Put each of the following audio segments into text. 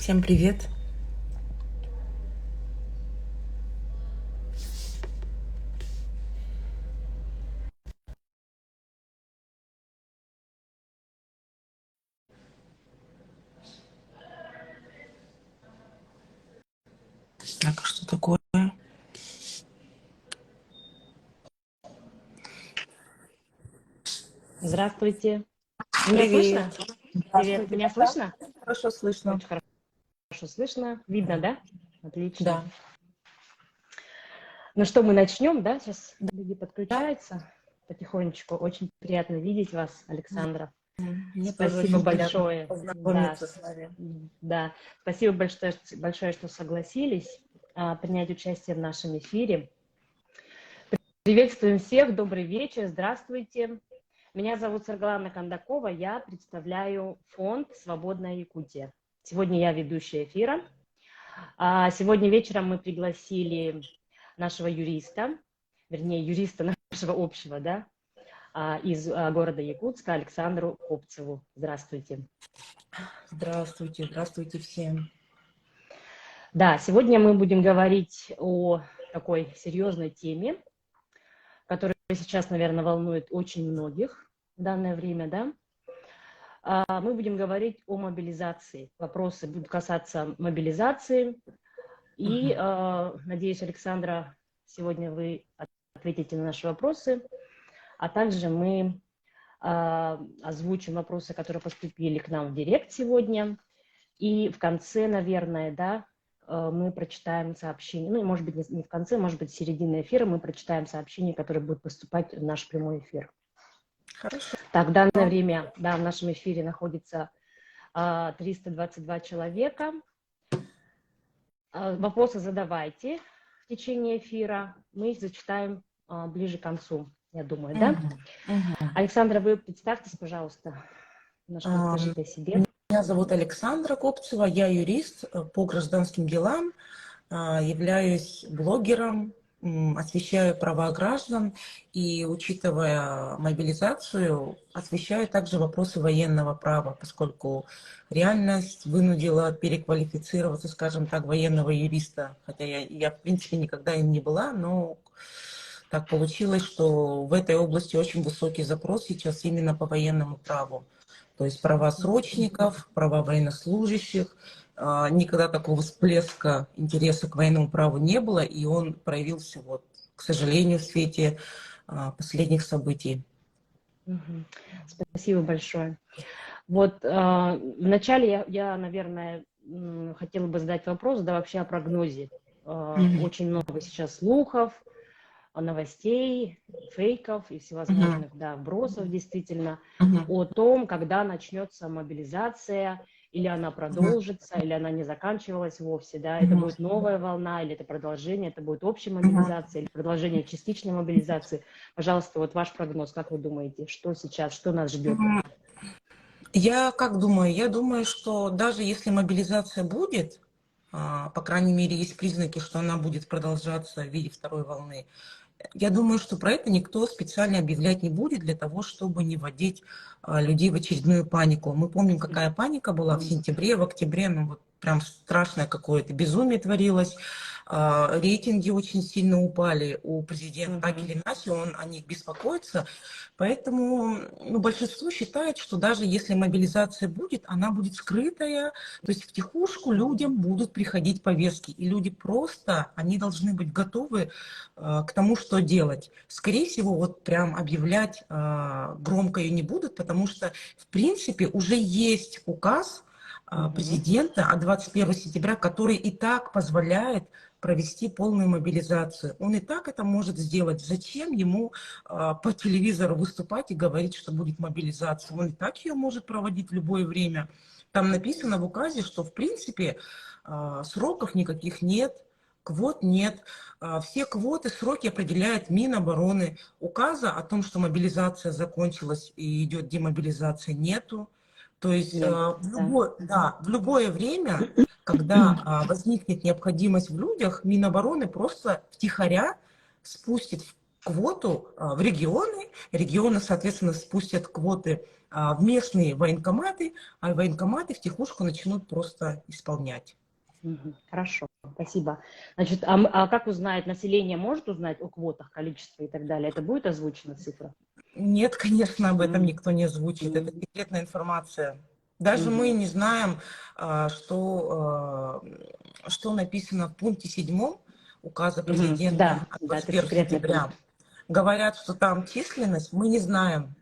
Всем привет. Так, что такое? Здравствуйте. Меня Привет. слышно? Привет. Здравствуйте. Меня Да, слышно? хорошо слышно. Очень хорошо слышно. Видно, да? Отлично. Да. Ну что, мы начнем, да? Сейчас люди Да. подключаются потихонечку. Очень приятно видеть вас, Александра. Мне тоже Спасибо очень приятно большое. Да, познакомиться с вами. да. Спасибо большое, что согласились принять участие в нашем эфире. Приветствуем всех. Добрый вечер. Здравствуйте. Меня зовут Саргалана Кондакова. Я представляю фонд «Свободная Якутия». Сегодня я ведущая эфира. Сегодня вечером мы пригласили нашего юриста, вернее, юриста нашего общего, да, из города Якутска, Александру Копцеву. Здравствуйте. Здравствуйте. Здравствуйте всем. Да, сегодня мы будем говорить о такой серьезной теме, которая сейчас, наверное, волнует очень многих в данное время, да. Мы будем говорить о мобилизации. Вопросы будут касаться мобилизации. И, надеюсь, Александра, сегодня вы ответите на наши вопросы, а также мы озвучим вопросы, которые поступили к нам в директ сегодня. И в конце, наверное, да, мы прочитаем сообщение, ну, и, может быть, не в конце, может быть, в середине эфира мы прочитаем сообщение, которое будет поступать в наш прямой эфир. Хорошо. Так, в данное время, да, в нашем эфире находится 322 человека. Вопросы задавайте в течение эфира. Мы их зачитаем ближе к концу, я думаю, да? Александра, вы представьтесь, пожалуйста. Немножко расскажите о себе. Меня зовут Александра Копцева, я юрист по гражданским делам, являюсь блогером, освещаю права граждан и, учитывая мобилизацию, освещаю также вопросы военного права, поскольку реальность вынудила переквалифицироваться, скажем так, военного юриста, хотя я в принципе никогда им не была, но так получилось, что в этой области очень высокий запрос сейчас именно по военному праву. То есть права срочников, права военнослужащих. Никогда такого всплеска интереса к военному праву не было, и он проявился, вот, к сожалению, в свете последних событий. Спасибо большое. Вот вначале наверное, хотела бы задать вопрос, да, вообще о прогнозе. Мгм. Очень много сейчас слухов, новостей, фейков и Мгм. всевозможных, да, вбросов действительно Мгм. о том, когда начнется мобилизация, или она продолжится, или она не заканчивалась вовсе, да, это Мгм. будет новая волна, или это продолжение, это будет общая Мгм. мобилизация, или продолжение частичной мобилизации. Пожалуйста, вот ваш прогноз, как вы думаете, что сейчас, что нас ждет? Мгм. Я как думаю? Я думаю, что даже если мобилизация будет, по крайней мере, есть признаки, что она будет продолжаться в виде второй волны. Я думаю, что про это никто специально объявлять не будет для того, чтобы не вводить людей в очередную панику. Мы помним, какая паника была в сентябре, в октябре, ну вот прям страшное какое-то безумие творилось. Рейтинги очень сильно упали у президента, так или иначе, он о них беспокоится. Поэтому ну, большинство считает, что даже если мобилизация будет, она будет скрытая, то есть втихушку людям будут приходить повестки, и люди просто, они должны быть готовы к тому, что делать. Скорее всего, вот прям объявлять громко ее не будут, потому что, в принципе, уже есть указ президента от 21 сентября, который и так позволяет провести полную мобилизацию. Он и так это может сделать. Зачем ему по телевизору выступать и говорить, что будет мобилизация? Он и так ее может проводить в любое время. Там написано в указе, что в принципе сроков никаких нет, квот нет. Все квоты, сроки определяет Минобороны. Указа о том, что мобилизация закончилась и идет демобилизация, нету. То есть Нет, да. в любое время, когда возникнет необходимость в людях, Минобороны просто втихаря спустит квоту в регионы, регионы, соответственно, спустят квоты в местные военкоматы, а военкоматы втихушку начнут просто исполнять. Хорошо, спасибо. Значит, а как узнает население, может узнать о квотах, количестве и так далее? Это будет озвучена цифра? Нет, конечно, об этом М, никто не озвучит. Это м, секретная информация. Даже мы мгм, не знаем, что написано в пункте 7 указа президента Да, от да, это 21 секретный сентября. пункт. Говорят, что там численность, мы не знаем.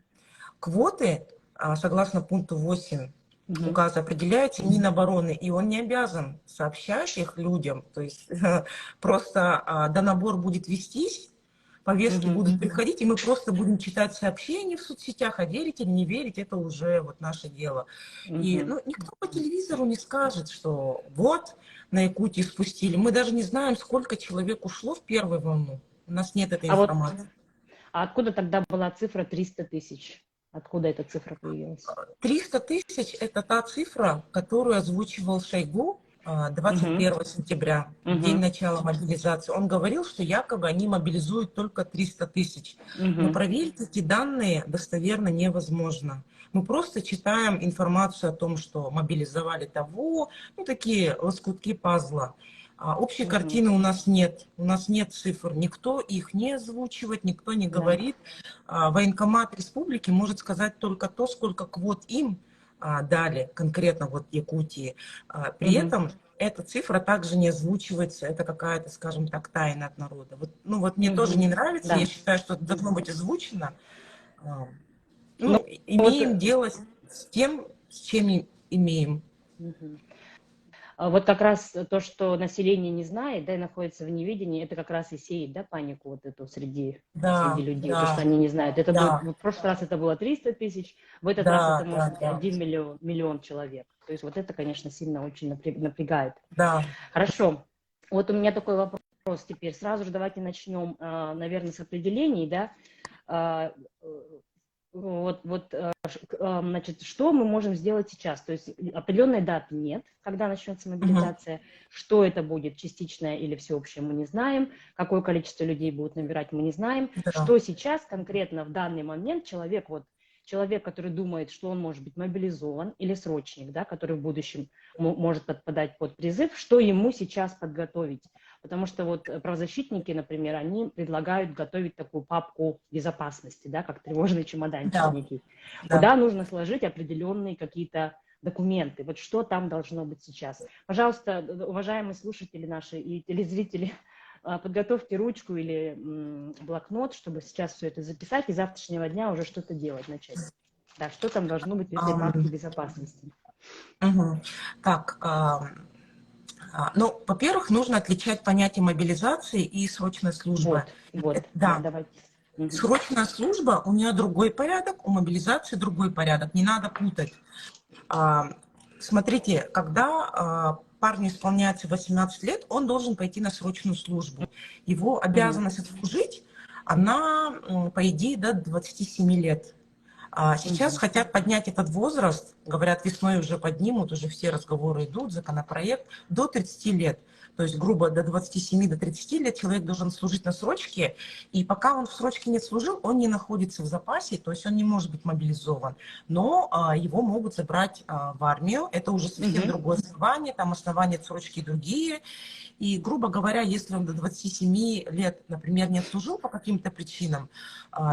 Квоты, согласно пункту 8 Мгм, указа, определяются Минобороны, и он не обязан сообщать их людям. То есть просто донабор будет вестись, повестки мгм, будут приходить, и мы просто будем читать сообщения в соцсетях, а верить или не верить, это уже вот наше дело. И мгм. ну, никто по телевизору не скажет, что вот на Якутии спустили. Мы даже не знаем, сколько человек ушло в первую волну. У нас нет этой А вот информации. а откуда тогда была цифра 300 тысяч? Откуда эта цифра появилась? 300 тысяч – это та цифра, которую озвучивал Шойгу Мгм, 21 сентября, в день мгм, начала мобилизации. Он говорил, что якобы они мобилизуют только 300 тысяч. Но мгм, проверить эти данные достоверно невозможно. Мы просто читаем информацию о том, что мобилизовали того, ну такие лоскутки пазла. Общей мгм. картины у нас нет. У нас нет цифр. Никто их не озвучивает, никто не Да. говорит. Военкомат республики может сказать только то, сколько квот им дали, конкретно вот Якутии. При Мгм, этом эта цифра также не озвучивается, это какая-то, скажем так, тайна от народа. Вот, ну вот мне тоже мгм. не нравится, я Да. считаю, что это должно быть озвучено. А, Ну, Ну, вот, имеем дело с тем, с чем имеем. мгм. Вот как раз то, что население не знает, да, и находится в неведении, это как раз и сеет, да, панику вот эту среди Да, людей, то, что да, они не знают. Это будет, да, в прошлый раз это было 300 тысяч, в этот раз это да, может да, быть да, 1 миллион человек. То есть вот это, конечно, сильно очень напрягает. да. Хорошо. Вот у меня такой вопрос теперь. Сразу же давайте начнем, наверное, с определений, да. А, значит, что мы можем сделать сейчас? То есть определенной даты нет, когда начнется Мгм. мобилизация. Что это будет, частичное или всеобщее, мы не знаем. Какое количество людей будут набирать, мы не знаем. Да, Что сейчас конкретно в данный момент человек, который думает, что он может быть мобилизован, или срочник, да, который в будущем может подпадать под призыв, что ему сейчас подготовить? Потому что вот правозащитники, например, они предлагают готовить такую папку безопасности, да, как тревожный чемоданчик да, некий, да. куда нужно сложить определенные какие-то документы. Вот что там должно быть сейчас. Пожалуйста, уважаемые слушатели наши и телезрители, подготовьте ручку или блокнот, чтобы сейчас все это записать и с завтрашнего дня уже что-то делать, начать. Да, что там должно быть в этой папке Ам, безопасности? мгм. Так, ну, во-первых, нужно отличать понятие мобилизации и срочной службы. Да, Да, давайте. Мгм. срочная служба, у нее другой порядок, у мобилизации другой порядок, не надо путать. А, Смотрите, когда парню исполняется 18 лет, он должен пойти на срочную службу. Его Мгм. обязанность отслужить, она, по идее, до 27 лет. Сейчас Мгм. хотят поднять этот возраст, говорят, весной уже поднимут, уже все разговоры идут, законопроект, до 30 лет. То есть, грубо, до 27, до 30 лет человек должен служить на срочке, и пока он в срочке не служил, он не находится в запасе, то есть он не может быть мобилизован. Но его могут забрать в армию, это уже совсем Мгм. другое основание, там основания отсрочки другие. И, грубо говоря, если он до 27 лет, например, не отслужил по каким-то причинам,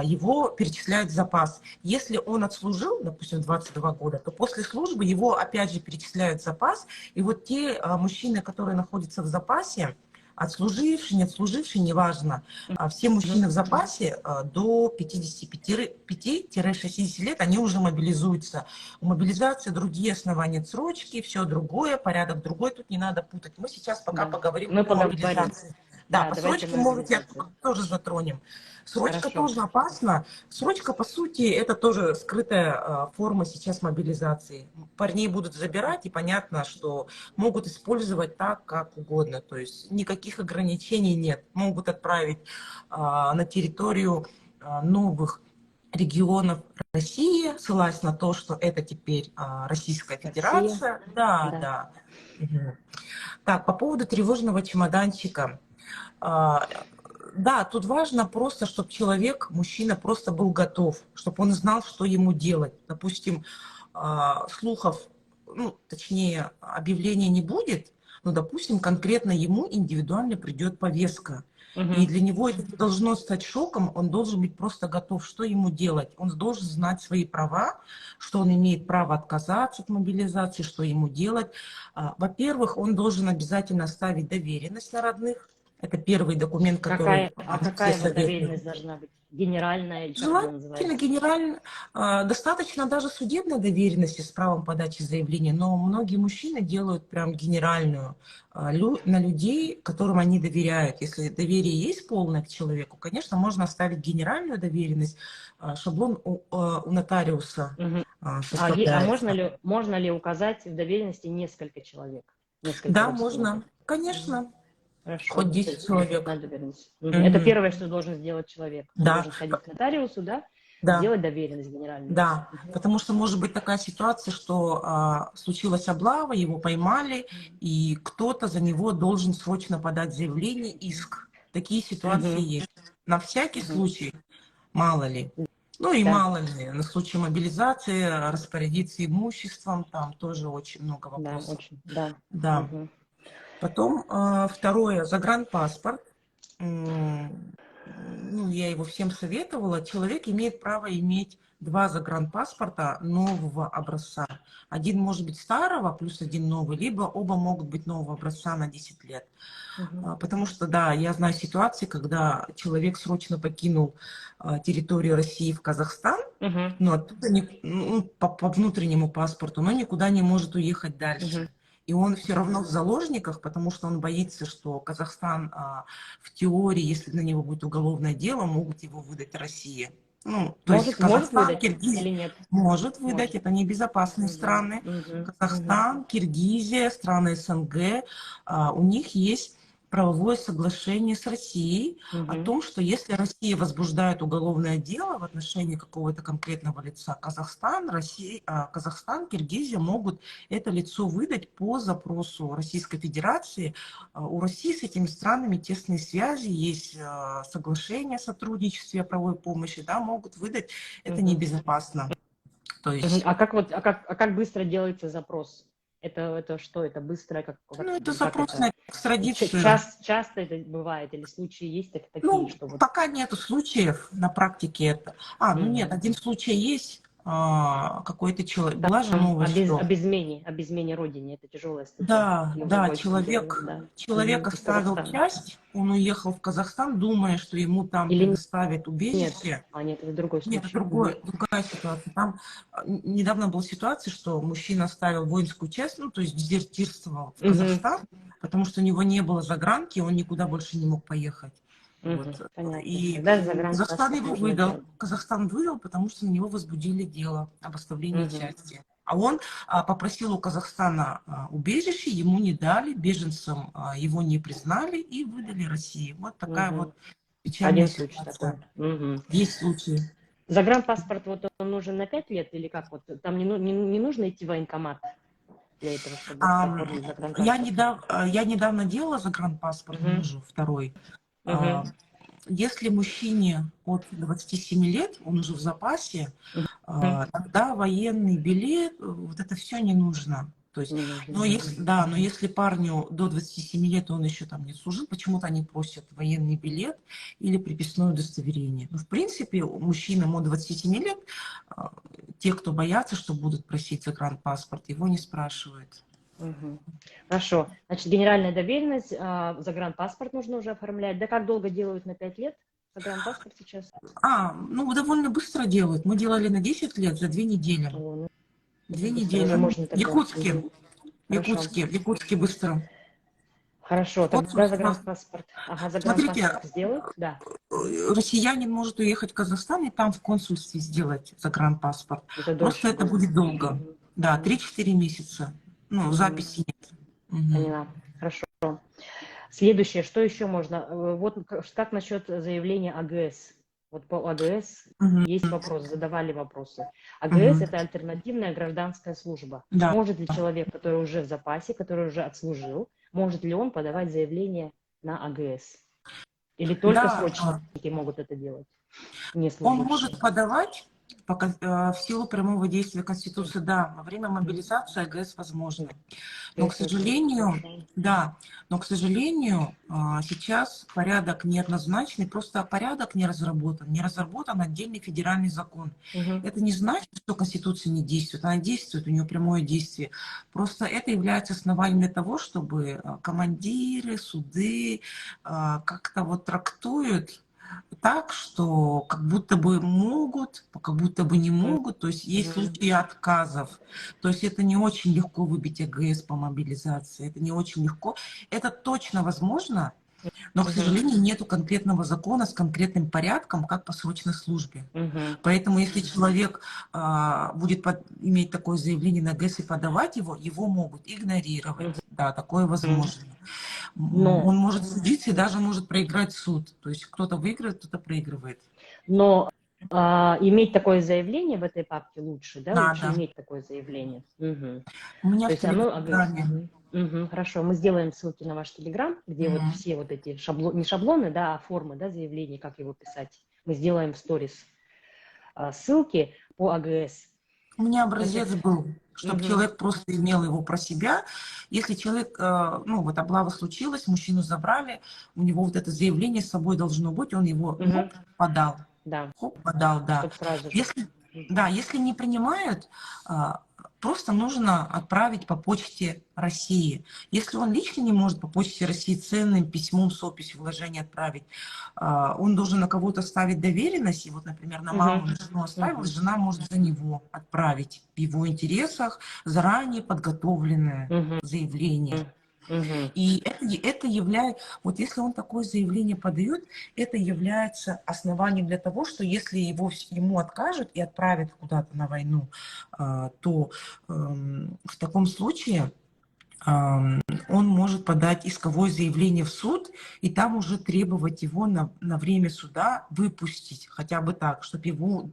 его перечисляют в запас. Если он отслужил, допустим, 22 года, то после службы его опять же перечисляют в запас. И вот те мужчины, которые находятся в запасе, отслужившие, не отслужившие, неважно, все мужчины в запасе до 55-60 лет, они уже мобилизуются. У мобилизации другие основания отсрочки, все другое, порядок другой, тут не надо путать. Мы сейчас пока Да, поговорим мы о поговорим. мобилизации. Да, Да, по давайте срочке, может, я мобилизацию. тоже затронем. Срочка Хорошо. тоже опасна. Срочка, по сути, это тоже скрытая форма сейчас мобилизации. Парней будут забирать, и понятно, что могут использовать так, как угодно. То есть никаких ограничений нет. Могут отправить на территорию новых регионов России, ссылаясь на то, что это теперь Российская Россия. Федерация. Да, Да. да. Мгм. Так, по поводу тревожного чемоданчика. А, да, тут важно просто, чтобы человек, мужчина, просто был готов, чтобы он знал, что ему делать. Допустим, слухов, ну, точнее, объявления не будет, но, допустим, конкретно ему индивидуально придет повестка. И Мгм. для него это не должно стать шоком, он должен быть просто готов, что ему делать. Он должен знать свои права, что он имеет право отказаться от мобилизации, что ему делать. Во-первых, он должен обязательно оставить доверенность на родных. Это первый документ, который все Какая вот советуют. доверенность должна быть? Генеральная или как она Желательно называется? генерально, достаточно даже судебной доверенности с правом подачи заявления, но многие мужчины делают прям генеральную на людей, которым они доверяют. Если доверие есть полное к человеку, конечно, можно оставить генеральную доверенность, шаблон у нотариуса Мгм. А составляется. можно ли указать в доверенности несколько человек, несколько Да, родственников? можно, Мгм. конечно, Хорошо. хоть То 10 есть одна человек. доверенность. Мгм. Это Мгм. первое, что должен сделать человек. Он Да, должен сходить к нотариусу, да, да. сделать доверенность генеральную. Да, Мгм. потому что может быть такая ситуация, что случилась облава, его поймали, и кто-то за него должен срочно подать заявление, иск. Такие ситуации Мгм. есть. На всякий Мгм. случай, мало ли. Ну и Да, мало ли, на случай мобилизации распорядиться имуществом, там тоже очень много да, вопросов. очень, да. Да. Мгм. Потом второе, загранпаспорт. Ну, я его всем советовала. Человек имеет право иметь два загранпаспорта нового образца. Один может быть старого, плюс один новый, либо оба могут быть нового образца на 10 лет. Мгм. Потому что, да, я знаю ситуации, когда человек срочно покинул территорию России в Казахстан, Мгм. но оттуда по внутреннему паспорту, но никуда не может уехать Мгм. дальше. И он все равно в заложниках, потому что он боится, что Казахстан в теории, если на него будет уголовное дело, могут его выдать России. Ну, то есть Может Казахстан, выдать Киргизия или нет? может выдать, Может. это небезопасные Мгм. страны. Мгм. Мгм. Казахстан, Киргизия, страны СНГ, у них есть правовое соглашение с Россией о Мгм. том, что если Россия возбуждает уголовное дело в отношении какого-то конкретного лица, Казахстан, Россия, Казахстан, Киргизия могут это лицо выдать по запросу Российской Федерации. У России с этими странами тесные связи, есть соглашение о сотрудничестве, о правовой помощи, да, могут выдать, это Мгм. небезопасно. То Мгм. есть, А как быстро делается запрос? Это что? Это быстро? ну, это Как запрос это? на экстрадицию. Часто это бывает? Или случаи есть такие, Ну, что вот... пока нету случаев на практике это. Ну нет, Мгм. один случай есть. Какой-то человек. Была же новость, что Об измене родине. Это тяжелая статья. да, Его да, войску делали, да. человек Мгм. Из оставил Казахстана. часть, он уехал в Казахстан, думая, что ему там Или предоставят нет? убежище. Нет, это другой Нет, это случай. Мгм. другая ситуация. Там недавно была ситуация, что мужчина оставил воинскую часть, ну, то есть дезертирствовал в Мгм. Казахстан, потому что у него не было загранки, он никуда больше не мог поехать. Мгм. Вот. Понятно. И Тогда Казахстан загранпаспорт его можно выдал. делать. Казахстан выдал, потому что на него возбудили дело об оставлении Мгм. части. А он попросил у Казахстана убежище, ему не дали, беженцем его не признали и выдали России. Вот такая вот Мгм. печальная Один случай такой. ситуация. Мгм. Есть случаи. Загранпаспорт вот он нужен на 5 лет или как? Вот там не нужно идти в военкомат для этого, чтобы Ам, оформить загранпаспорт. Я недавно делала загранпаспорт Мгм. мужу второй. А, Мгм. Если мужчине от 27 лет, он уже в запасе, Мгм. тогда военный билет, вот это все не нужно. То есть, Не нужно. но если, Мгм. да, но если парню до 27 лет он еще там не служил, почему-то они просят военный билет или приписное удостоверение. Ну, в принципе, мужчинам от 27 лет, а, те, кто боятся, что будут просить загранпаспорт, его не спрашивают. Мгм. Хорошо. Значит, генеральная доверенность, загранпаспорт нужно уже оформлять. Да как долго делают на 5 лет загранпаспорт сейчас? Ну, довольно быстро делают. Мы делали на 10 лет за 2 недели. О, ну, это Две быстро, уже недели. можно В тогда. Якутске. Мгм. Хорошо. В Якутске быстро. Хорошо, В тогда консульствах. загранпаспорт. Ага, Смотрите, загранпаспорт сделают? Да. Мгм. россиянин может уехать в Казахстан и там в консульстве сделать загранпаспорт. Это Просто дольше это будет. будет долго. Мгм. Да, Мгм. 3-4 месяца. Ну, Мгм. записи нет. Мгм. Поняла. Хорошо. Следующее, что еще можно? Вот как насчет заявления АГС? Вот по АГС Мгм. есть вопрос, задавали вопросы. АГС– Мгм. это альтернативная гражданская служба. Да. Может ли человек, который уже в запасе, который уже отслужил, может ли он подавать заявление на АГС? Или только Да, срочники могут это делать, не он может служившие? подавать в силу прямого действия Конституции, да, во время Мгм. мобилизации АГС возможно. То Но, к есть очень сожалению, хорошо. да, но, к сожалению, сейчас порядок неоднозначный, просто порядок не разработан отдельный федеральный закон. Мгм. Это не значит, что Конституция не действует, она действует, у нее прямое действие. Просто это является основанием для того, чтобы командиры, суды как-то вот трактуют так, что как будто бы могут, как будто бы не могут, то есть есть Мгм. случаи отказов. То есть это не очень легко выбить АГС по мобилизации, это не очень легко. Это точно возможно, но, к Мгм. сожалению, нет конкретного закона с конкретным порядком, как по срочной службе. Мгм. Поэтому, если человек будет иметь такое заявление на АГС и подавать его могут игнорировать. Да, такое Мгм. возможно. Но, Он может судиться и даже может проиграть суд. То есть кто-то выигрывает, кто-то проигрывает. но иметь такое заявление в этой папке лучше, да, лучше Надо. иметь такое заявление. Мгм. У меня То в есть оно, Телеграме. мгм. Мгм. Хорошо, мы сделаем ссылки на ваш Телеграм, где вот Мгм. все вот эти шаблоны, не шаблоны, да, а формы, да, заявления, как его писать. Мы сделаем в сторис ссылки по АГС. У меня Контак- образец был, чтобы Мгм. человек просто имел его про себя. Если человек, ну вот облава случилась, мужчину забрали, у него вот это заявление с собой должно быть, он его, Мгм. хоп, подал. Да, Хоп, подал, да. чтобы сразу же. Если, Мгм. да, если не принимают, просто нужно отправить по почте России. Если он лично не может по почте России ценным письмом с описью вложения отправить, он должен на кого-то ставить доверенность, и вот, например, на маму, Мгм. на жену оставил, и Мгм. жена может за него отправить в его интересах заранее подготовленное Мгм. заявление. Мгм. И это является, вот если он такое заявление подает, это является основанием для того, что если ему откажут и отправят куда-то на войну, то в таком случае он может подать исковое заявление в суд, и там уже требовать его на время суда выпустить, хотя бы так, чтобы его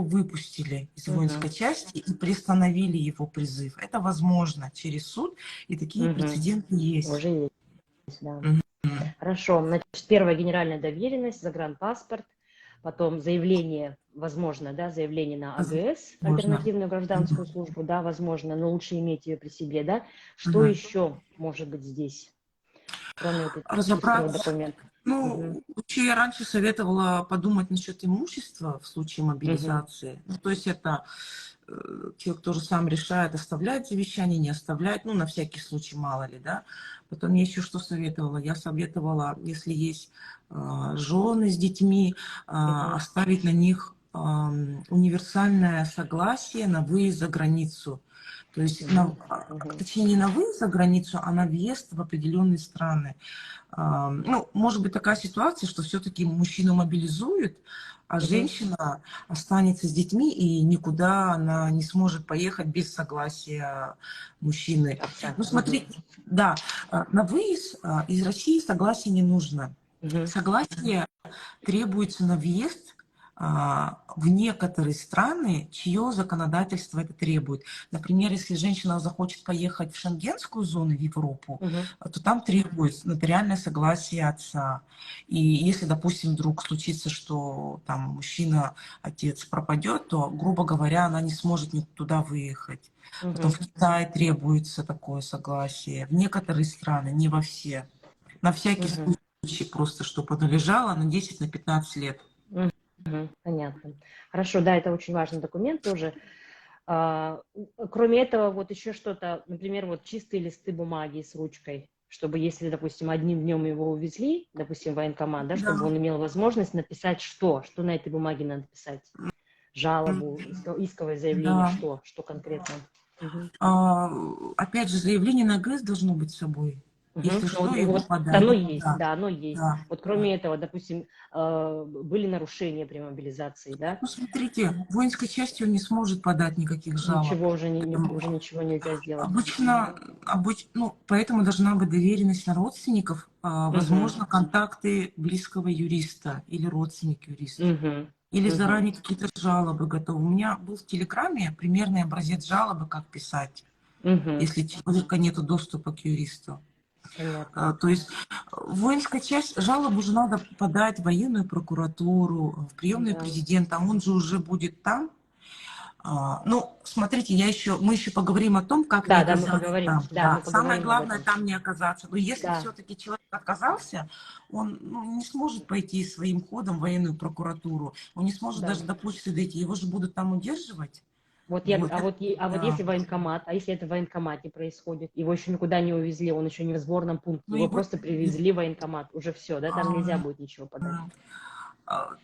выпустили из Мгм. воинской части и приостановили его призыв. Это возможно через суд, и такие Мгм. прецеденты есть. Уже есть, да. Мгм. Хорошо. Значит, первая генеральная доверенность, загранпаспорт, потом заявление, возможно, да, заявление на АГС, Возможно. альтернативную гражданскую службу, да, возможно, но лучше иметь ее при себе, да. Что Мгм. еще может быть здесь, кроме вот этих трех Разобраться. документов? Мгм. Ну, вообще я раньше советовала подумать насчет имущества в случае Мгм. мобилизации. Ну, то есть это человек тоже сам решает, оставлять завещание, не оставлять, ну, на всякий случай, мало ли, да. Потом я еще что советовала? Я советовала, если есть жены с детьми, Мгм. оставить на них универсальное согласие на выезд за границу. То есть, Мгм. Мгм. точнее, не на выезд за границу, а на въезд в определенные страны. Ну, может быть такая ситуация, что все-таки мужчину мобилизуют, а Мгм. женщина останется с детьми и никуда она не сможет поехать без согласия мужчины. Отца. Ну, Мгм. смотрите, да, на выезд из России согласия не нужно. Мгм. Согласие требуется на въезд в некоторые страны, чье законодательство это требует. Например, если женщина захочет поехать в шенгенскую зону, в Европу, Мгм. то там требуется нотариальное согласие отца. И если, допустим, вдруг случится, что там мужчина, отец пропадет, то, грубо говоря, она не сможет туда выехать. Потом в Мгм. Китае требуется такое согласие. В некоторые страны, не во все. На всякий Мгм. случай просто, чтобы оно лежало на 10-15 лет. Мгм. Понятно. Хорошо, да, это очень важный документ тоже. Кроме этого, вот еще что-то, например, вот чистые листы бумаги с ручкой, чтобы если, допустим, одним днем его увезли, допустим, в военкомат, да, Да. чтобы он имел возможность написать что на этой бумаге надо писать, жалобу, исковое заявление, Да. что конкретно. Мгм. А, Опять же, заявление на ГЭС должно быть с собой. Мгм. Если Ну, что, его вот подать. оно есть, Да, да, оно есть. да, Вот да. кроме этого, допустим, были нарушения при мобилизации, да, Ну, смотрите, воинской части он не сможет подать никаких жалоб. ничего уже, Поэтому уже ничего нельзя сделать. обычно, ну, поэтому должна быть доверенность на родственников, Мгм. возможно, контакты близкого юриста или родственник юрист. Мгм. Или Мгм. заранее какие-то жалобы готовы. У меня был в Телеграме примерный образец жалобы, как писать, Мгм. если у человека нет доступа к юристу. Понятно. То есть воинская часть, жалобу уже надо подать в военную прокуратуру, в приемную Да. президента, он же уже будет там. Ну, смотрите, мы еще поговорим о том, как не Да, да, мы оказаться поговорим. там. Да, Да, мы самое поговорим об главное этом. там не оказаться. Но если Да. все-таки человек отказался, он не сможет пойти своим ходом в военную прокуратуру, он не сможет Да. даже до почты дойти, его же будут там удерживать. Вот я, Вот, а вот да. если военкомат, а если это в военкомате происходит, его еще никуда не увезли, он еще не в сборном пункте, Ну, его его, просто привезли в военкомат, уже все, да, там нельзя а, будет ничего подать.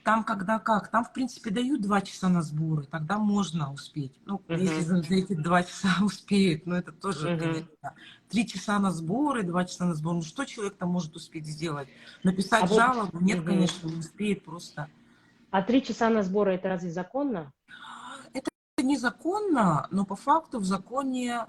Там когда как? Там, в принципе, дают 2 часа на сборы, тогда можно успеть. Ну, если Угу, за эти 2 часа успеет, но это тоже, угу. конечно. 3 часа на сборы, 2 часа на сбор. Ну, что человек там может успеть сделать? А Написать вот, жалобу? Нет, мгм. конечно, не успеет просто. А 3 часа на сборы это разве законно? Это незаконно, но по факту в законе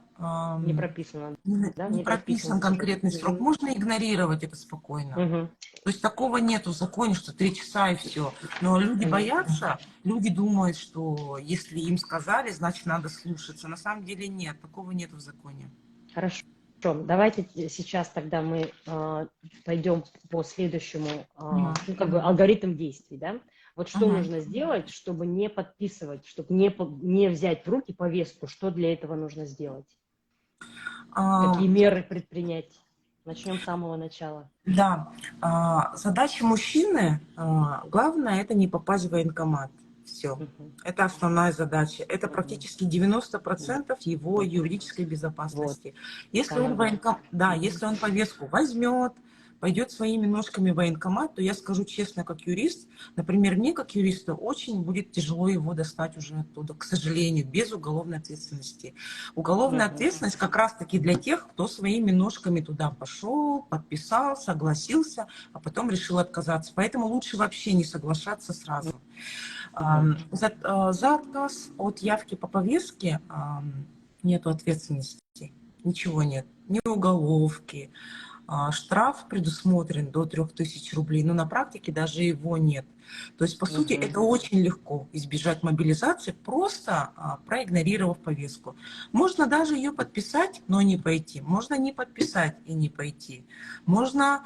Не прописано, да, не не прописано. прописан конкретный срок. Угу, Можно игнорировать это спокойно. угу. То есть такого нету в законе, что 3 часа и все. Но люди Понятно. боятся, люди думают, что если им сказали, значит надо слушаться. На самом деле нет, такого нет в законе. Хорошо. Давайте сейчас тогда мы пойдем по следующему, Мгм. ну, как бы алгоритм действий, да? Вот что Мгм. нужно сделать, чтобы не подписывать, чтобы не взять в руки повестку, что для этого нужно сделать? А, Какие меры предпринять? Начнем с самого начала. Да, задача мужчины, главное, это не попасть в военкомат. Все. Мгм. Это основная задача. Это Мгм. практически Мгм. 90% его Мгм. юридической Вот, безопасности. Если он самое главное. да, Мгм. если он повестку возьмет, пойдет своими ножками в военкомат, то я скажу честно, как юрист, например, мне как юристу очень будет тяжело его достать уже оттуда, к сожалению, без уголовной ответственности. Уголовная Мгм. ответственность как раз-таки для тех, кто своими ножками туда пошел, подписал, согласился, а потом решил отказаться. Поэтому лучше вообще не соглашаться сразу. Мгм. За отказ от явки по повестке нету ответственности. Ничего нет. Ни уголовки, штраф предусмотрен до 3000 рублей, но на практике даже его нет. То есть, по сути, Мгм. это очень легко избежать мобилизации, просто проигнорировав повестку. Можно даже ее подписать, но не пойти. Можно не подписать и не пойти. Можно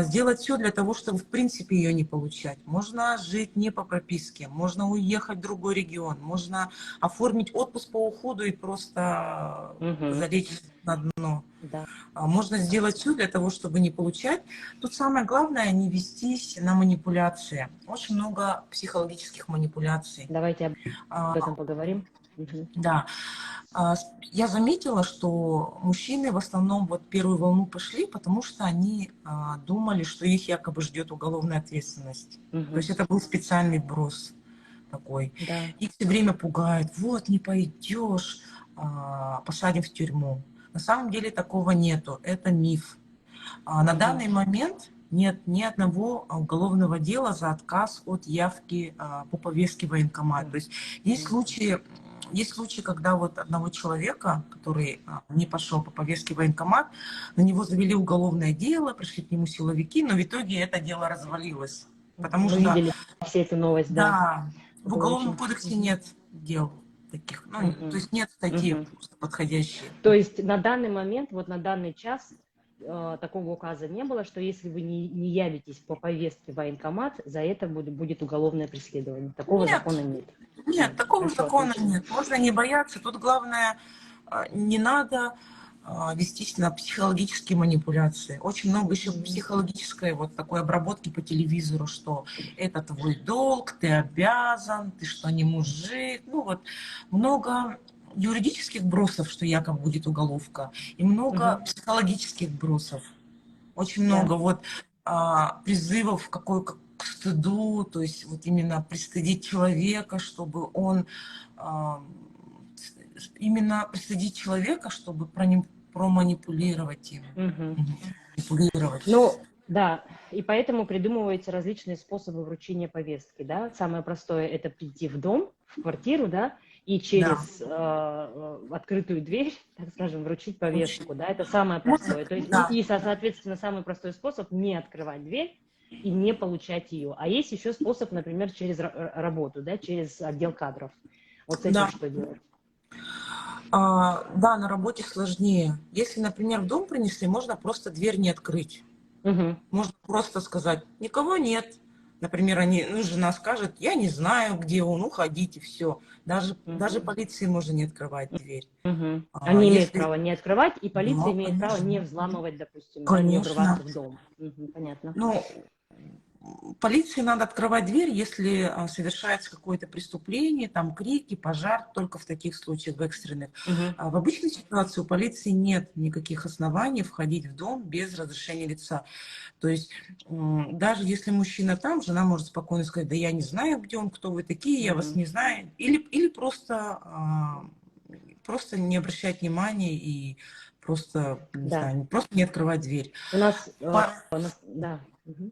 сделать все для того, чтобы, в принципе, ее не получать. Можно жить не по прописке, можно уехать в другой регион, можно оформить отпуск по уходу и просто Мгм. залечь на дно. Да. Можно сделать все для того, чтобы не получать. Тут самое главное не вестись на манипуляции. Очень много психологических манипуляций. Давайте об А, этом поговорим. Мгм. Да, я заметила, что мужчины в основном вот первую волну пошли, потому что они думали, что их якобы ждет уголовная ответственность. То Мгм. есть это был специальный вброс такой. Да. Их все время пугают, вот не пойдешь, посадим в тюрьму. На самом деле такого нету, это миф. На Мгм. данный момент нет ни одного уголовного дела за отказ от явки по повестке в военкомат. То есть есть Мгм. случаи, есть случаи, когда вот одного человека, который не пошел по повестке в военкомат, на него завели уголовное дело, пришли к нему силовики, но в итоге это дело развалилось. Потому Мы что, видели все эту новость, да. да, в Это Уголовном очень. кодексе Мгм. нет дел таких, ну, то Мгм. есть нет статьи Мгм. подходящей. То есть на данный момент, вот на данный час такого указа не было, что если вы не явитесь по повестке в военкомат, за это будет уголовное преследование. Такого Нет, закона нет. нет, такого Хорошо, закона отлично. нет. Можно не бояться. Тут главное, не надо вестись на психологические манипуляции. Очень много еще Мгм. психологической вот такой обработки по телевизору, что это твой долг, ты обязан, ты что, не мужик. Ну вот много юридических бросов, что якобы будет уголовка, и много Мгм. психологических бросов. Очень Да. много вот призывов к стыду, то есть вот именно пристыдить человека, чтобы он а, именно пристыдить человека, чтобы проманипулировать им. Мгм. Манипулировать. Ну, да, и поэтому придумываются различные способы вручения повестки, да. Самое простое – это прийти в дом, в квартиру, да, и Да, через открытую дверь, так скажем, вручить очень. повестку, да, это самое Можно, простое. То есть, да. соответственно, самый простой способ – не открывать дверь и не получать ее. А есть еще способ, например, через работу, да, через отдел кадров. Вот с этим Да. что делать? Да, на работе сложнее. Если, например, в дом принесли, можно просто дверь не открыть. Мгм. Можно просто сказать, никого нет. Например, жена скажет, я не знаю, где он, уходите, все. Даже Мгм. полиции можно не открывать дверь. Мгм. Они имеют Если, право не открывать, и полиция да, имеет право не конечно, взламывать, допустим, да, не врываться конечно. в дом. Мгм. Понятно. Ну, полиции надо открывать дверь, если совершается какое-то преступление, там крики, пожар, только в таких случаях, в экстренных. Мгм. А в обычной ситуации у полиции нет никаких оснований входить в дом без разрешения лица. То есть даже если мужчина там, жена может спокойно сказать, да я не знаю, где он, кто вы такие, я вас Мгм. не знаю. Или просто не обращать внимания и просто, не Да. знаю, просто не открывать дверь. У нас, По- да. Мгм.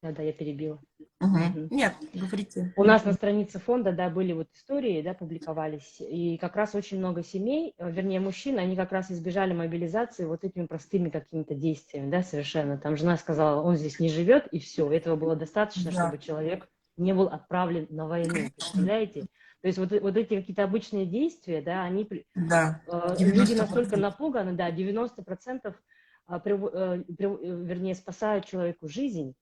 Да, я перебила. Мгм. Мгм. Нет, говорите. У нас на странице фонда, да, были вот истории, да, публиковались, и как раз очень много семей, вернее, мужчин, они как раз избежали мобилизации вот этими простыми какими-то действиями, да, совершенно. Там жена сказала, он здесь не живет, и все, этого было достаточно, Да, чтобы человек не был отправлен на войну, конечно. представляете? То есть вот эти какие-то обычные действия, да, Да, люди девяносто настолько процентов. напуганы, да, 90% вернее, спасают человеку жизнь,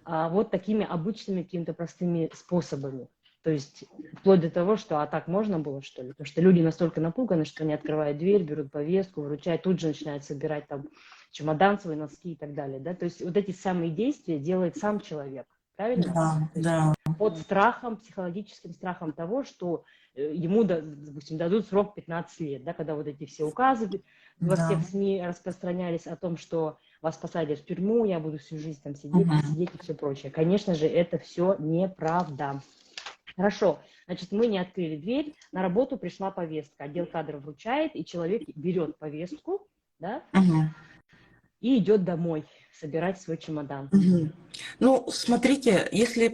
вот такими обычными какими-то простыми способами. То есть вплоть до того, что а так можно было, что ли? Потому что люди настолько напуганы, что они открывают дверь, берут повестку, вручают, тут же начинают собирать там чемодан, свои носки и так далее. Да? То есть вот эти самые действия делает сам человек. Правильно? Да, То есть да. под страхом, психологическим страхом того, что ему, допустим, дадут срок 15 лет, да, когда вот эти все указы во Да. всех СМИ распространялись о том, что вас посадят в тюрьму, я буду всю жизнь там сидеть, Мгм. сидеть и все прочее. Конечно же, это все неправда. Хорошо, значит, мы не открыли дверь, на работу пришла повестка, отдел кадров вручает, и человек берет повестку, да, Мгм. и идет домой собирать свой чемодан. Мгм. Ну, смотрите, если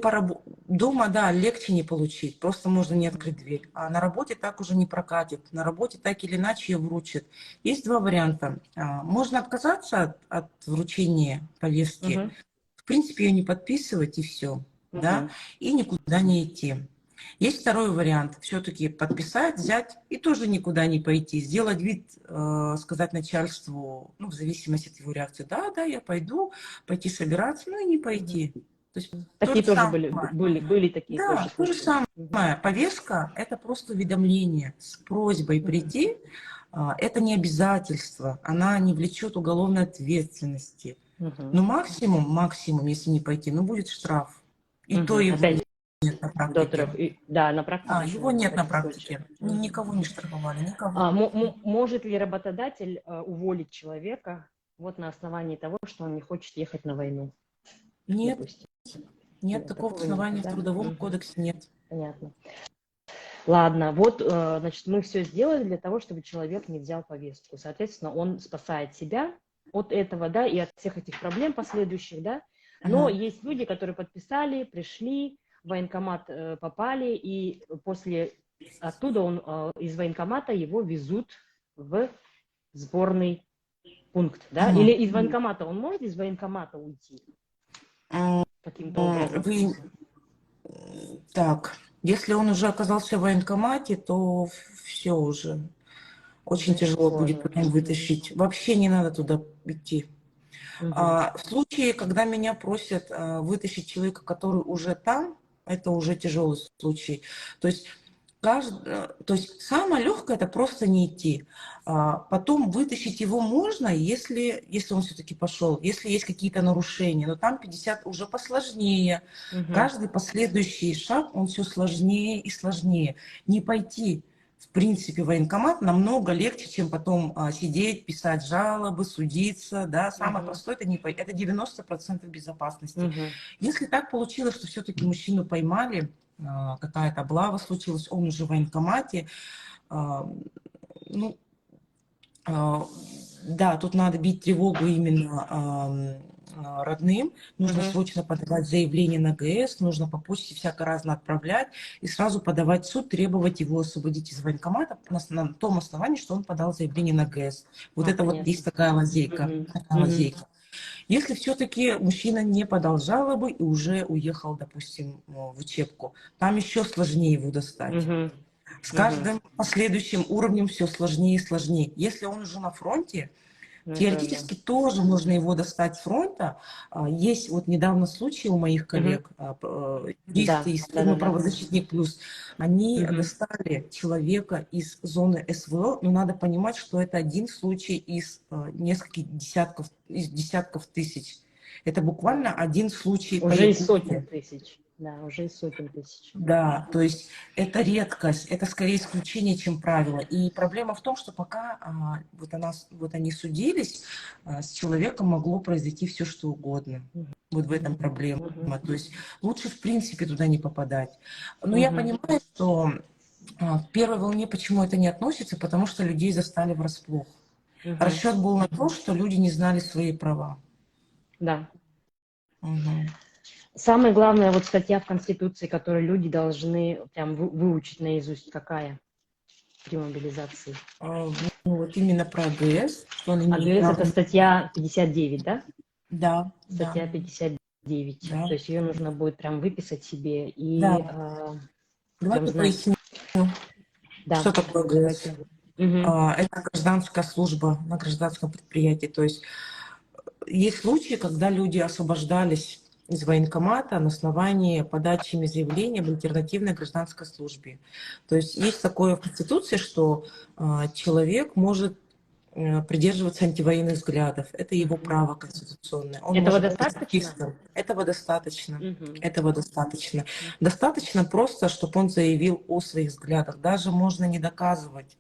дома, да, легче не получить, просто можно не Мгм. открыть дверь. А на работе так уже не прокатит. На работе так или иначе ее вручат. Есть два варианта. Можно отказаться от вручения повестки, Мгм. в принципе, ее не подписывать и все, да, Мгм. и никуда не идти. Есть второй вариант, все-таки подписать, взять и тоже никуда не пойти, сделать вид, сказать начальству, ну, в зависимости от его реакции, да, да, я пойду, пойти собираться, ну и не Мгм. пойти. То есть то Такие же тоже самое. были такие тоже Да, то же случаи. самое. Мгм. Повестка– это просто уведомление с просьбой Мгм. прийти. Это не обязательство, она не влечет уголовной ответственности. Мгм. Но максимум, если не пойти, ну, будет штраф. И то Мгм. его Опять нет на до практике. трех. Да, на практике еще Его нет нет на таких случаев. практике. Мгм. Никого не штрафовали, никого. Может ли работодатель уволить человека вот на основании того, что он не хочет ехать на войну, Нет, допустим? нет, Нет, такого такого нет, основания в да? Трудовом Мгм. кодексе нет. Понятно. Ладно, вот, значит, мы все сделали для того, чтобы человек не взял повестку. Соответственно, он спасает себя от этого, да, и от всех этих проблем последующих, да. Но Мгм. есть люди, которые подписали, пришли, в военкомат попали, и после оттуда из военкомата его везут в сборный пункт, да? Или Мгм. из военкомата он может из военкомата уйти М, каким-то образом? Вы так, если он уже оказался в военкомате, то все уже. Очень Уже тяжело будет сложно. потом Мгм. вытащить. Вообще не надо туда идти. Мгм. В случае, когда меня просят вытащить человека, который уже там, это уже тяжелый случай. То есть, то есть самое легкое это просто не идти. Потом вытащить его можно, если он все-таки пошел, если есть какие-то нарушения. Но там 50 уже посложнее. Мгм. Каждый последующий шаг, он все сложнее и сложнее. Не пойти в принципе, военкомат намного легче, чем потом сидеть, писать жалобы, судиться, да, самое Мгм. простое, это 90% безопасности. Мгм. Если так получилось, что все-таки мужчину поймали, какая-то облава случилась, он уже в военкомате, а, ну, а, да, тут надо бить тревогу именно родным. Нужно Мгм. срочно подавать заявление на ГС, нужно по почте всяко разно отправлять и сразу подавать в суд, требовать его освободить из военкомата на том основании, что он подал заявление на ГС. Вот это вот Понятно. есть такая лазейка. Мгм. Такая Мгм. лазейка. Если все-таки мужчина не подал жалобы и уже уехал, допустим, в учебку, там еще сложнее его достать. Мгм. С Мгм. каждым последующим уровнем все сложнее и сложнее. Если он уже на фронте, Ну, это да. теоретически тоже можно его достать с фронта. Есть вот недавно случай у моих Мгм. коллег, юристы Да, из да, фирмы да, да. «Правозащитник плюс», они Мгм. достали человека из зоны СВО, но надо понимать, что это один случай из нескольких десятков, из десятков тысяч. Это буквально один случай по Уже из сотен Якутии. тысяч. Да, уже из сотен тысяч. Да, то есть это редкость, это скорее исключение, чем правило. И проблема в том, что пока вот они судились, с человеком могло произойти все, что угодно. Мгм. Вот в этом проблема. Мгм. То есть лучше, в принципе, туда не попадать. Но я Мгм. понимаю, что в первой волне почему это не относится, потому что людей застали врасплох. Мгм. Расчет был на то, что люди не знали свои права. Да. Мгм. Самая главная вот статья в Конституции, которую люди должны прям выучить наизусть, какая при мобилизации? Ну, вот именно про АГС, что он имеет АГС это право. статья 59, да? Да, да, Статья 59. да. То есть ее нужно будет прям выписать себе и Да, прям давайте знать. поясню, Да, что такое ГС. давайте. Мгм. Это гражданская служба на гражданском предприятии. То есть случаи, когда люди освобождались из военкомата на основании подачи ими заявления об альтернативной гражданской службе. То есть такое в Конституции, что человек может придерживаться антивоенных взглядов. Это его Мгм. право конституционное. Он Этого может быть достаточно? пацифистом. Этого достаточно. Мгм. Этого достаточно. Мгм. Достаточно просто, чтобы он заявил о своих взглядах. Даже можно не доказывать.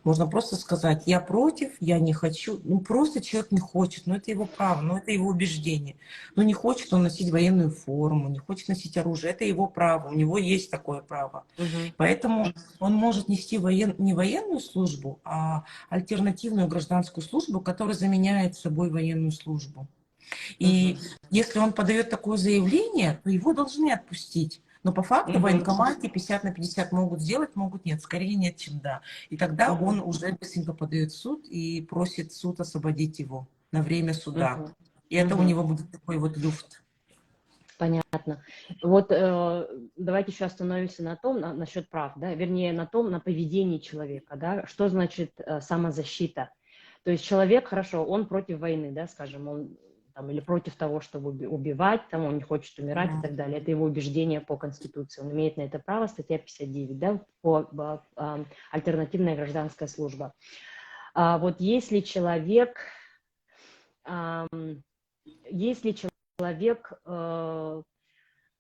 Можно просто сказать, я против, я не хочу. Ну, просто человек не хочет. Но это его право, но это его убеждение. Ну, не хочет он носить военную форму, не хочет носить оружие. Это его право. У него есть такое право. Мгм. Поэтому он может нести не военную службу, а альтернативную гражданскую службу, которая заменяет собой военную службу. И Мгм. если он подает такое заявление, то его должны отпустить. Но по факту в Мгм. военкомате 50/50 могут сделать, могут нет. Скорее нет, чем да. И тогда Мгм. он уже быстренько подает в суд и просит суд освободить его на время суда. Мгм. И это у Мгм. него будет такой вот люфт. Понятно. Вот давайте еще остановимся на том, насчет прав, да, вернее, на том, на поведении человека, да, что значит самозащита. То есть человек, хорошо, он против войны, да, скажем, он там, или против того, чтобы убивать, там, он не хочет умирать и Да. так далее. Это его убеждение по Конституции. Он имеет на это право, статья 59, да, по альтернативная гражданская служба. Вот ам, если человек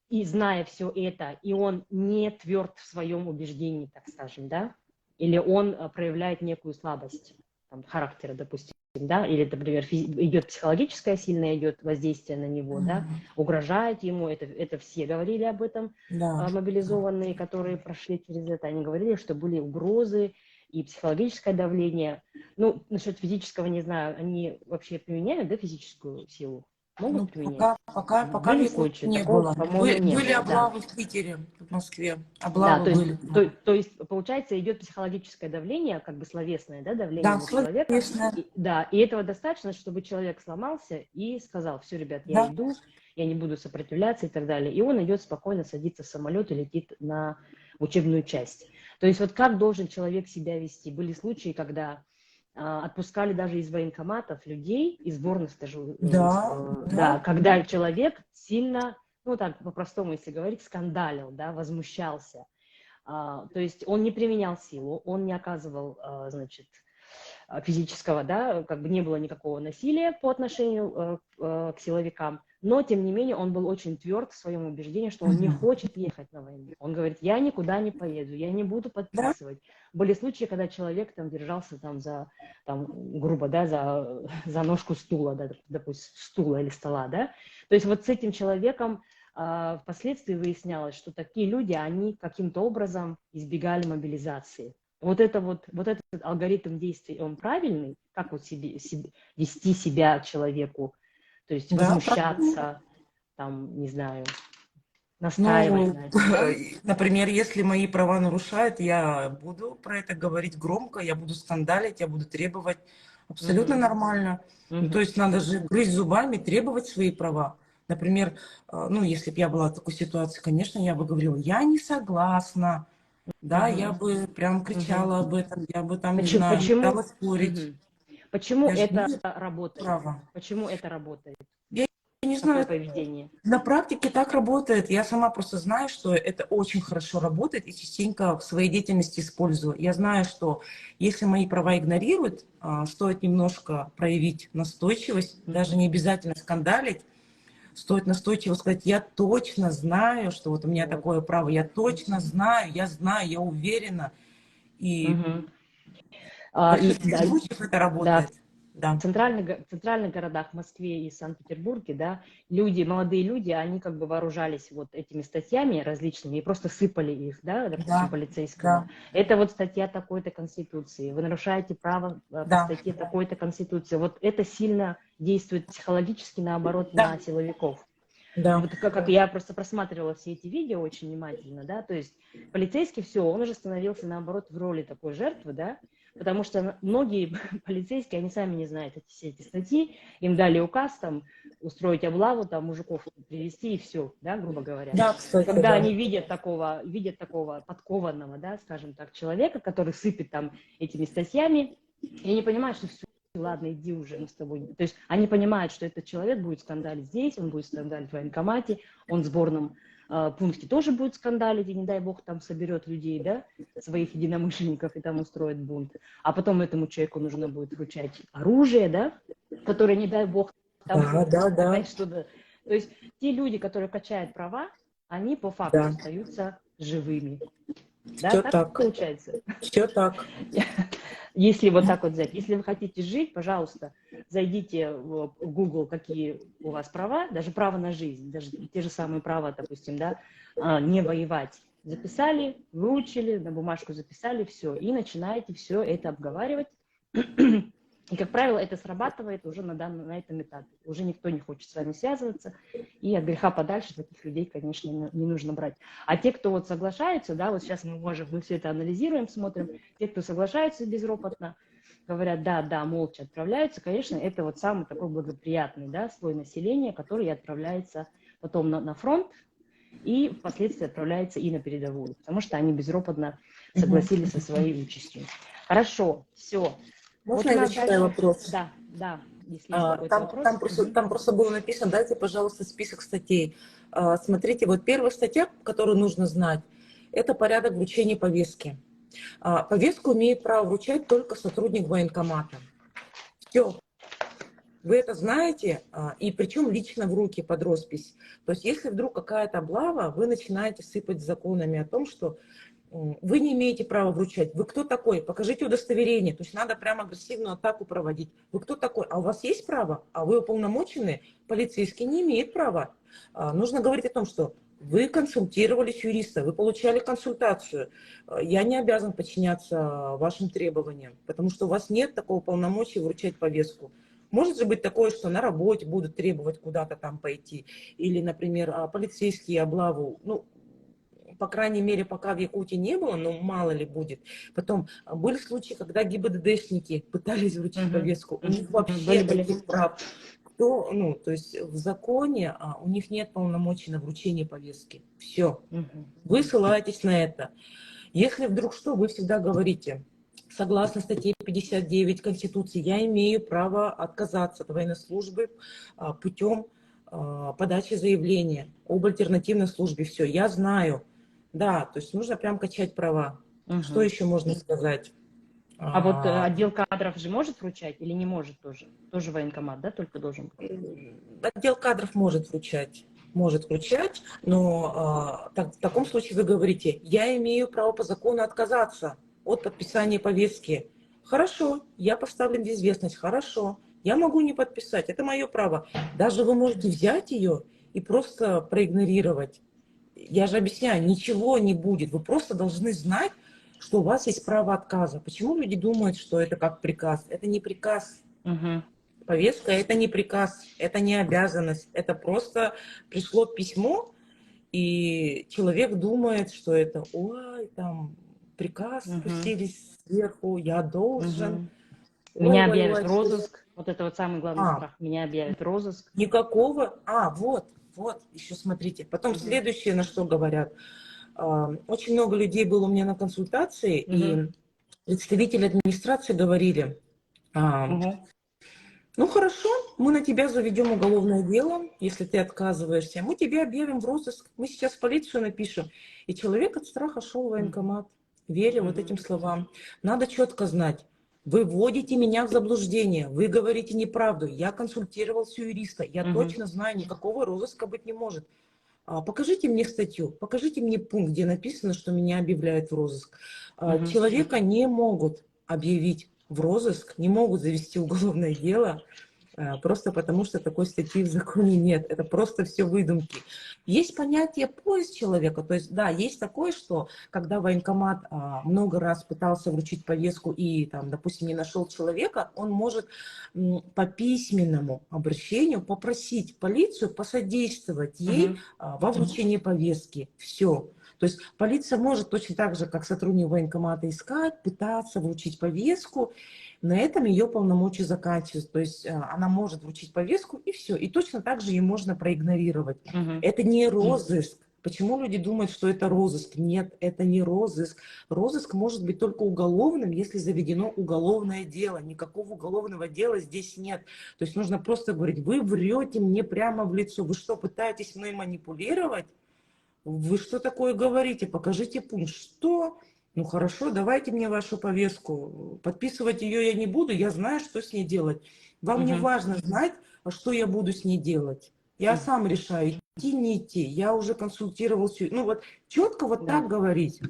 и зная все это, и он не тверд в своем убеждении, так скажем, да, или он проявляет некую слабость там, характера, допустим, да, или, например, идет психологическое сильное идет воздействие на него, да, угрожает ему, это все говорили об этом, Да. мобилизованные, которые прошли через это, они говорили, что были угрозы и психологическое давление. Ну, насчет физического не знаю, они вообще применяют, да, физическую силу? Ну, Могут применять? пока в Были Якутии случаи? не Такого, было. по-моему, не Были было, да. облавы в Питере, в Москве. Да, Облавы то есть, были. то есть, получается, идет психологическое давление, как бы словесное, да, давление Да, на человека. словесное. И, да, и этого достаточно, чтобы человек сломался и сказал, все, ребят, я Да. иду, я не буду сопротивляться и так далее. И он идет спокойно, садится в самолет и летит на учебную часть. То есть вот как должен человек себя вести? Были случаи, когда отпускали даже из военкоматов людей, из сборных, Да, да, да. когда человек сильно, ну так по-простому, если говорить, скандалил, да, возмущался. То есть он не применял силу, он не оказывал, значит, физического, да, как бы не было никакого насилия по отношению к силовикам, но, тем не менее, он был очень тверд в своем убеждении, что он не Мгм. хочет ехать на войну. Он говорит, я никуда не поеду, я не буду Да, подписывать. Были случаи, когда человек там держался там там, грубо, да, за ножку стула, да, допустим, стула или стола, да. То есть вот с этим человеком впоследствии выяснялось, что такие люди, они каким-то образом избегали мобилизации. Вот этот алгоритм действий, он правильный? Как вот вести себя человеку? То есть да, правильно. возмущаться, там, не знаю, настаивать Ну, на этом, да? например, если мои права нарушают, я буду про это говорить громко, я буду скандалить, я буду требовать. Абсолютно Мгм. нормально. Ну, то Мгм. есть надо же грызть зубами, требовать свои права. Например, ну, если бы я была в такой ситуации, конечно, я бы говорила, я не согласна, Да, я Мгм. бы прям Мгм. кричала об этом, я бы там, не Почему, знаю, почему, пыталась спорить. мгм. Почему Я же это имею работает? право. Почему это работает? Я не Такое знаю, поведение. на практике так работает. Я сама просто знаю, что это очень хорошо работает и частенько в своей деятельности использую. Я знаю, что если мои права игнорируют, стоит немножко проявить настойчивость, даже Мгм. не обязательно скандалить, стоит настойчиво сказать, я точно знаю, что вот у меня Вот. такое право, я точно знаю, я уверена. И Мгм. в И, большинстве да, случаев это да, работает. Да, центральных городах, Москве и Санкт-Петербурге, да, люди, молодые люди, они как бы вооружались вот этими статьями различными и просто сыпали их, да, допустим, да, полицейскому. да, Это вот статья такой-то Конституции, вы нарушаете право по да, статье такой-то Конституции. Вот это сильно действует психологически, наоборот, да, на силовиков. да, Вот как я просто просматривала все эти видео очень внимательно, да, то есть полицейский все, он уже становился наоборот в роли такой жертвы, да, потому что многие полицейские, они сами не знают все эти статьи, им дали указ там устроить облаву, там мужиков привести и все, да, грубо говоря. да, И кстати, когда да. они видят такого подкованного, да, скажем так, человека, который сыпет там этими статьями, и они понимают, что все, ладно, иди уже, мы с тобой. То есть они понимают, что этот человек будет скандалить здесь, он будет скандалить в военкомате, он в сборном пункте тоже будет скандалить, и не дай бог там соберет людей, да, своих единомышленников и там устроит бунт. А потом этому человеку нужно будет вручать оружие, да, которое, не дай бог, там Да, да, да, опять что-то. То есть те люди, которые качают права, они по факту да. остаются живыми. Да, Все так так, получается. все так. Если вот так вот взять, если вы хотите жить, пожалуйста, зайдите в Google, какие у вас права, даже право на жизнь, даже те же самые права, допустим, да, не воевать. Записали, выучили, на бумажку записали, все, и начинаете все это обговаривать. И, как правило, это срабатывает уже на этом этапе. Уже никто не хочет с вами связываться, и от греха подальше таких людей, конечно, не нужно брать. А те, кто вот соглашаются, да, вот сейчас мы все это анализируем, смотрим, те, кто соглашаются безропотно, говорят, да, да, молча отправляются, конечно, это вот самый такой благоприятный, да, слой населения, который отправляется потом на фронт и впоследствии отправляется и на передовую, потому что они безропотно Мгм. согласились со своей участью. Хорошо, все. Вот Можно у я нас зачитаю дальше, вопрос? да, да, если есть какой-то Там, вопрос. там, просто, там просто было написано, дайте, пожалуйста, список статей. Смотрите, вот первая статья, которую нужно знать, это порядок вручения повестки. Повестку имеет право вручать только сотрудник военкомата. Все, вы это знаете, и причем лично в руки под роспись. То есть если вдруг какая-то облава, вы начинаете сыпать законами о том, что вы не имеете права вручать. Вы кто такой? Покажите удостоверение. То есть надо прямо агрессивную атаку проводить. Вы кто такой? А у вас есть право? А вы уполномочены? Полицейский не имеет права. Нужно говорить о том, что вы консультировались юриста, вы получали консультацию. Я не обязан подчиняться вашим требованиям, потому что у вас нет такого полномочия вручать повестку. Может же быть такое, что на работе будут требовать куда-то там пойти, или, например, полицейские облаву, ну, по крайней мере, пока в Якутии не было, но мало ли будет. Потом были случаи, когда ГИБДДшники пытались вручить Мгм, повестку. У них вообще были. таких прав. Ну, то есть в законе у них нет полномочий на вручение повестки. Все. Мгм, Вы ссылаетесь на это. Если вдруг что, вы всегда говорите, согласно статье 59 Конституции, я имею право отказаться от военной службы путем подачи заявления об альтернативной службе. Все, я знаю. Да, то есть нужно прям качать права. Что мгм. еще можно сказать? А вот А, отдел кадров же может вручать или не может тоже? Тоже военкомат, да, только должен быть? Отдел кадров может вручать, но в таком случае вы говорите, я имею право по закону отказаться от подписания повестки. Хорошо, я поставлен в известность, хорошо, я могу не подписать, это мое право. Даже вы можете взять ее и просто проигнорировать. Я же объясняю, ничего не будет, вы просто должны знать, что у вас есть право отказа. Почему люди думают, что это как приказ? Это не приказ. Мгм, Повестка – это не приказ, это не обязанность, это просто пришло письмо, и человек думает, что это, ой, там, приказ мгм, спустились сверху, я должен, мгм. ой, Меня ой, объявят ой, в что... розыск. Вот это вот самый главный А, страх. Меня объявят в розыск. никакого, вот, еще смотрите. Потом Мгм, следующее, на что говорят. Очень много людей было у меня на консультации, Мгм. и представители администрации говорили, а, Мгм. ну хорошо, мы на тебя заведем уголовное дело, если ты отказываешься. Мы тебя объявим в розыск. Мы сейчас в полицию напишем. И человек от страха шел в Мгм. военкомат, веря вот Мгм. этим словам. Надо четко знать. Вы вводите меня в заблуждение, вы говорите неправду. Я консультировался у юриста, я Мгм. точно знаю, никакого розыска быть не может. Покажите мне статью, покажите мне пункт, где написано, что меня объявляют в розыск. Мгм. Человека не могут объявить в розыск, не могут завести уголовное дело, просто потому что такой статьи в законе нет. Это просто все выдумки. Есть понятие поиск человека. То есть, да, есть такое, что когда военкомат много раз пытался вручить повестку и, там, допустим, не нашел человека, он может по письменному обращению попросить полицию посодействовать ей Мгм. во вручении повестки. Все. То есть полиция может точно так же, как сотрудник военкомата, искать, пытаться вручить повестку. На этом ее полномочия заканчиваются. То есть она может вручить повестку и все. И точно так же ее можно проигнорировать. Мгм. Это не розыск. Почему люди думают, что это розыск? Нет, это не розыск. Розыск может быть только уголовным, если заведено уголовное дело. Никакого уголовного дела здесь нет. То есть нужно просто говорить, вы врете мне прямо в лицо. Вы что, пытаетесь мной манипулировать? Вы что такое говорите? Покажите пункт. Что? Ну хорошо, давайте мне вашу повестку. Подписывать ее я не буду, я знаю, что с ней делать. Вам не Мгм. важно знать, что я буду с ней делать. Я Мгм. сам решаю, идти, не идти. Я уже консультировался. Ну вот четко вот Да. так говорить.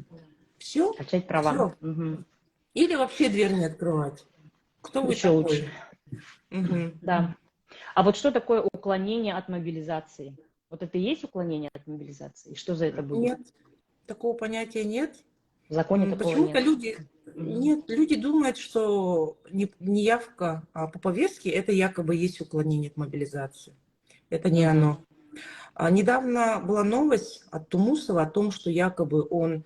Все? Качать права. Все. Мгм. Или вообще дверь не открывать. Кто вы Еще лучше. такой? Мгм. Да. А вот что такое уклонение от мобилизации? Вот это и есть уклонение от мобилизации? И что за это будет? Нет, такого понятия нет. В законе такого Почему-то нет. люди, Мгм. нет, люди думают, что неявка по повестке это якобы есть уклонение от мобилизации. Это не Мгм. оно. Недавно была новость от Тумусова о том, что якобы он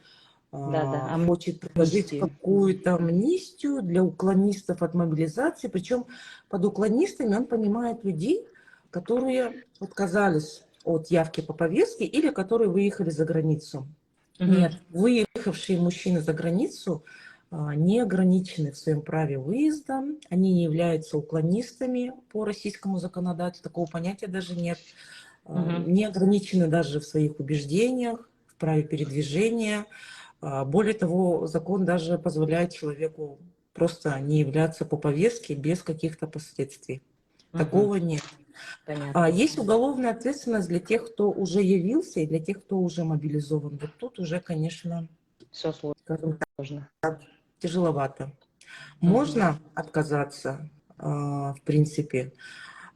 Да-да, хочет предложить амнистию. какую-то амнистию для уклонистов от мобилизации. Причем под уклонистами он понимает людей, которые отказались от явки по повестке или которые выехали за границу. Мгм. Нет, выехавшие мужчины за границу не ограничены в своем праве выезда, они не являются уклонистами по российскому законодательству, такого понятия даже нет, Мгм. не ограничены даже в своих убеждениях, в праве передвижения. Более того, закон даже позволяет человеку просто не являться по повестке без каких-то последствий. Мгм. Такого нет. Понятно. Есть уголовная ответственность для тех, кто уже явился, и для тех, кто уже мобилизован. Вот тут уже, конечно, Все скажем так, сложно. тяжеловато. Мгм. Можно отказаться, в принципе,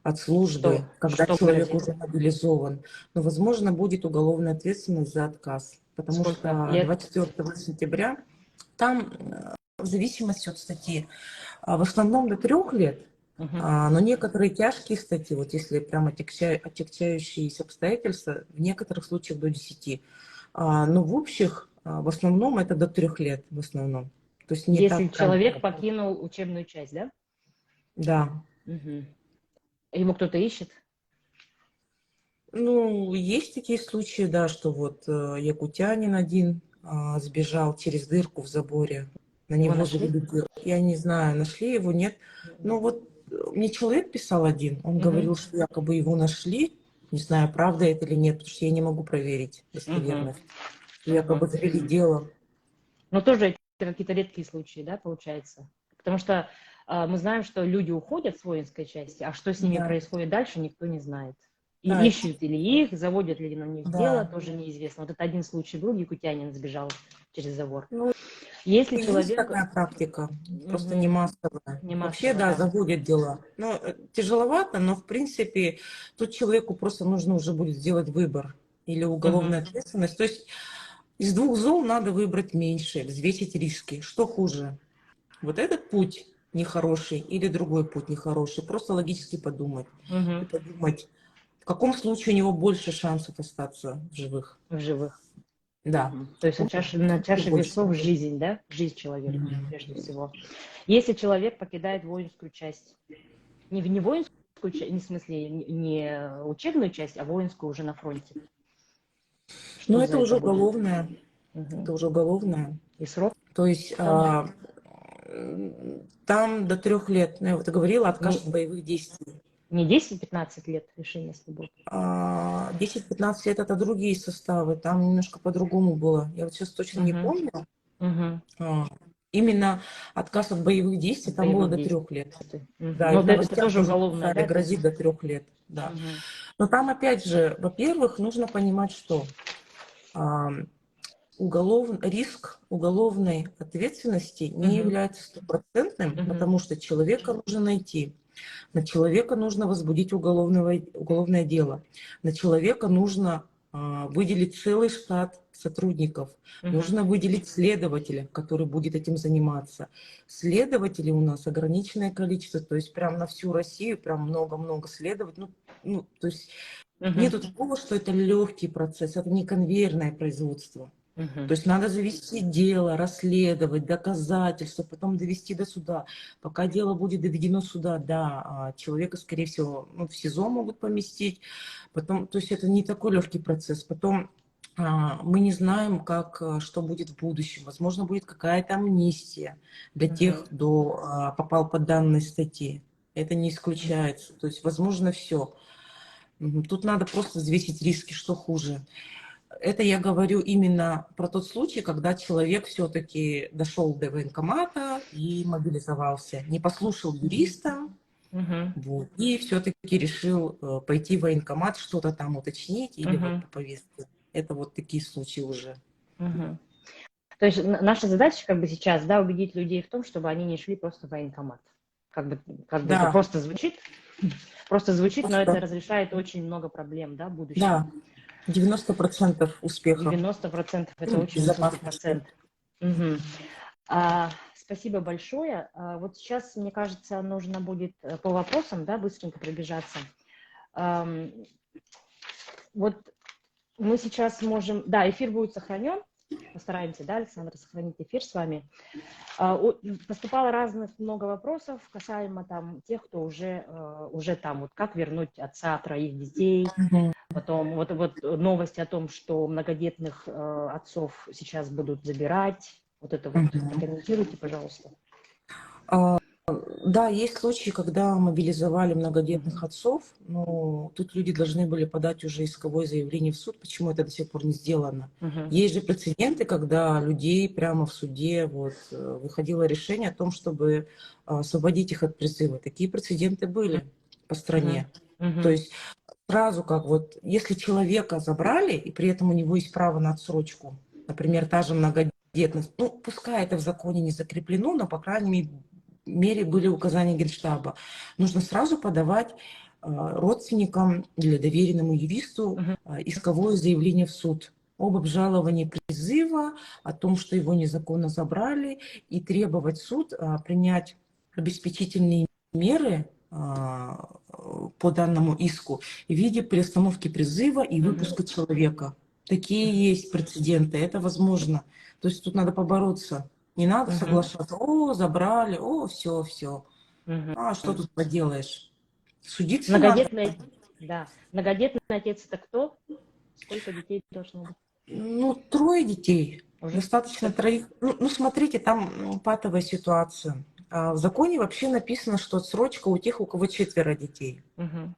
от службы, когда Что человек грозит? уже мобилизован, но, возможно, будет уголовная ответственность за отказ, потому Сколько что лет? 24 сентября там, в зависимости от статьи, в основном до 3 лет, Мгм. но некоторые тяжкие статьи, вот если прям отягчающиеся обстоятельства, в некоторых случаях до 10. Но в общих, в основном это до 3 лет, в основном. То есть не Если так прям человек много. покинул учебную часть, да? Да. Мгм. Его кто-то ищет? Ну, есть такие случаи, да, что вот якутянин один сбежал через дырку в заборе, на Его него нашли? завели дырку. Я не знаю, нашли его, нет. Но вот мне человек писал один, он Мгм. говорил, что якобы его нашли, не знаю, правда это или нет, потому что я не могу проверить Мгм. достоверность. Мгм. Якобы завели дело. Но тоже это какие-то редкие случаи, да, получается? Потому что мы знаем, что люди уходят с воинской части, а что с ними Да, происходит дальше, никто не знает. И да, ищут ли их, заводят ли на них дело, да. тоже неизвестно. Вот это один случай был, якутянин сбежал через забор. Ну, Если есть человек такая практика, просто не мгм, массовая. не Вообще, массово, да, да. заводят дела. Но тяжеловато, но в принципе тут человеку просто нужно уже будет сделать выбор или Мгм, уголовная ответственность. То есть из двух зол надо выбрать меньше, взвесить риски. Что хуже? Вот этот путь нехороший или другой путь нехороший? Просто логически подумать. И мгм, подумать, в каком случае у него больше шансов остаться в живых. в живых. Да, Мгм. в То есть каком на случае чаше больше. весов жизнь, да? Жизнь человека, Мгм. прежде всего. Если человек покидает воинскую часть, не воинскую часть, не в смысле не учебную часть, а воинскую уже на фронте, Но что за это это уже будет? уголовное. Мгм. Это уже уголовное. И срок То есть там там до 3 лет, ну, я вот и говорила, отказ от не, боевых действий. не 10-15 лет лишения свободы. 10-15 лет это другие составы, там немножко по-другому было. Я вот сейчас точно не Мгм. помню. Мгм. А, Именно отказ от боевых действий там было Боевых до действий. 3 лет. Мгм. Да, и Но в это новостях тоже тоже уголовное, писали, да, грозит действие? до 3 лет. Да. Мгм. Но там опять же, во-первых, нужно понимать, что а, риск уголовной ответственности не Мгм. является стопроцентным, Мгм. потому что человека нужно найти. На человека нужно возбудить уголовное дело. На человека нужно выделить целый штат сотрудников. Мгм. Нужно выделить следователя, который будет этим заниматься. Следователей у нас ограниченное количество, то есть прям на всю Россию, прям много-много следователей. То есть Мгм. нету такого, что это легкий процесс, это не конвейерное производство. Мгм. То есть надо завести дело, расследовать, доказательства, потом довести до суда. Пока дело будет доведено суда, да, человека, скорее всего, ну, в СИЗО могут поместить. Потом, то есть это не такой легкий процесс. Потом мы не знаем, что будет в будущем. Возможно, будет какая-то амнистия для тех, Мгм. кто попал под данные статьи. Это не исключается. То есть, возможно, все. Тут надо просто взвесить риски, что хуже. Это я говорю именно про тот случай, когда человек все-таки дошел до военкомата и мобилизовался, не послушал юриста, Мгм. вот, и все-таки решил пойти в военкомат, что-то там уточнить или вот Мгм. по повестке. Это вот такие случаи уже. Мгм. То есть наша задача как бы сейчас, да, убедить людей в том, чтобы они не шли просто в военкомат. Как бы это Да, просто звучит, но это просто, разрешает очень много проблем, да, в будущем. да, 90% успеха 90% это и очень высокий безопасности. процент. Мгм. Спасибо большое. Вот сейчас, мне кажется, нужно будет по вопросам, да, быстренько пробежаться. Ам, Вот мы сейчас можем... Да, эфир будет сохранен. Постараемся, да, Александр, сохранить эфир с вами. Поступало разных много вопросов касаемо там тех, кто уже там, вот как вернуть отца 3 детей, Мгм. потом вот новость о том, что многодетных отцов сейчас будут забирать. Вот это вот Мгм. прокомментируйте, пожалуйста. А, Да, есть случаи, когда мобилизовали многодетных Мгм. отцов, но тут люди должны были подать уже исковое заявление в суд, почему это до сих пор не сделано. Мгм. Есть же прецеденты, когда людей прямо в суде выходило решение о том, чтобы освободить их от призыва. Такие прецеденты были по Мгм. стране. То Мгм. есть сразу как вот, если человека забрали, и при этом у него есть право на отсрочку, например, та же многодетность, ну, пускай это в законе не закреплено, но, по крайней мере, были указания Генштаба, нужно сразу подавать родственникам или доверенному юристу Мгм. исковое заявление в суд об обжаловании призыва, о том, что его незаконно забрали, и требовать суд принять обеспечительные меры по данному иску в виде приостановки призыва и Мгм. выпуска человека. Такие Мгм. есть прецеденты, это возможно. То есть тут надо побороться. Не надо Мгм. соглашаться. О, забрали, о, все, все. Мгм. А что тут поделаешь? Судиться надо. Многодетный, да. Многодетный отец это кто? Сколько детей должно быть? Ну, 3 детей. Уже? Достаточно Так. 3. Ну, смотрите, там патовая ситуация. В законе вообще написано, что отсрочка у тех, у кого 4 детей. Мгм.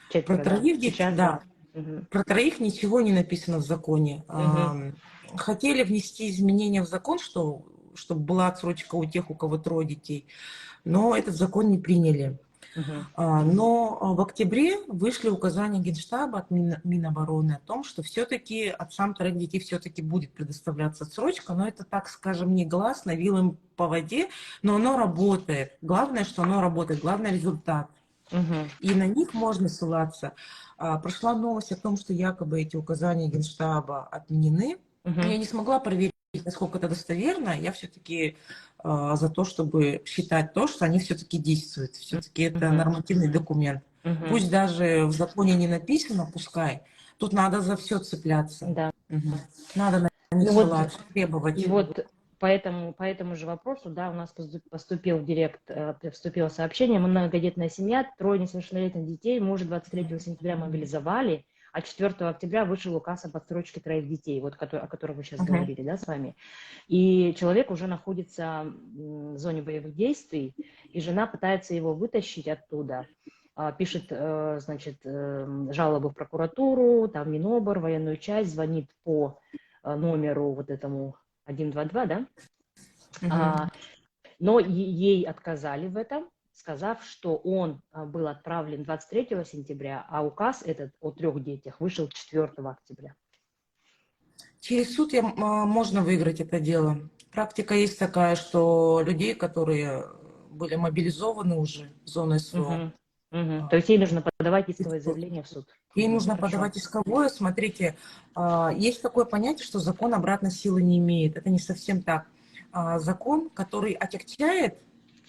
Про 4, да. 3 детей, Сейчас, да. да. Мгм. Про 3 ничего не написано в законе. Мгм. Хотели внести изменения в закон, чтобы была отсрочка у тех, у кого 3 детей, но этот закон не приняли. Мгм. Но в октябре вышли указания Генштаба от Минобороны о том, что все-таки отцам 3 детей все-таки будет предоставляться отсрочка, но это, так скажем, не гласно, вилом по воде, но оно работает. Главное, что оно работает, главное результат. Мгм. И на них можно ссылаться. Прошла новость о том, что якобы эти указания Генштаба отменены. Но Мгм. я не смогла проверить, насколько это достоверно. Я все-таки за то, чтобы считать то, что они все-таки действуют. Все-таки это Мгм. нормативный документ. Мгм. Пусть даже в законе не написано, пускай. Тут надо за все цепляться. Да. Мгм. Надо на них Ну вот, ссылаться, требовать. и вот по этому же вопросу, да, у нас поступил в директ, поступило сообщение: многодетная семья, 3 несовершеннолетних детей, мужа 23 сентября мобилизовали, а 4 октября вышел указ об отсрочке 3 детей, вот о котором вы сейчас Мгм. говорили, да, с вами. И человек уже находится в зоне боевых действий, и жена пытается его вытащить оттуда. Пишет, значит, жалобы в прокуратуру, там Минобр, военную часть, звонит по номеру вот этому 122, да? Мгм. Но ей отказали в этом, сказав, что он был отправлен 23 сентября, а указ этот о 3 детях вышел 4 октября. Через суд можно выиграть это дело. Практика есть такая, что людей, которые были мобилизованы уже в зону СВО, Мгм. Мгм. То а, есть ей нужно подавать исковое заявление в суд. ей Мгм. нужно Хорошо. подавать исковое. Смотрите, есть такое понятие, что закон обратной силы не имеет. Это не совсем так. Закон, который отягчает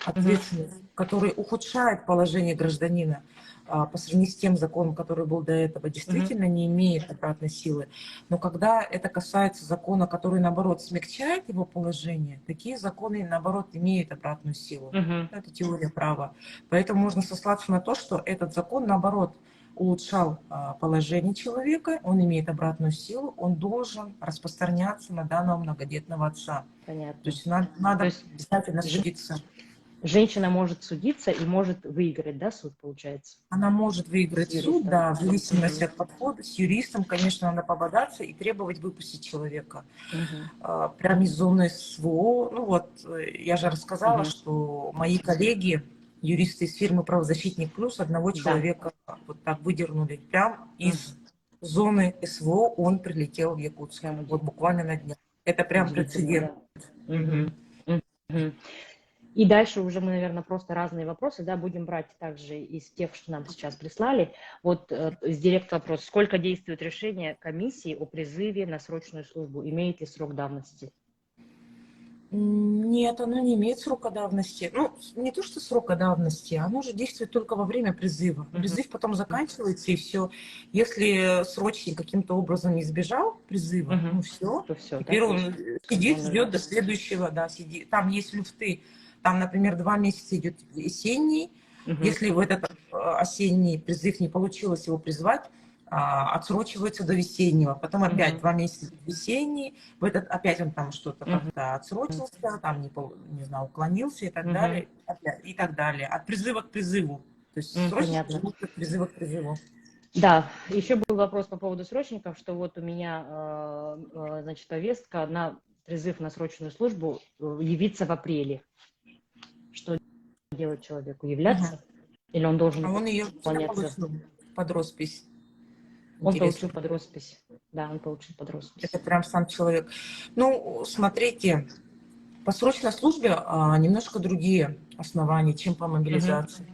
Мгм. ответственность, который ухудшает положение гражданина по сравнению с тем законом, который был до этого, Мгм. действительно не имеет обратной силы. Но когда это касается закона, который, наоборот, смягчает его положение, такие законы, наоборот, имеют обратную силу. Мгм. Это теория права. Поэтому можно сослаться на то, что этот закон, наоборот, улучшал положение человека, он имеет обратную силу, он должен распространяться на данного многодетного отца. То Понятно. есть То надо есть обязательно ж- судиться. женщина может судиться и может выиграть, да, суд, получается, Она может с выиграть суд, юристом. да, в зависимости Мгм. от подхода. С юристом, конечно, надо пободаться и требовать выпустить человека Мгм. прямо из зоны СВО. Ну вот, я же рассказала, Мгм. что мои коллеги, юристы из фирмы «Правозащитник Плюс», одного Да. человека вот так выдернули прямо из Мгм. зоны СВО, он прилетел в Якутск, Прям вот буквально на днях. Это прям удивительно, прецедент. да. Мгм. Мгм. Мгм. И дальше уже мы, наверное, просто разные вопросы, да, будем брать также из тех, что нам сейчас прислали. Вот директ вопрос. Сколько действует решение комиссии о призыве на срочную службу? Имеет ли срок давности? Нет, оно не имеет срока давности. Ну, не то, что срока давности, оно же действует только во время призыва. Мгм. Призыв потом заканчивается, и все. Если срочник каким-то образом не избежал призыва, Мгм. ну все. То все, да, Теперь то он есть сидит, он ждет уже... до следующего, да, сидит. Там есть люфты. Там, например, 2 месяца идет весенний. Мгм. Если в этот осенний призыв не получилось его призвать, отсрочивается до весеннего. Потом опять Мгм. 2 месяца весенний, в этот опять он там что-то Мгм. как-то отсрочился, там не знаю, уклонился и так Мгм. далее, опять, и так далее. От призыва к призыву. То есть срочно Понятно. живут от призыва к призыву. Да, еще был вопрос по поводу срочников, что вот у меня, значит, повестка на призыв на срочную службу явиться в апреле. Что делать человеку? Мгм. Являться? Или он должен А он ее уже уклоняться? получил под роспись. Он получил Интересно. под роспись. Да, он получил под Это роспись. прям сам человек. Ну, смотрите, по срочной службе немножко другие основания, чем по Мгм. мобилизации.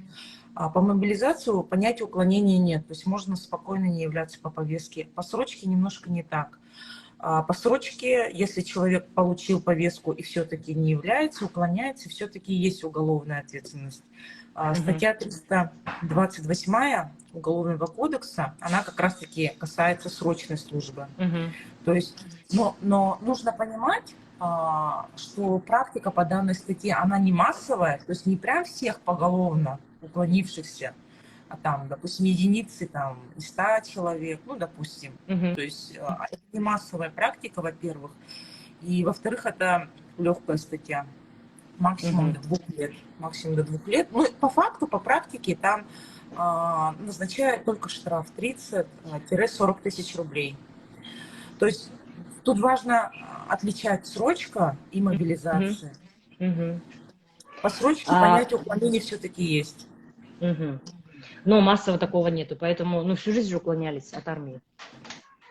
А по мобилизацию понятия уклонения нет, то есть можно спокойно не являться по повестке. По срочке немножко не так. По срочке, если человек получил повестку и все-таки не является, уклоняется, все-таки есть уголовная ответственность. Мгм. Статья 328 Уголовного кодекса, она как раз-таки касается срочной службы. Мгм. То есть, но нужно понимать, что практика по данной статье, она не массовая, то есть не прям всех поголовно уклонившихся, а там, допустим, единицы там из 100 человек, ну, допустим. Мгм. То есть это не массовая практика, во-первых. И, во-вторых, это легкая статья. Максимум Мгм. до 2 лет. Максимум до 2 лет. Ну, по факту, по практике, там назначают только штраф 30-40 тысяч рублей. То есть тут важно отличать срочка и Мгм. мобилизация. Мгм. По срочке А, понятие уклонения все-таки есть. мгм. Но массово такого нету, поэтому, ну, всю жизнь же уклонялись от армии.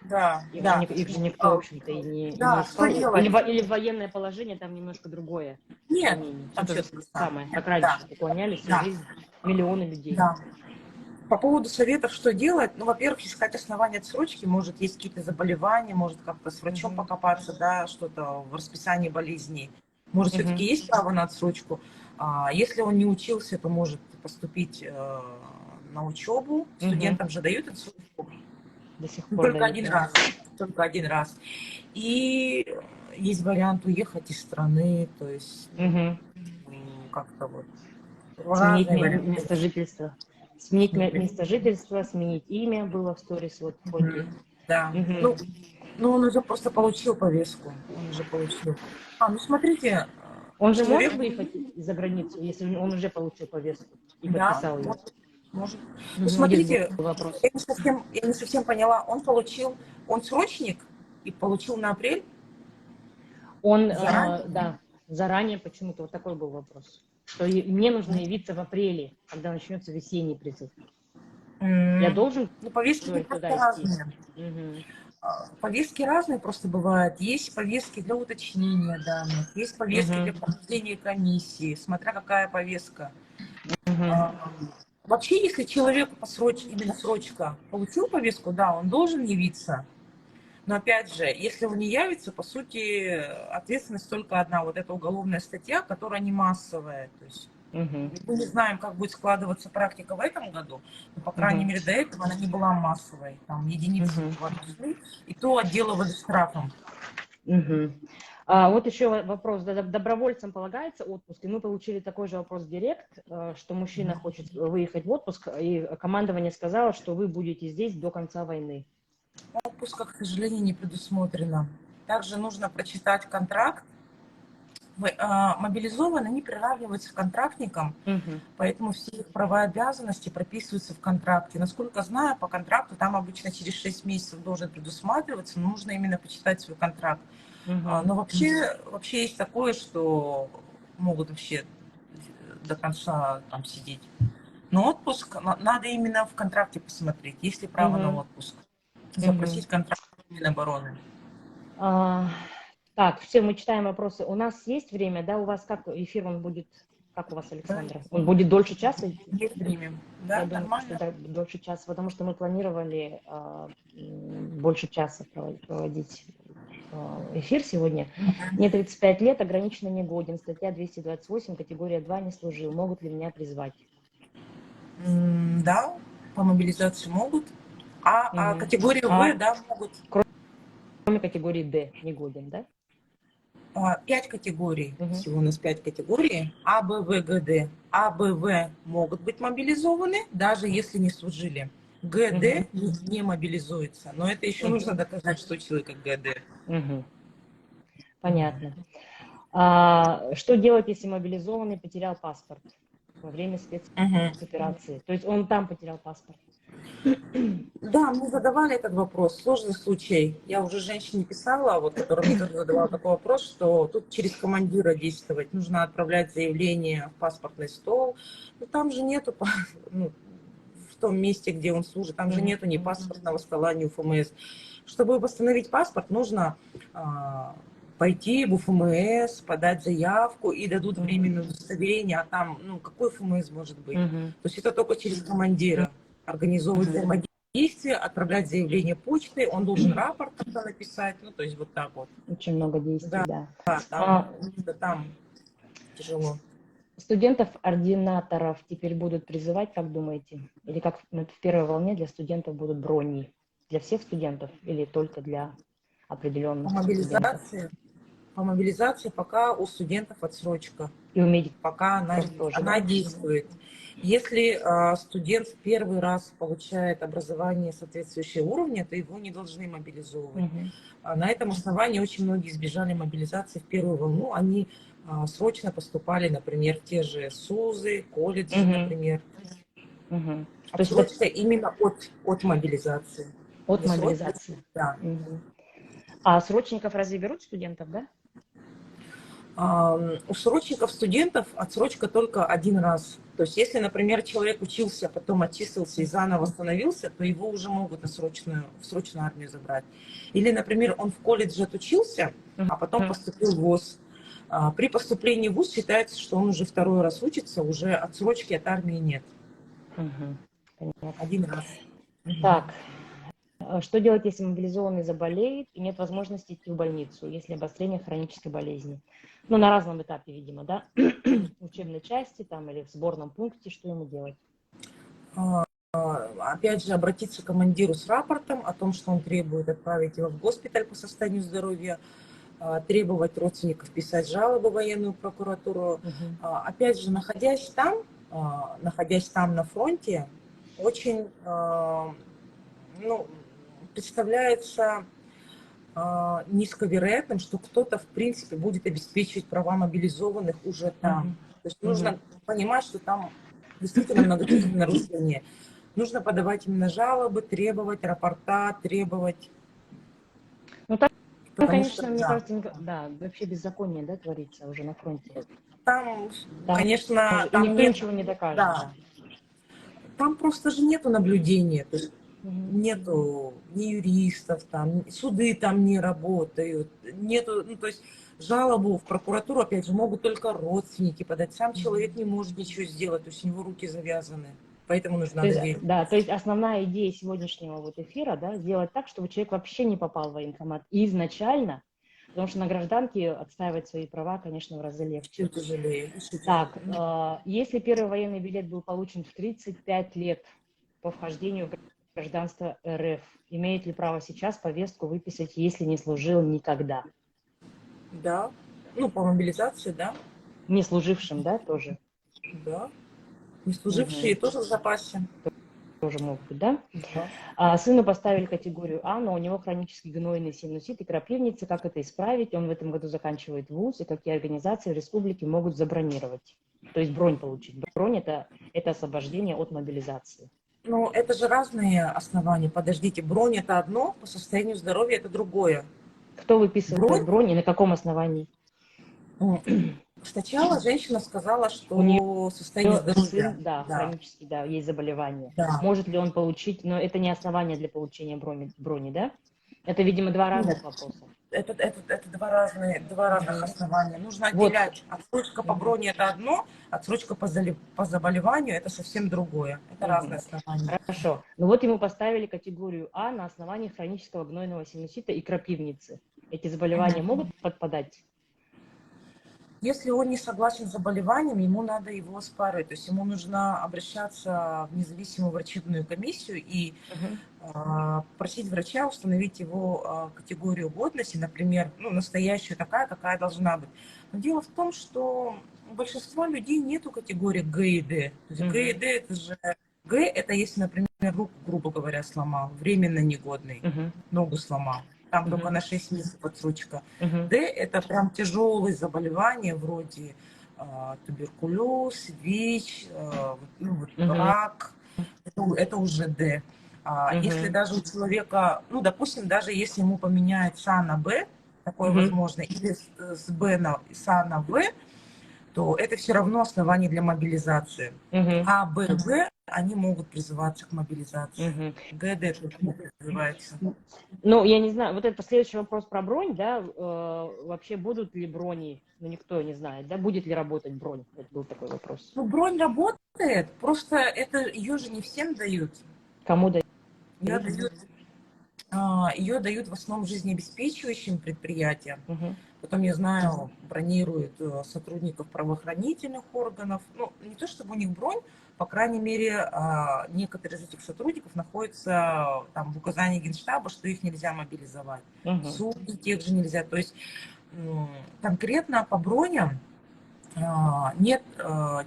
Да, Их же, да. их же никто, в общем-то, и не Да, что искал. Или, делать? или военное положение, там немножко другое Нет, уклонение. Все там то же все то же самое. самое, как Да, раньше. Уклонялись всю да, жизнь миллионы людей. да. По поводу советов, что делать, ну, во-первых, искать основания отсрочки, может, есть какие-то заболевания, может, как-то с врачом Мгм. покопаться, да, что-то в расписании болезней. Может, все-таки Мгм. есть право на отсрочку. Если он не учился, то может поступить на учебу. Мгм. Студентам же дают отсрочку. До сих Ну, пор только дают, один да. раз. Только один раз. И есть вариант уехать из страны, то есть, ну, Мгм. как-то вот Сменить разные варианты. место жительства. Сменить место жительства, сменить имя было в сторис, вот в фоте. Да. Мгм. Ну, он уже просто получил повестку. Он уже получил. Ну смотрите, Он же человек, может выехать за границу, если он уже получил повестку и да, подписал ее? может. Ну, Мгм. Здесь был смотрите, вопрос. я не совсем поняла. Он срочник и получил на апрель Он, заранее? да, заранее почему-то вот такой был вопрос, что мне нужно явиться в апреле, когда начнется весенний призыв. Я должен, Ну, повестки говорит, просто туда идти? разные. Мгм. Повестки разные просто бывают. Есть повестки для уточнения данных, есть повестки для Мгм. прохождения комиссии, смотря какая повестка. Мгм. Вообще, если человек именно срочка получил повестку, да, он должен явиться. Но опять же, если он не явится, по сути, ответственность только одна. Вот эта уголовная статья, которая не массовая. То есть Мгм. мы не знаем, как будет складываться практика в этом году, но, по крайней Мгм. мере, до этого она не была массовой. Там единицы Мгм. буквально шли, и то отделывали штрафом. Мгм. Вот еще вопрос. Добровольцам полагается отпуск? И мы получили такой же вопрос в директ, что мужчина хочет выехать в отпуск, и командование сказало, что вы будете здесь до конца войны. Отпуска, к сожалению, не предусмотрено. Также нужно прочитать контракт. Мобилизованные не приравниваются к контрактникам, Мгм. поэтому все их права и обязанности прописываются в контракте. Насколько знаю, по контракту там обычно через 6 месяцев должен предусматриваться, но нужно именно почитать свой контракт. Мгм. Но вообще есть такое, что могут вообще до конца там сидеть. Но отпуск надо именно в контракте посмотреть, есть ли право на Мгм. отпуск. Мгм. Запросить контракт Минобороны. А, Так, все, мы читаем вопросы. У нас есть время, да? У вас как эфир, он будет, как у вас, Да, Александра? Он будет дольше часа идти? есть время. Я Да, думаю, что нормально. да, дольше часа, потому что мы планировали больше часа проводить эфир сегодня. Мне 35 лет, ограниченно негоден. Статья 228, категория 2, не служил. Могут ли меня призвать? Да, по мобилизации могут. А Мгм. категорию В, да, могут. Кроме категории D, негоден, да? 5 категорий. Мгм. Всего у нас 5 категорий. А, Б, В, Г, Д. А, Б, В могут быть мобилизованы, даже если не служили. Г, Мгм. Д не мобилизуется. Но это еще нужно Мгм. доказать, что человек Г, Д. Мгм. Понятно. Что делать, если мобилизованный потерял паспорт во время Мгм. спецоперации? То есть он там потерял паспорт. Да, мне задавали этот вопрос. Сложный случай. Я уже женщине писала, вот, которая мне тоже задавала такой вопрос, что тут через командира действовать. Нужно отправлять заявление в паспортный стол. Но там же нету, ну, в том месте, где он служит, там же Мгм. нету ни паспортного стола, ни УФМС. Чтобы восстановить паспорт, нужно пойти в УФМС, подать заявку и дадут Мгм. временное удостоверение, а там, ну, какой ФМС может быть? Мгм. То есть это только через командира организовывать взаимодействие, отправлять заявление почтой, он должен рапорт как-то написать, ну, то есть вот так вот. Очень много действий, Да, да. там, А, там тяжело. Студентов-ординаторов теперь будут призывать, как думаете? Или как в первой волне для студентов будут брони? Для всех студентов или только для По определенных студентов? мобилизации, по мобилизации пока у студентов отсрочка. И у медиков Пока тоже, она да? действует. Если студент в первый раз получает образование соответствующего уровня, то его не должны мобилизовывать. Мгм. На этом основании очень многие избежали мобилизации в первую волну. Они срочно поступали, например, в те же СУЗы, колледжи, Мгм. например. Мгм. То есть это Отсрочка именно от мобилизации. от Не срочка, мобилизации. да. Мгм. А срочников разве берут студентов, да? У срочников студентов отсрочка только один раз. То есть если, например, человек учился, потом отчислился и заново восстановился, то его уже могут в срочную армию забрать. Или, например, он в колледже отучился, а потом Мгм. поступил в ВУЗ. При поступлении в ВУЗ считается, что он уже второй раз учится, уже отсрочки от армии нет. Мгм. Понятно. Один раз. Мгм. Так, что делать, если мобилизованный заболеет и нет возможности идти в больницу, если обострение хронической болезни? Ну, на разном этапе, видимо, да? В учебной части там или в сборном пункте, что ему делать? Опять же, обратиться к командиру с рапортом о том, что он требует отправить его в госпиталь по состоянию здоровья, требовать родственников писать жалобы в военную прокуратуру. Мгм. Опять же, находясь там на фронте, очень, ну, представляется низковероятным, что кто-то, в принципе, будет обеспечивать права мобилизованных уже там. Мгм. То есть Мгм. нужно понимать, что там действительно многочисленные нарушения. Нужно подавать именно жалобы, требовать рапорта, требовать, Ну, там, потому что, конечно, мне да, кажется, да, вообще беззаконие, да, творится уже на фронте. там, Там конечно, уже, и там никто нет, ничего не докажет, да, да. там просто же нету наблюдения, то есть Мгм. нету ни юристов, там, суды там не работают, нету, ну, то есть жалобу в прокуратуру, опять же, могут только родственники подать, сам человек Мгм. не может ничего сделать, то есть у него руки завязаны, поэтому нужна То есть, доверие. да, то есть основная идея сегодняшнего вот эфира, да, сделать так, чтобы человек вообще не попал в военкомат изначально, потому что на гражданке отстаивать свои права, конечно, в разы легче. Еще тяжелее, еще Так, тяжелее. если первый военный билет был получен в 35 лет по вхождению в гражданство РФ, имеет ли право сейчас повестку выписать, если не служил никогда? Да, ну, по мобилизации, да, Не служившим, да, тоже? да, не служившие Мгм. тоже в запасе, Тоже могут быть, да? да. Сыну поставили категорию А, но у него хронический гнойный синусит и крапивница. Как это исправить? Он в этом году заканчивает вуз, и какие организации в республике могут забронировать? То есть бронь получить. Бронь это освобождение от мобилизации. Ну, это же разные основания, подождите, бронь это одно, по состоянию здоровья это другое. Кто выписывает Бронь. бронь и на каком основании? Сначала женщина сказала, У нее что состояние здоровья, сын, да, да, хронический, да, есть заболевание. да. Может ли он получить, но это не основание для получения брони, да? Это, видимо, два Нет, разных вопроса. это два разных Мгм. основания. Нужно Вот. отделять. Отсрочка по Мгм. броне это одно, отсрочка по заболеванию это совсем другое. Это разные Мгм. основания. Хорошо. Ну вот ему поставили категорию А на основании хронического гнойного синусита и крапивницы. Эти заболевания могут подпадать? Если он не согласен с заболеванием, ему надо его оспаривать. То есть ему нужно обращаться в независимую врачебную комиссию и Мгм. просить врача установить его категорию годности, например, ну, настоящую такая, какая должна быть. Но дело в том, что у большинства людей нету категории Г и Д. То есть Г и Мгм. Д это же... Г это если, например, руку, грубо говоря, сломал, временно негодный, Мгм. ногу сломал. Там только Мгм. на 6 месяцев отсрочка. Мгм. Д это прям тяжелые заболевания вроде туберкулез, ВИЧ, ну, вот, Мгм. рак. Это уже Д. Если Мгм. даже у человека, ну, допустим, даже если ему поменяют СА на Б, такое Мгм. возможно, или с Б на СА на В, то это все равно основание для мобилизации. Мгм. А, Б, В, они могут призываться к мобилизации. Мгм. Г, Д только не призываются. Ну, я не знаю, вот это следующий вопрос про бронь, да, вообще будут ли брони, ну, никто не знает, да, будет ли работать бронь, вот был такой вопрос. Ну, бронь работает, просто это ее же не всем дают. Кому Ее дают? дают, ее дают в основном жизнеобеспечивающим предприятиям. Мгм. Потом, я знаю, бронируют сотрудников правоохранительных органов. Ну, не то чтобы у них бронь, по крайней мере, некоторые из этих сотрудников находятся там в указании Генштаба, что их нельзя мобилизовать. Мгм. Судьи тех же нельзя. То есть конкретно по броням нет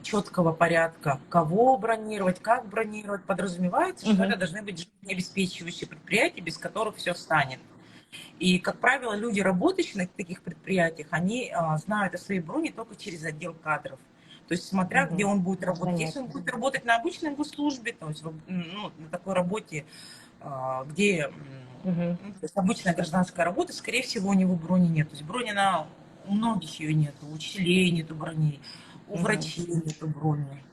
четкого порядка, кого бронировать, как бронировать. Подразумевается, что это Мгм. должны быть жизнеобеспечивающие предприятия, без которых все встанет. И, как правило, люди, работающие на таких предприятиях, они знают о своей броне только через отдел кадров. То есть, смотря где Мгм. он будет работать. Если он Понятно. будет работать на обычной госслужбе, то есть ну, на такой работе, где Мгм. ну, то есть обычная гражданская работа, скорее всего, у него брони нет. То есть брони у многих ее нет, у учителей нету броней, у Мгм. врачей нету брони.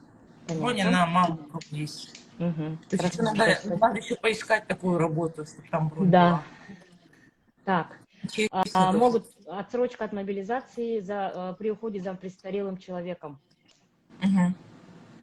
Броня Понятно. на мало кого есть. Мгм. То есть еще Хорошо. надо еще поискать такую работу, чтобы там бронь Да. была. Так. Честно тоже. Могут отсрочка от мобилизации при уходе за престарелым человеком. Мгм.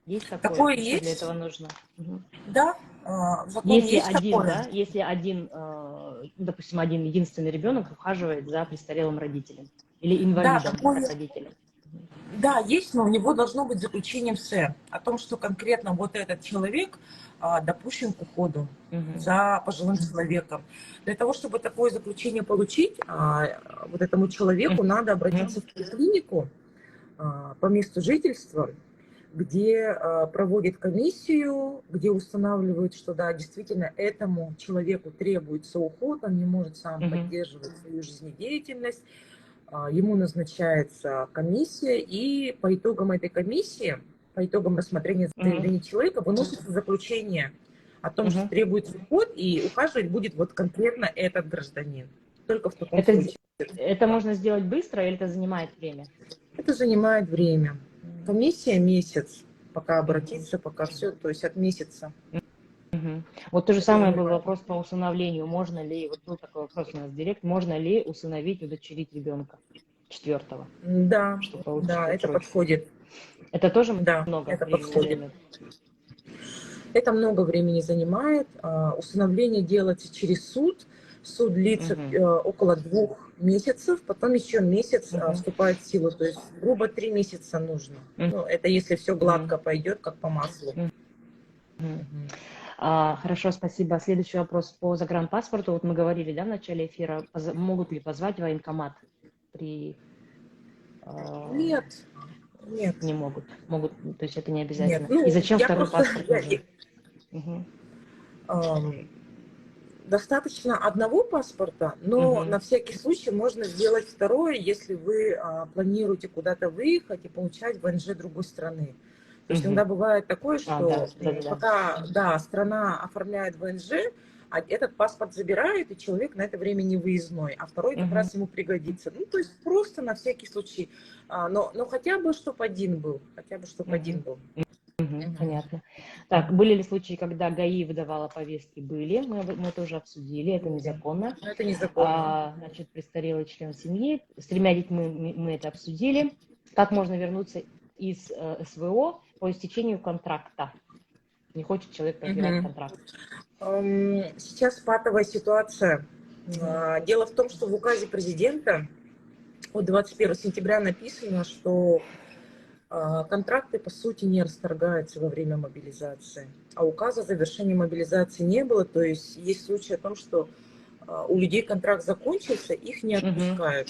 Есть такое? Такое И что для этого есть, нужно? Мгм. да, в законе Если есть один, такое. да, если один, ну, допустим, один единственный ребенок ухаживает за престарелым родителем или Да, инвалидом такое, родителем. Мгм. да, есть, но у него должно быть заключение СЭ о том, что конкретно вот этот человек допущен к уходу Мгм. за пожилым человеком. Для того, чтобы такое заключение получить, вот этому человеку надо обратиться в поликлинику по месту жительства, где проводит комиссию, где устанавливают, что да, действительно этому человеку требуется уход, он не может сам поддерживать свою жизнедеятельность, ему назначается комиссия, и по итогам этой комиссии, по итогам рассмотрения заявления человека выносится заключение о том, что требуется уход, и ухаживать будет вот конкретно этот гражданин. Только в таком случае. Это можно сделать быстро или это занимает время? Это занимает время. Комиссия месяц, пока обратиться, пока все, то есть от месяца. Вот то же самое был вопрос по усыновлению. Можно ли, вот был такой вопрос у нас в директ, можно ли усыновить, удочерить ребенка 4-го? Да, да, это подходит. Это тоже да, много это времени подходит. займет? Это много времени занимает. Усыновление делается через суд. Суд длится около 2 месяцев, потом еще месяц вступает в силу. То есть грубо 3 месяца нужно. Ну, это если все гладко пойдет, как по маслу. Хорошо, спасибо. Следующий вопрос по загранпаспорту. Вот мы говорили, да, в начале эфира, могут ли позвать в военкомат при... Нет. Нет. Не могут. Могут, то есть это не обязательно. Нет. Ну, и зачем второй просто, паспорт нужен? Достаточно одного паспорта, но на всякий случай можно сделать второе, если вы планируете куда-то выехать и получать ВНЖ другой страны. То есть иногда бывает такое, что пока страна оформляет ВНЖ, этот паспорт забирают, и человек на это время не выездной, а второй как раз ему пригодится. Ну, то есть просто на всякий случай. Но хотя бы, чтобы один был. Хотя бы, чтобы один был. Понятно. Так, были ли случаи, когда ГАИ выдавала повестки? Были. Мы это уже обсудили. Это незаконно. Это незаконно. Значит, престарелый член семьи. С 3 детьми мы это обсудили. Как можно вернуться из СВО по истечению контракта? Не хочет человек продлевать контракт. Сейчас патовая ситуация. Дело в том, что в указе президента от 21 сентября написано, что контракты, по сути, не расторгаются во время мобилизации. А указа о завершении мобилизации не было. То есть есть случаи о том, что у людей контракт закончился, их не отпускают.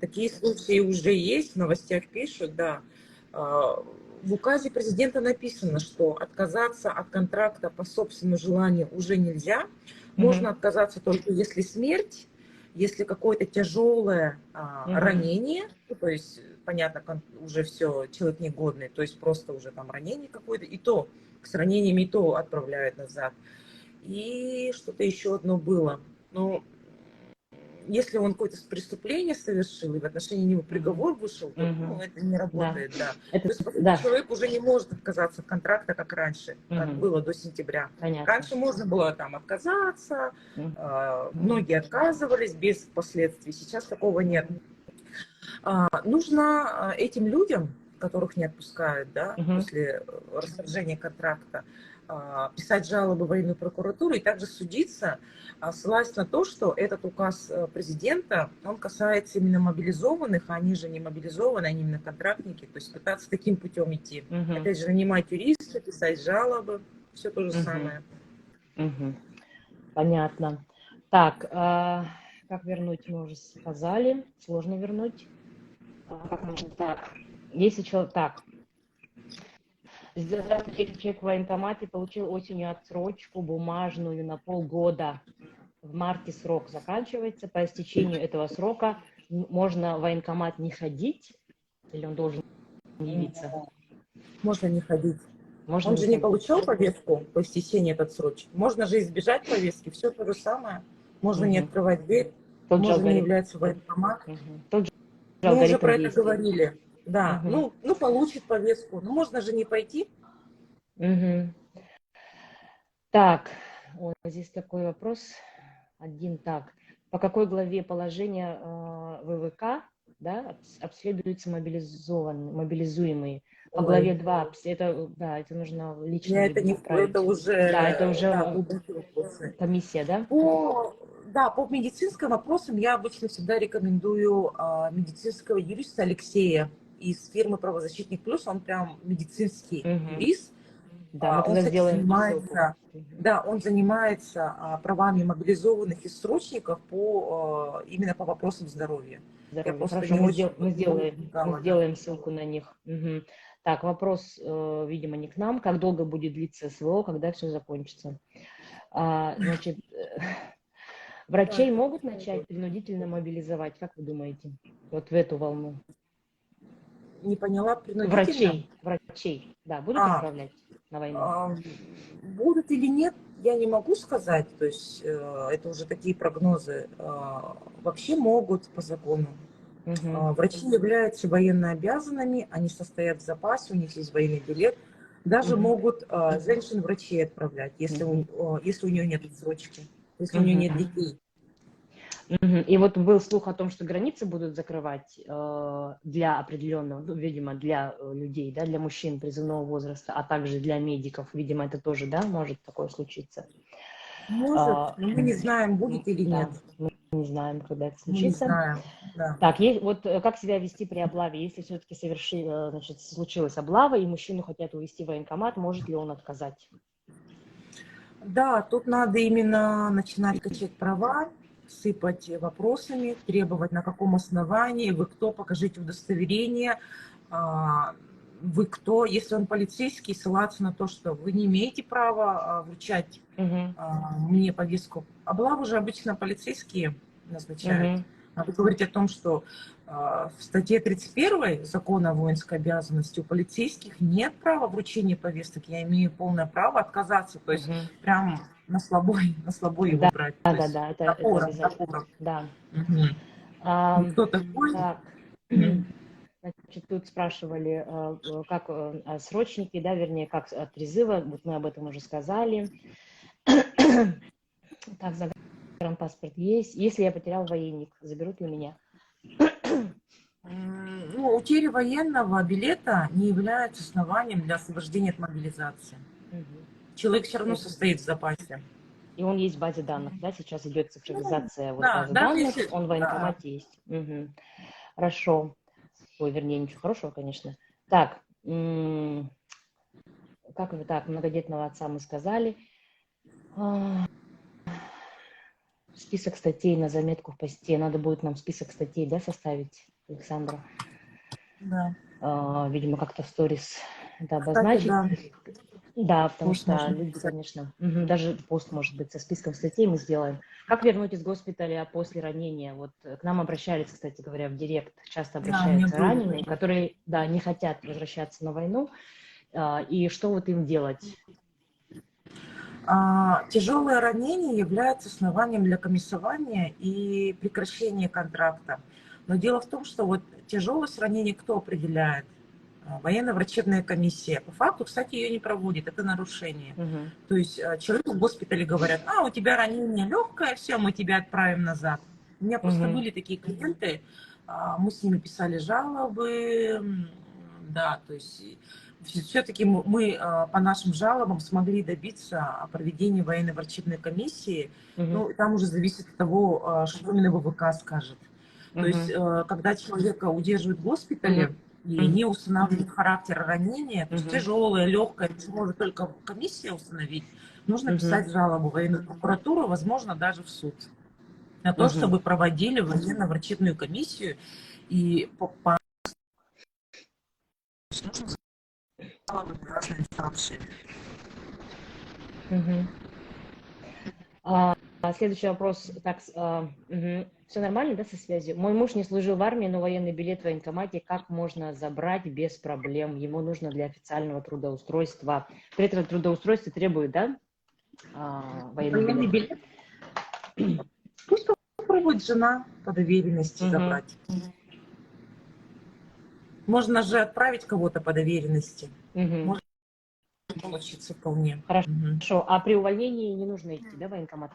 Такие случаи уже есть, в новостях пишут, да. В указе президента написано, что отказаться от контракта по собственному желанию уже нельзя. Можно отказаться только если смерть, если какое-то тяжелое ранение, то есть, понятно, уже все, человек негодный, то есть просто уже там ранение какое-то, и то с ранениями и то отправляют назад. И что-то еще одно было. Но если он какое-то преступление совершил, и в отношении него приговор вышел, то это не работает, да. То есть, по сути, человек уже не может отказаться от контракта, как раньше, как было до сентября. Понятно. Раньше можно было там отказаться, многие отказывались без последствий, сейчас такого нет. Нужно этим людям, которых не отпускают, да, после расторжения контракта, писать жалобы в военную прокуратуру и также судиться, ссылаясь на то, что этот указ президента, он касается именно мобилизованных, а они же не мобилизованы, они именно контрактники, то есть пытаться таким путем идти. Опять же, нанимать юриста, писать жалобы, все то же самое. Понятно. Так, как вернуть, мы уже сказали, сложно вернуть. Как можно так? Если человек так, человек в военкомате получил осенью отсрочку бумажную на полгода. В марте срок заканчивается. По истечению этого срока можно в военкомат не ходить? Или он должен явиться? Можно не ходить. Можно он же не получал повестку по истечении этот отсрочки. Можно же избежать повестки. Все то же самое. Можно не открывать дверь. Можно не являться в военкомат. Мы уже про это говорили. Да, ну получит повестку. Но можно же не пойти. Так, вот здесь такой вопрос. Один так. По какой главе положения ВВК, да, обследуются мобилизуемые? По главе 2, это нужно лично. Это уже комиссия, да? По медицинским вопросам я обычно всегда рекомендую медицинского юриста Алексея из фирмы «Правозащитник Плюс». Он прям медицинский юрист. Да, мы Он, тогда кстати, сделаем ссылку. занимается, Мгм. да, он занимается правами мобилизованных из срочников именно по вопросам здоровья. Я Здоровья. просто Хорошо, не очень мы вникала, да. сделаем ссылку на них. Мгм. Так, вопрос, видимо, не к нам. Как долго будет длиться СВО, когда все закончится? Значит, Да, врачей это могут начать принудительно мобилизовать, как вы думаете? Вот в эту волну. не поняла принудительно. Врачей, да, будут А, отправлять на войну? а, будут или нет, я не могу сказать. То есть это уже такие прогнозы. Вообще могут по закону. Мгм. Врачи являются военно обязанными, они состоят в запасе, у них есть военный билет. Даже Мгм. могут женщин-врачей отправлять, Мгм. если у нее нет отсрочки, если у нее нет Мгм. детей. Мгм. И вот был слух о том, что границы будут закрывать для определенного, ну, видимо, для людей, да, для мужчин призывного возраста, а также для медиков. Видимо, это тоже, да, может такое случиться. Может, А, но мы не знаем, будет или нет. да, мы не знаем, когда это Мы не случится. знаем, да. Так, вот как себя вести при облаве? Если все-таки значит, случилась облава, и мужчину хотят увезти в военкомат, может ли он отказать? Да, тут надо именно начинать качать права, сыпать вопросами, требовать, на каком основании, вы кто, покажите удостоверение, а, вы кто, если он полицейский, ссылаться на то, что вы не имеете права вручать Мгм. мне повестку. Облаву же обычно полицейские назначают. Мгм. Надо говорить о том, что в статье 31 Закона о воинской обязанности у полицейских нет права вручения повесток. Я имею полное право отказаться, то есть Мгм. прям на слабой его Да, брать, то да, есть да, это напором, обязательно. напором. Да. Мгм. Ам, Никто такой. так, Мгм. значит, тут спрашивали, как срочники, да, вернее, как от призыва, вот мы об этом уже сказали. Так, загранпаспорт есть. Если я потерял военник, заберут ли меня? Ну, утеря военного билета не является основанием для освобождения от мобилизации. Мгм. Человек все То равно есть, состоит в запасе. и он есть в базе данных, да, сейчас идет Ну, цифровизация вот да, базы даже данных, если... он в Да. военкомате есть. Мгм. Хорошо. Ой, вернее, ничего хорошего, конечно. Так, как вы так, многодетного отца мы сказали. А, Список статей на заметку в посте. Надо будет нам список статей, да, составить, Александра. Да. Видимо, как-то в сторис это Кстати, обозначить. да, Да, потому пост что можно люди, написать. конечно, даже пост, может быть, со списком статей мы сделаем. Как вернуть из госпиталя после ранения? Вот к нам обращались, кстати говоря, в директ, часто Да, мне обращаются было раненые, такое. которые, да, не хотят возвращаться на войну. И что вот им делать? Тяжелое ранение является основанием для комиссования и прекращения контракта. Но дело в том, что вот тяжелость ранения кто определяет? Военно-врачебная комиссия. По факту, кстати, ее не проводит, это нарушение. Мгм. То есть человеку в госпитале говорят, у тебя ранение легкое, все, мы тебя отправим назад. У меня просто Мгм. были такие клиенты, мы с ними писали жалобы, да, то есть все-таки мы по нашим жалобам смогли добиться проведения военно-врачебной комиссии. Мгм. Ну, там уже зависит от того, что именно ВВК скажет. То есть, Мгм. когда человека удерживают в Мгм. госпитале и Мгм. не устанавливают характер ранения, то есть Мгм. тяжелое, легкое, это может только комиссия установить, нужно Мгм. писать жалобу в военную прокуратуру, возможно, даже в суд, на то, Мгм. чтобы проводили военно-врачебную комиссию и по жалобам в разные инстанции. Мгм. Следующий вопрос. Так, все нормально, да, со связью? Мой муж не служил в армии, но военный билет в военкомате как можно забрать без проблем? Ему нужно для официального трудоустройства. При этом трудоустройстве требует, да, военный Военный билет? билет пусть попробует жена по доверенности Мгм. забрать. Можно же отправить кого-то по доверенности. Мгм. Может получиться вполне. Мгм. Хорошо. А при увольнении не нужно идти, да, в военкомат?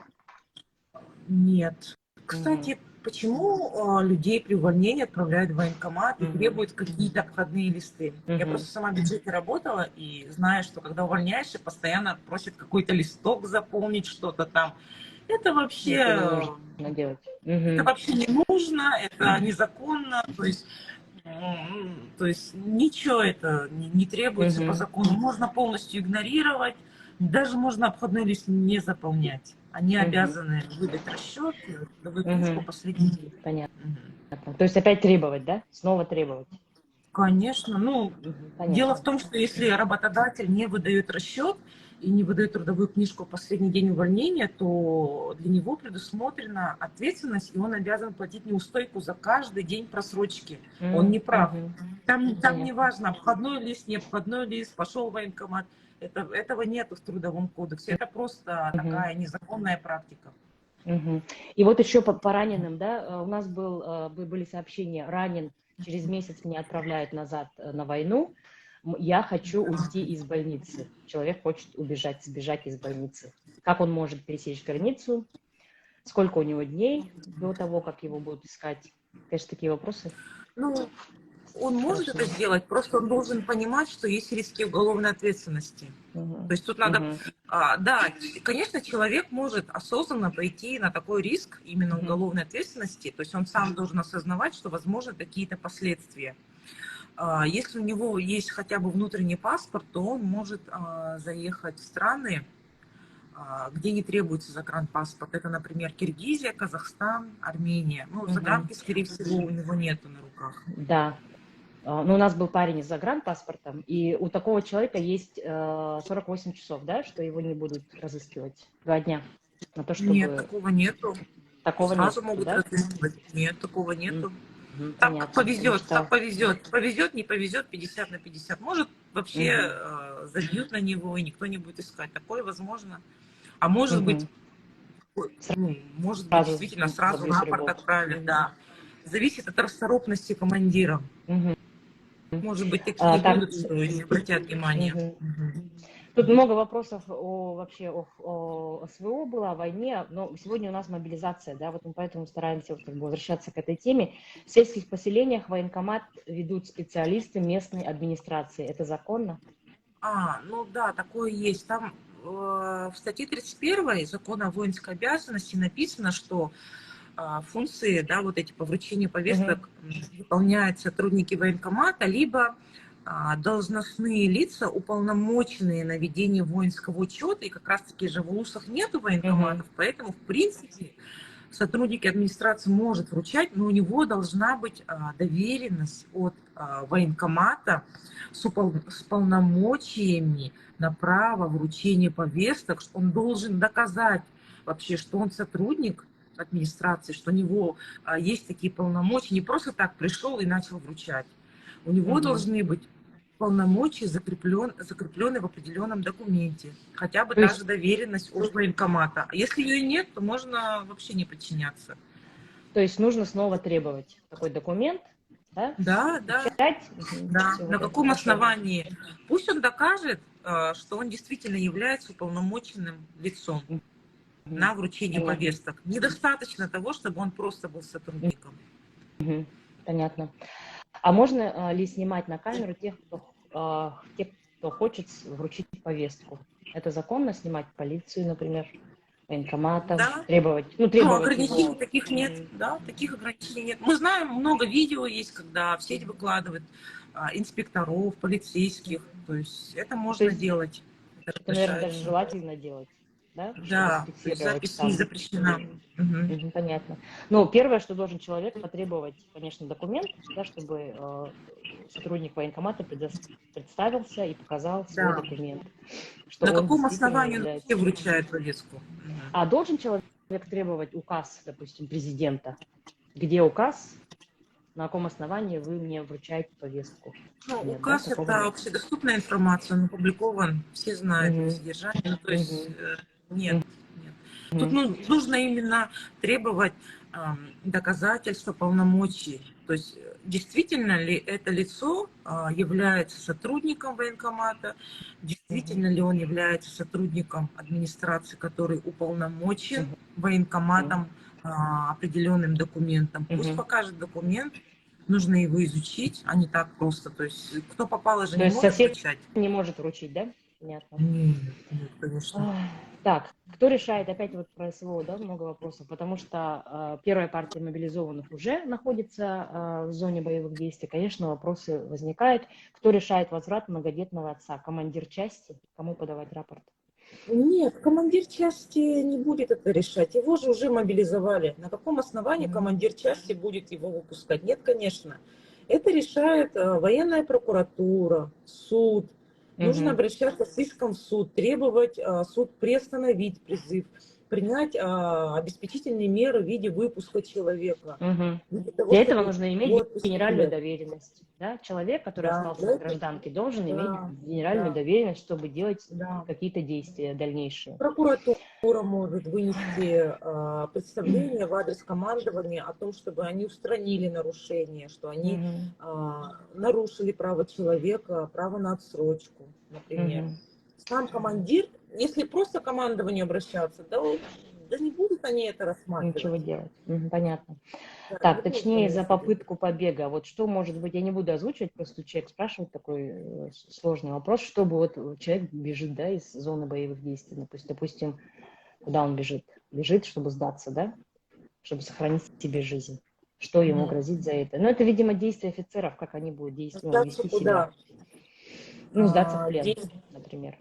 Нет. Мгм. Кстати, почему людей при увольнении отправляют в военкомат и Мгм. требуют какие-то отходные листы? Я Мгм. просто сама в бюджете работала и знаю, что когда увольняешься, постоянно просят какой-то листок заполнить, что-то там. Это Это не вообще, нужно делать. это Мгм. вообще не нужно, это незаконно. То есть То есть ничего это не требуется по Мгм. закону. Можно полностью игнорировать, даже можно обходной лист не заполнять. Они Мгм. обязаны выдать расчет, выдать книжку Мгм. последний день. Понятно. Мгм. То есть опять требовать, да? Снова требовать. Конечно. Ну, Мгм. дело в Понятно. том, что если работодатель не выдает расчет и не выдает трудовую книжку в последний день увольнения, то для него предусмотрена ответственность, и он обязан платить неустойку за каждый день просрочки. Он не прав. Мгм. Там не Понятно. важно, обходной лист, не обходной лист, пошел в военкомат. Этого нету в Трудовом кодексе. Это просто Мгм. такая незаконная практика. Мгм. И вот еще по раненым, да, у нас были сообщения, ранен, через месяц меня отправляют назад на войну, я хочу уйти из больницы. Человек хочет убежать, сбежать из больницы. Как он может пересечь границу? Сколько у него дней до того, как его будут искать? Конечно, такие вопросы Ну, он может это страшные. сделать, просто он должен понимать, что есть риски уголовной ответственности. То Мгм. есть тут надо, Мгм. да, конечно, человек может осознанно пойти на такой риск именно Мгм. уголовной ответственности, то есть он сам должен осознавать, что возможны какие-то последствия. Если у него есть хотя бы внутренний паспорт, то он может заехать в страны, где не требуется загранпаспорт. Это, например, Киргизия, Казахстан, Армения. Ну, Мгм. загранки, скорее всего, у него нету на руках. Да. Ну, у нас был парень с загранпаспортом, и у такого человека есть 48 часов, да, что его не будут разыскивать. 2 дня на то, Нет, чтобы... такого нету. Такого Сразу нету, могут да? разыскивать. Нет, такого нету. Мгм. Так как Понятно. повезет, так Мечтал. повезет. Повезет, не повезет, 50 на 50. Может, вообще Мгм. забьют на него, и никто не будет искать. Такое возможно. А может быть, Мгм. ну, может быть, Сразу действительно сразу забьют рапорт тревогу. отправят, Мгм. да. Зависит от расторопности командира. Мгм. Может быть, такие Так, будут, что не обратят внимания. мгм. Мгм. Тут много вопросов вообще о СВО было, о войне, но сегодня у нас мобилизация, да, вот мы поэтому стараемся вот как бы возвращаться к этой теме. В сельских поселениях военкомат ведут специалисты местной администрации. Это законно? Ну да, такое есть. Там в статье 31 Закона о воинской обязанности написано, что функции, да, вот эти по вручению Мгм. повесток выполняют сотрудники военкомата, либо должностные лица, уполномоченные на ведение воинского учета, и как раз-таки же в УСах нету Мгм. военкоматов, поэтому, в принципе, сотрудник администрации может вручать, но у него должна быть доверенность от военкомата с полномочиями на право вручения повесток, что он должен доказать вообще, что он сотрудник администрации, что у него есть такие полномочия, не просто так пришел и начал вручать. У него Мгм. должны быть полномочия закрепленные в определенном документе, хотя бы То та же есть, доверенность от военкомата. А если ее нет, то можно вообще не подчиняться. то есть нужно снова требовать такой документ, да, Да, да, печать, мгм. да. Все, На это каком хорошо. основании? Пусть он докажет, что он действительно является уполномоченным лицом Мгм. на вручение Понятно. повесток. Недостаточно того, чтобы он просто был сотрудником. Мгм. Понятно. А можно ли снимать на камеру тех, кто хочет вручить повестку? Это законно снимать полицию, например, военкомата, Да, ну, требовать ограничений его. таких нет, Мгм. да, таких ограничений нет. Мы знаем, много видео есть, когда в сеть выкладывают инспекторов, полицейских, то есть это То можно есть делать, это это, наверное, даже разрешается. желательно делать, да, чтобы Да, то есть зафиксировать запись не там. запрещена. Мгм. Мгм. Понятно. Ну, первое, что должен человек потребовать, конечно, документ, да, чтобы сотрудник военкомата представился и показал свой Да. документ, что На он каком действительно основании он вообще является. вручает повестку? А должен человек требовать указ, допустим, президента? Где указ, на каком основании вы мне вручаете повестку? Ну, Нет, да, указ – такого это нет. общедоступная информация, он опубликован, все знают его Мгм. содержание. Ну, то есть Мгм. нет, нет. Тут Мгм. нужно именно требовать доказательства полномочий. То есть действительно ли это лицо является сотрудником военкомата, Мгм. действительно ли он является сотрудником администрации, который уполномочен Мгм. военкоматом определенным документом. Пусть Мгм. покажет документ, нужно его изучить, а не так просто. То есть кто попало же То не есть может сосед вручать. не может вручить, да? Понятно. Нет, нет, конечно. Ах. Так, кто решает, опять вот про СВО, да, много вопросов, потому что первая партия мобилизованных уже находится в зоне боевых действий. Конечно, вопросы возникают. Кто решает возврат многодетного отца? Командир части? Кому подавать рапорт? Нет, командир части не будет это решать. Его же уже мобилизовали. На каком основании командир части будет его выпускать? Нет, конечно. Это решает военная прокуратура, суд. Нужно обращаться с иском в суд, требовать суд приостановить призыв, принять обеспечительные меры в виде выпуска человека. Того, Для этого чтобы нужно иметь его генеральную отпустили. доверенность. Да? Человек, который Да, остался на гражданке, должен иметь генеральную да, доверенность, чтобы делать да. какие-то действия дальнейшие. Прокуратура может вынести представление в адрес командования о том, чтобы они устранили нарушение, что они нарушили право человека, право на отсрочку, например. Сам командир, если просто к командованию обращаться, да не будут они это рассматривать. Ничего делать. Понятно. Да, Так, точнее, за попытку побега. Вот что может быть, я не буду озвучивать, просто человек спрашивает такой сложный вопрос, чтобы вот человек бежит, да, из зоны боевых действий, допустим, куда он бежит? Бежит, чтобы сдаться, да? Чтобы сохранить себе жизнь. Что ему грозит за это? Ну, это, видимо, действия офицеров, как они будут действовать, вести себя. Ну, сдаться в плен, например.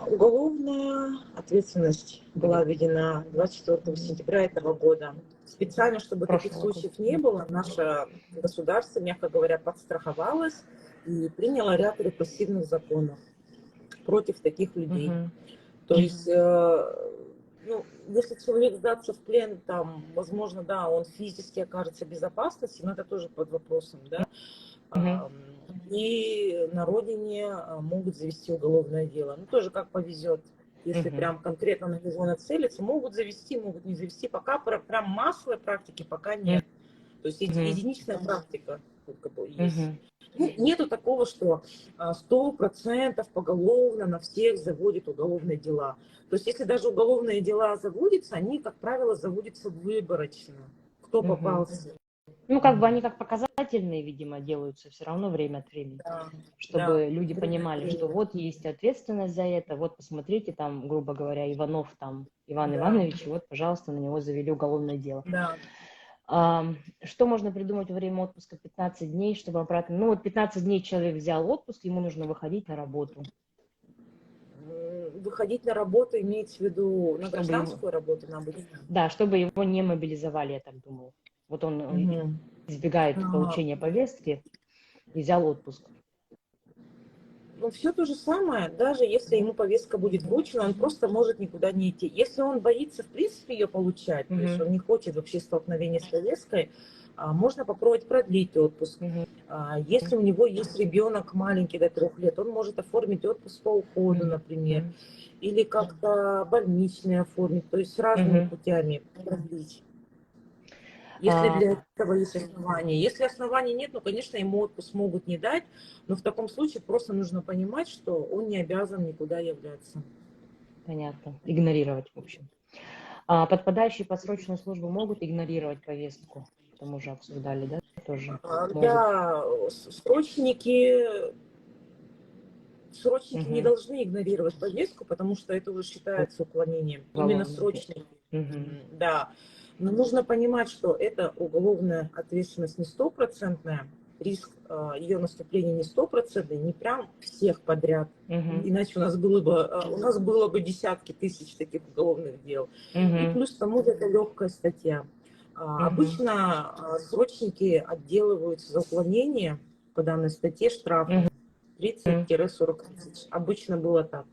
Уголовная ответственность была введена 24 сентября этого года. Специально, чтобы таких случаев не было, наше государство, мягко говоря, подстраховалось и приняло ряд репрессивных законов против таких людей. То есть, ну, если человек сдаться в плен, там, возможно, да, он физически окажется в безопасности, но это тоже под вопросом, да. И на родине могут завести уголовное дело. Ну, тоже как повезет. Если прям конкретно на него нацелиться, могут завести, могут не завести. Пока прям массовой практики пока нет. То есть единичная практика есть. Ну, нету такого, что 100% поголовно на всех заводят уголовные дела. То есть если даже уголовные дела заводятся, они, как правило, заводятся выборочно. Кто попался. Ну, как бы они как показательные, видимо, делаются все равно время от времени, чтобы люди понимали, что вот есть ответственность за это, вот посмотрите, там, грубо говоря, Иванов, там, Иван Иванович, вот, пожалуйста, на него завели уголовное дело. Что можно придумать во время отпуска 15 дней, чтобы обратно... Ну, вот 15 дней человек взял отпуск, ему нужно выходить на работу. Выходить на работу имеется в виду на гражданскую работу, на обычную? Да, чтобы его не мобилизовали, я так думаю. Вот он избегает получения повестки и взял отпуск. Ну, все то же самое, даже если ему повестка будет вручена, он просто может никуда не идти. Если он боится, в принципе, ее получать, то есть он не хочет вообще столкновения с повесткой, можно попробовать продлить отпуск. Если у него есть ребенок маленький до 3 лет, он может оформить отпуск по уходу, например, или как-то больничный оформить, то есть разными путями продлить. Если для этого есть основания. Если оснований нет, ну, конечно, ему отпуск могут не дать, но в таком случае просто нужно понимать, что он не обязан никуда являться. Понятно. Игнорировать, в общем. Подпадающие под срочную службу могут игнорировать повестку? Это мы уже обсуждали, да? Тоже да, срочники не должны игнорировать повестку, потому что это уже считается уклонением. Именно срочники. Да. Но нужно понимать, что это уголовная ответственность не стопроцентная, риск ее наступления не стопроцентный, не прям всех подряд. Иначе у нас было бы десятки тысяч таких уголовных дел. И плюс к тому, это легкая статья. Обычно срочники отделываются за уклонение по данной статье штрафом 30-40 тысяч. Обычно было так.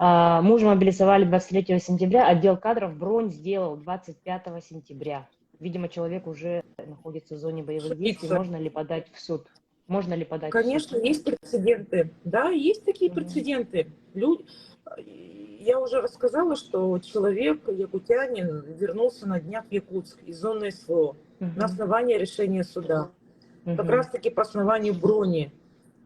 Мужа мобилизовали 23 сентября, отдел кадров бронь сделал 25 сентября. Видимо, человек уже находится в зоне боевых действий. Можно ли подать в суд? Можно ли подать Конечно, в суд? есть прецеденты. Да, есть такие прецеденты. Я уже рассказала, что человек, якутянин, вернулся на днях в Якутск из зоны СВО на основании решения суда. Как раз-таки по основанию брони.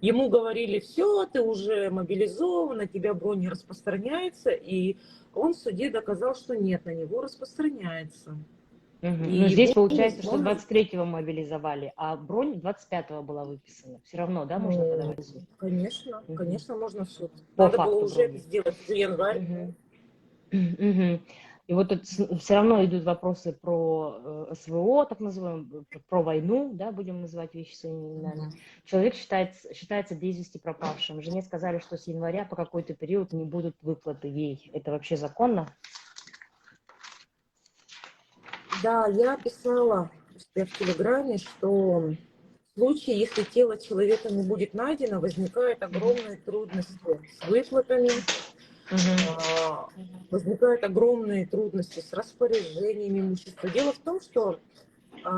Ему говорили, все, ты уже мобилизован, на тебя бронь не распространяется. И он в суде доказал, что нет, на него распространяется. Мгм. И Но здесь его получается, что он, 23-го мобилизовали, а бронь 25-го была выписана. Все равно, да, можно ну, подавать в суд? конечно, Мгм. конечно, можно в суд. По Надо было факту уже это брони. сделать в январе. Мгм. Мгм. И вот тут все равно идут вопросы про СВО, так называемое, про войну, да, будем называть вещи своими именами. Мгм. Человек считается без вести пропавшим. Жене сказали, что с января по какой-то период не будут выплаты ей. Это вообще законно? Да, я писала у себя в Телеграме, что в случае, если тело человека не будет найдено, возникают Мгм. огромные трудности с выплатами, Мгм. а, возникают огромные трудности с распоряжением имущества. Дело в том, что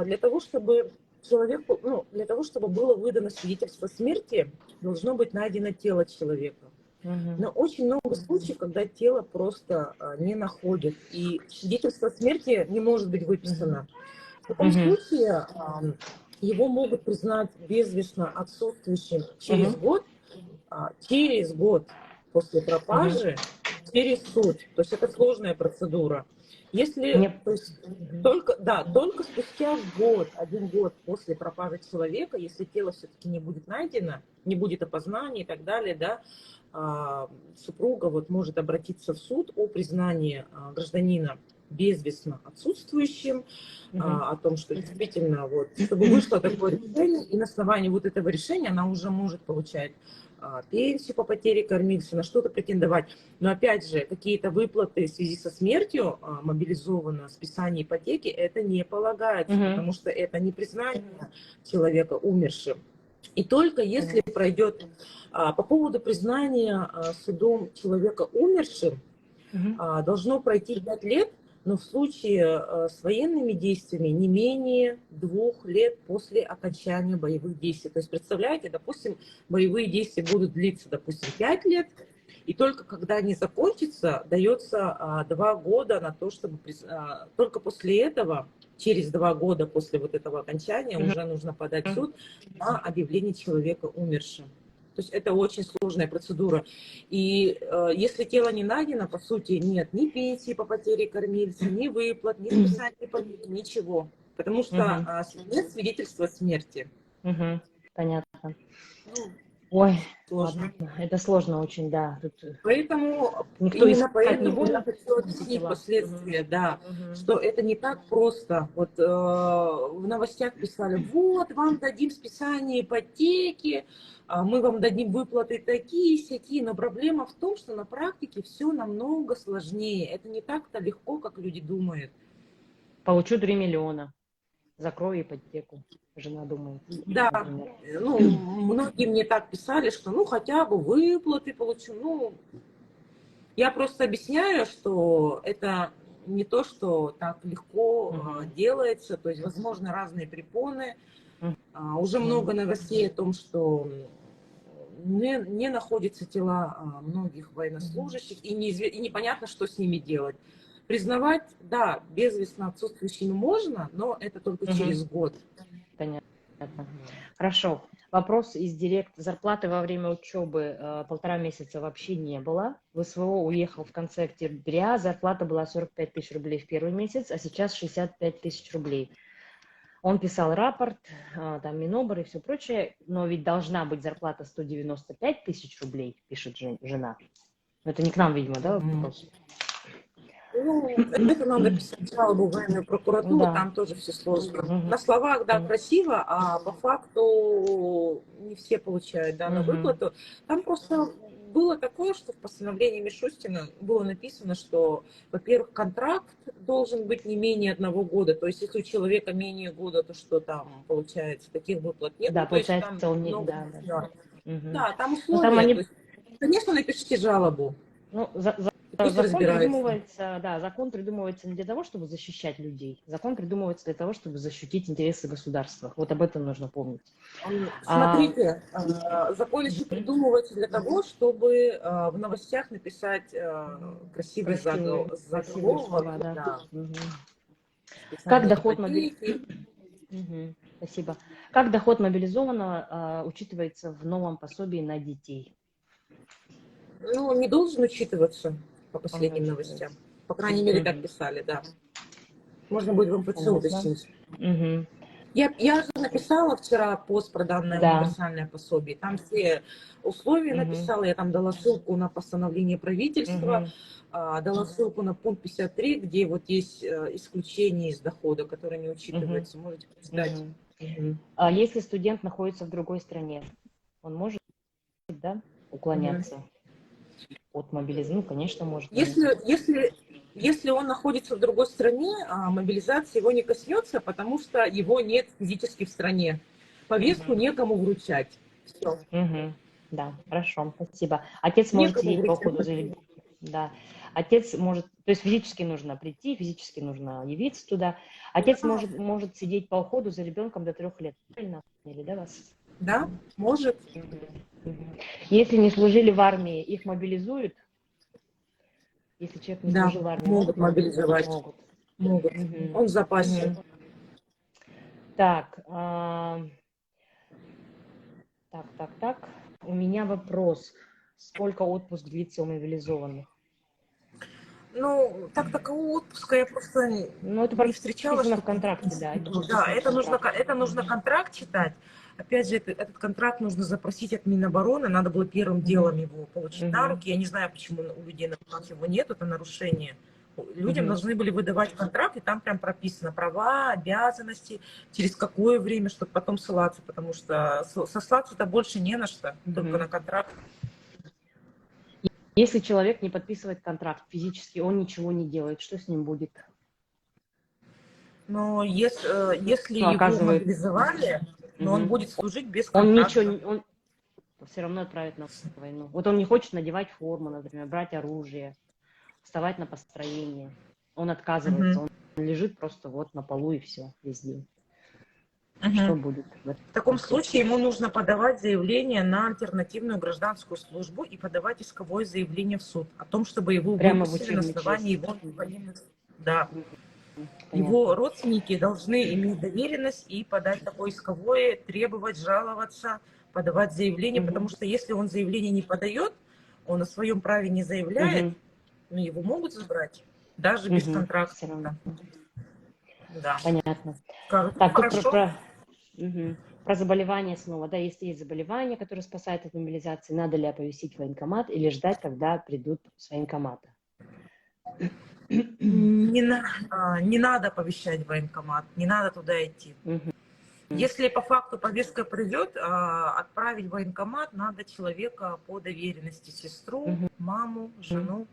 для того, чтобы человеку, ну, для того, чтобы было выдано свидетельство смерти, должно быть найдено тело человека. Мгм. Но очень много случаев, когда тело просто не находят, и свидетельство смерти не может быть Мгм. выписано. В таком Мгм. случае его могут признать безвестно отсутствующим Мгм. через год после Мгм. пропажи, через суд. То есть это сложная процедура. Если, Мне... то есть Мгм. только, да, только спустя год, 1 год после пропажи человека, если тело все-таки не будет найдено, не будет опознания и так далее, да, супруга вот может обратиться в суд о признании гражданина безвестно отсутствующим, Мгм. о том, что действительно, вот, чтобы вышло такое решение, и на основании вот этого решения она уже может получать пенсию по потере кормильца, на что-то претендовать. Но опять же, какие-то выплаты в связи со смертью мобилизованного, списание ипотеки, это не полагается, Мгм. потому что это не признание человека умершим. И только если Понятно. пройдет по поводу признания судом человека умершим, Мгм. должно пройти 5 лет, но в случае с военными действиями не менее 2 лет после окончания боевых действий. То есть, представляете, допустим, боевые действия будут длиться, допустим, 5 лет, и только когда они закончатся, дается 2 года на то, чтобы... Только после этого, через 2 года после вот этого окончания, Мгм. уже нужно подать в суд на объявление человека умершим. То есть это очень сложная процедура. И если тело не найдено, по сути, нет ни пенсии по потере кормильца, ни выплат, ни списания ипотеки, ничего. Потому что Мгм. нет свидетельства смерти. Мгм. Понятно. Ну, Ой, ладно, сложно. это сложно очень, да. Тут Поэтому, никто именно искать не поэтому я будет хочу эти объяснить тела. Мгм. последствия, да, Мгм. что это не так просто. Вот в новостях писали, вот, вам дадим списание ипотеки, мы вам дадим выплаты такие-сякие, но проблема в том, что на практике все намного сложнее. Это не так-то легко, как люди думают. Получу 3 миллиона. Закрою ипотеку. Жена думает, Да, например. ну, многие мне так писали, что ну хотя бы выплаты получу. Ну, я просто объясняю, что это не то, что так легко Мгм. делается, то есть, возможно, разные препоны. Уже Мгм. много новостей о том, что не находятся тела многих Мгм. военнослужащих, и непонятно, что с ними делать. Признавать, да, безвестно отсутствующими можно, но это только Мгм. через год. Понятно. Хорошо. Вопрос из директ. Зарплаты во время учебы 1,5 месяца вообще не было. В СВО уехал в конце октября. Зарплата была 45 тысяч рублей в первый месяц, а сейчас 65 тысяч рублей. Он писал рапорт, там Минобр и все прочее, но ведь должна быть зарплата 195 тысяч рублей, пишет жена. Но это не к нам, видимо, да, вопрос? Ну, это надо писать жалобу в военную прокуратуру, Да. там тоже все сложно. Мгм. На словах, да, красиво, а по факту не все получают данную Мгм. выплату. Там просто было такое, что в постановлении Мишустина было написано, что, во-первых, контракт должен быть не менее 1 года. То есть, если у человека менее года, то что там получается? Таких выплат нет. Да, Ну, то есть, там получается, он не... много... Да, да. Мгм. Да, там Ну, там условия. То они... есть, конечно, напишите жалобу, Ну, и пусть закон разбираются. придумывается, да, закон придумывается не для того, чтобы защищать людей. Закон придумывается для того, чтобы защитить интересы государства. Вот об этом нужно помнить. А, Смотрите, закон еще мгм. придумывается для того, чтобы в новостях написать красивый Красивые заголовок, слова, да. да, Мгм. Как списание доход ипотеки. Мгм. Спасибо. Как доход мобилизованного учитывается в новом пособии на детей? Ну, не должен учитываться по Он не последним новостям. учитывается. По крайней мере, так Мгм. писали, да. Можно будет в МФЦ Понятно. уточнить. Мгм. Я же написала вчера пост про данное Да. универсальное пособие. Там все условия Мгм. написала. Я там дала ссылку на постановление правительства, Мгм. дала ссылку на пункт 53, где вот есть исключение из дохода, которое не Мгм. учитывается. Можете почитать. Мгм. А если студент находится в другой стране, он может, да, Мгм. уклоняться от мобилизации? Ну, конечно, может. Если он находится в другой стране, мобилизация его не коснется, потому что его нет физически в стране. Повестку Мгм. некому вручать. Все. Мгм. Да, хорошо, спасибо. Отец может Некому сидеть по вручать. уходу за ребенком. Да. Отец может, то есть физически нужно прийти, физически нужно явиться туда. Отец может сидеть по уходу за ребенком до 3 лет. Правильно поняли, да, вас? Да, может. Мгм. Мгм. Если не служили в армии, их мобилизуют. Если человек не Да, служил в армии, могут могут мобилизовать? мобилизовать. Могут. Могут. Мгм. Он в запасе. Мгм. Так, так. У меня вопрос. Сколько отпуск длится у мобилизованных? Ну, так такового отпуска я просто Ну, это не встречала, прописано в чтобы контракте, да, это Да, прописано в контракте. это нужно контракт читать. Опять же, этот контракт нужно запросить от Минобороны. Надо было первым Мгм. делом его получить на Мгм. руки. Я не знаю, почему у людей на руках его нет. Это нарушение. Людям Мгм. должны были выдавать контракт, и там прям прописано права, обязанности, через какое время, чтобы потом ссылаться, потому что сослаться-то больше не на что, только на Мгм. контракт. Если человек не подписывает контракт физически, он ничего не делает, что с ним будет? Но если Ну, его оказывает, мобилизовали, но он мгм. будет служить без Он ничего, контракта. он все равно отправит на войну. Вот он не хочет надевать форму, например, брать оружие, вставать на построение. Он отказывается, Мгм. он лежит просто вот на полу и все весь день. Что Мгм. будет в В таком этом случае случае? ему нужно подавать заявление на альтернативную гражданскую службу и подавать исковое заявление в суд о том, чтобы его Прямо в выпустили на учебную основании часть. его инвалидности. Да. Его Понятно. родственники должны иметь доверенность и подать такое исковое, требовать, жаловаться, подавать заявление, потому Мгм. что если он заявление не подает, он о своем праве не заявляет, Мгм. но его могут забрать, даже без Мгм. контракта. Все равно. Да. Понятно. Скажут, ну Так, тут хорошо. про заболевания снова. Да, если есть заболевание, которое спасает от мобилизации, надо ли оповестить военкомат или ждать, когда придут с военкомата? Не надо оповещать военкомат, не надо туда идти. Мгм. Если по факту повестка придет, отправить в военкомат надо человека по доверенности, сестру, Мгм. маму, жену.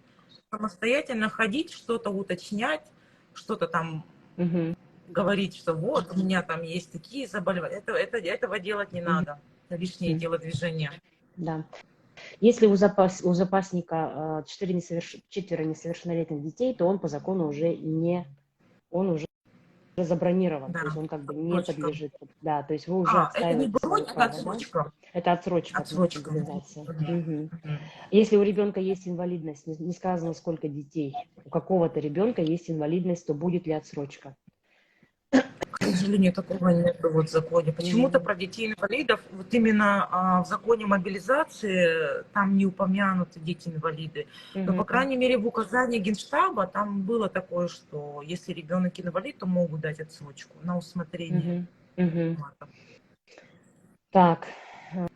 Самостоятельно ходить, что-то уточнять, что-то там Мгм. говорить, что вот у меня там есть такие заболевания. Этого делать не Мгм. надо. Это лишнее телодвижение. Да. Если у запасника 4 несовершеннолетних детей, то он по закону он уже забронирован, то Да, есть он как бы не отсрочка. подлежит. Да, то есть вы уже Это не отстаиваете бронь, свое это право, да? отсрочка. Это отсрочка от Отсрочка. мобилизации. Мгм. Мгм. Мгм. Если у ребенка есть инвалидность, не сказано, сколько детей, у какого-то ребенка есть инвалидность, то будет ли отсрочка? К сожалению, такого нет вот в законе. Почему-то Мгм. про детей-инвалидов, вот именно в законе мобилизации, там не упомянуты дети-инвалиды. Но, по Мгм. крайней мере, в указании Генштаба там было такое, что если ребенок инвалид, то могут дать отсрочку на усмотрение. Мгм. Мгм. Так,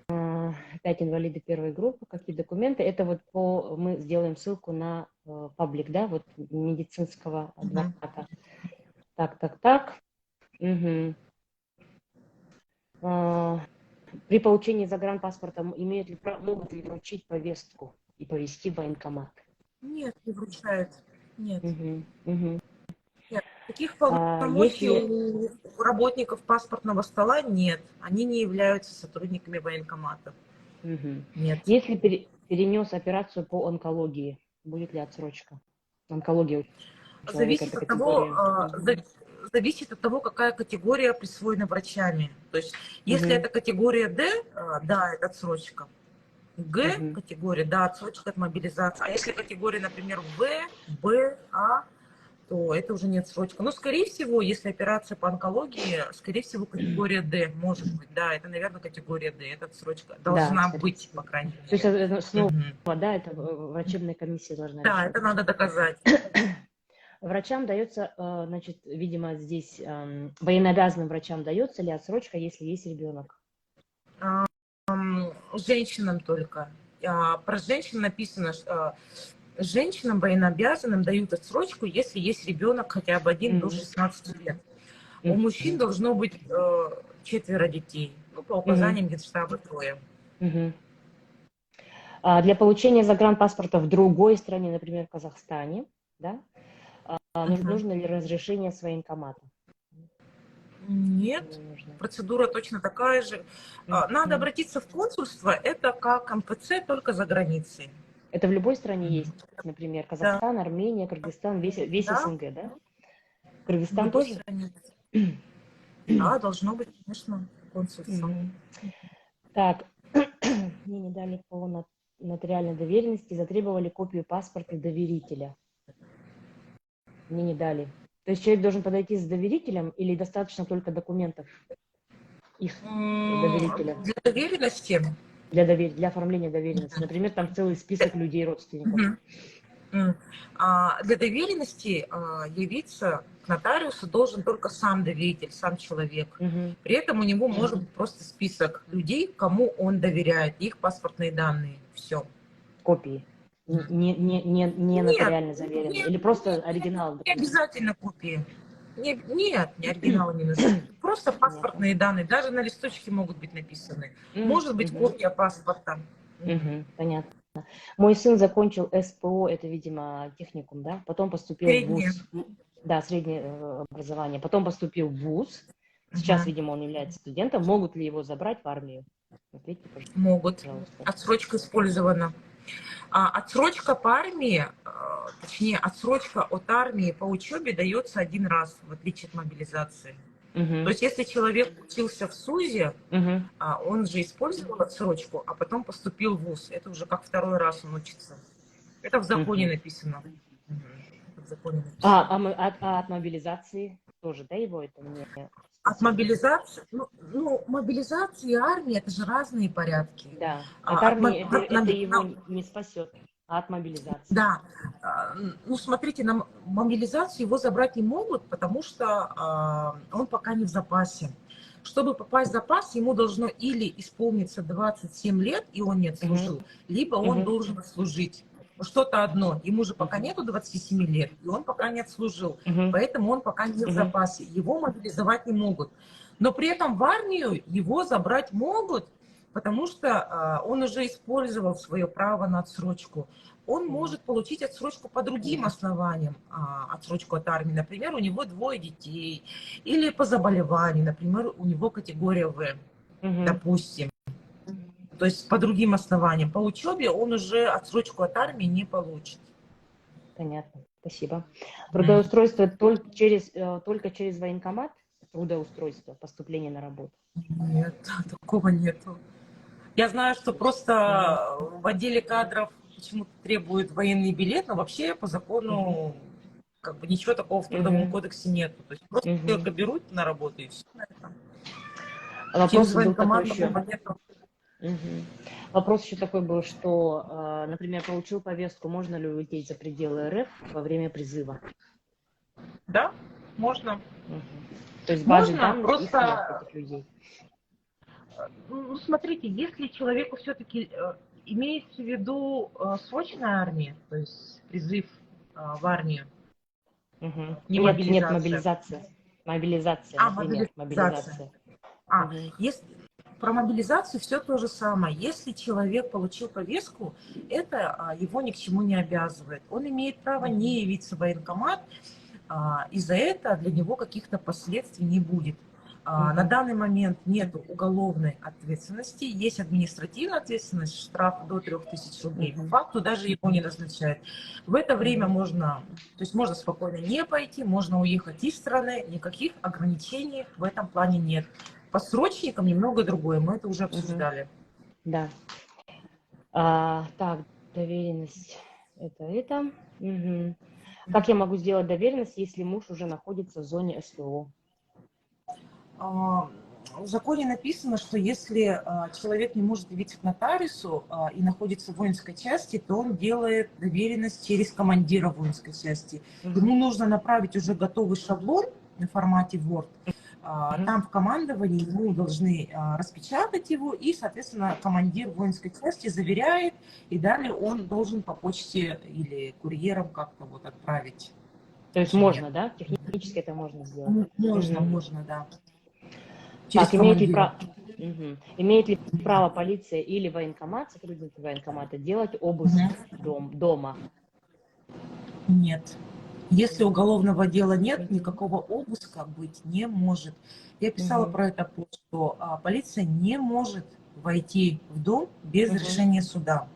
опять инвалиды первой группы, какие документы? Это вот мы сделаем ссылку на паблик, да, вот медицинского Мгм. адвоката. Так. Мгм. А, При получении загранпаспорта могут ли вручить повестку и повести в военкомат? Нет, не вручают. Нет. Мгм. Мгм. Нет. Таких полномочий Если у работников паспортного стола нет. Они не являются сотрудниками военкомата. Мгм. Нет. Если перенес операцию по онкологии, будет ли отсрочка? Онкология у человека это Зависит от того, категория. Мгм. зависит от того, какая категория присвоена врачами. То есть, если Мгм. это категория D, да, это отсрочка. Г Мгм. категория, да, отсрочка от мобилизации. А если категория, например, В, Б, А, то это уже не отсрочка. Но, скорее всего, если операция по онкологии, скорее всего, категория D, может быть, да, это, наверное, категория D, это отсрочка Да, должна скорее быть, всего. по крайней То есть мере. снова, Мгм. да, это врачебная комиссия должна Да, это решать. надо доказать. Врачам дается, значит, видимо, здесь военнообязанным врачам дается ли отсрочка, если есть ребенок? Женщинам только. Про женщин написано, что женщинам военнообязанным дают отсрочку, если есть ребенок хотя бы один до 16 лет. У мужчин должно быть 4 детей. Ну, по указаниям Генштаба 3. Для получения загранпаспорта в другой стране, например, в Казахстане, да, нужно ли разрешение с военкомата? Нет, процедура точно такая же. Надо обратиться в консульство, это как МФЦ, только за границей. Это в любой стране есть, например, Казахстан, Армения, Кыргызстан, весь СНГ, да? Кыргызстан тоже? Стране. Да, должно быть, конечно, консульство. Так, мне не дали по нотариальной доверенности, затребовали копию паспорта доверителя. Мне не дали. То есть человек должен подойти с доверителем или достаточно только документов их доверителя? Для доверенности? Для оформления доверенности. Например, там целый список людей, родственников. Для доверенности явиться к нотариусу должен только сам доверитель, сам человек. При этом у него может быть просто список людей, кому он доверяет, их паспортные данные. Все. Копии? Не нотариально заверенные? Или просто оригинал? Не обязательно копии. Нет, не оригиналы не нужны. Просто паспортные данные. Даже на листочке могут быть написаны. Может быть копия паспорта. Понятно. Мой сын закончил СПО, это, видимо, техникум, да? Потом поступил в ВУЗ. Да, среднее образование. Потом поступил в ВУЗ. Сейчас, видимо, он является студентом. Могут ли его забрать в армию? Ответьте, пожалуйста. Могут. Отсрочка использована. Отсрочка по армии, точнее, отсрочка от армии по учебе дается один раз, в отличие от мобилизации. То есть, если человек учился в СУЗе, он же использовал отсрочку, а потом поступил в ВУЗ. Это уже как второй раз он учится. Это в законе написано. От мобилизации тоже, да, его это не... От мобилизации, мобилизация и армия, это же разные порядки. Да, от армии это его не спасет, а от мобилизации. Да, смотрите, на мобилизацию его забрать не могут, потому что он пока не в запасе. Чтобы попасть в запас, ему должно или исполниться 27 лет, и он не отслужил, либо он должен отслужить. Что-то одно. Ему же пока нету 27 лет, и он пока не отслужил. Поэтому он пока не в запасе. Его мобилизовать не могут. Но при этом в армию его забрать могут, потому что он уже использовал свое право на отсрочку. Он может получить отсрочку по другим основаниям, отсрочку от армии. Например, у него 2 детей, или по заболеванию, например, у него категория В, допустим. То есть по другим основаниям. По учебе он уже отсрочку от армии не получит. Понятно, спасибо. Трудоустройство только через военкомат? Трудоустройство, поступление на работу? Нет, такого нету. Я знаю, что просто в отделе кадров почему-то требуют военный билет, но вообще по закону как бы ничего такого в Трудовом кодексе нету. То есть просто человека берут на работу и все на этом. Вопрос был такой еще. Вопрос еще такой был, что, например, получил повестку, можно ли улететь за пределы РФ во время призыва? Да, можно. То есть базы данных просто этих людей. Смотрите, если человеку все-таки имеется в виду срочная армия, то есть призыв в армию, не Нет, мобилизация. Мобилизация, например, мобилизация. Если про мобилизацию все то же самое. Если человек получил повестку, это его ни к чему не обязывает. Он имеет право не явиться в военкомат, и за это для него каких-то последствий не будет. На данный момент нет уголовной ответственности, есть административная ответственность, штраф до 3000 рублей. По факту даже его не назначают. В это время можно спокойно не пойти, можно уехать из страны, никаких ограничений в этом плане нет. По срочникам немного другое, мы это уже обсуждали. Да. Так, доверенность, это. Как я могу сделать доверенность, если муж уже находится в зоне СВО? В законе написано, что если человек не может явиться к нотариусу и находится в воинской части, то он делает доверенность через командира воинской части. Ему нужно направить уже готовый шаблон на формате Word. Там в командовании ему должны распечатать его, и, соответственно, командир воинской части заверяет, и далее он должен по почте или курьером как-то вот отправить. То есть можно, да? Технически это можно сделать? Можно, да. Через Так, командира. имеет ли право полиция или военкомат, сотрудники военкомата, делать обыск дома? Нет. Если уголовного дела нет, никакого обыска быть не может. Я писала про это, что полиция не может войти в дом без решения суда.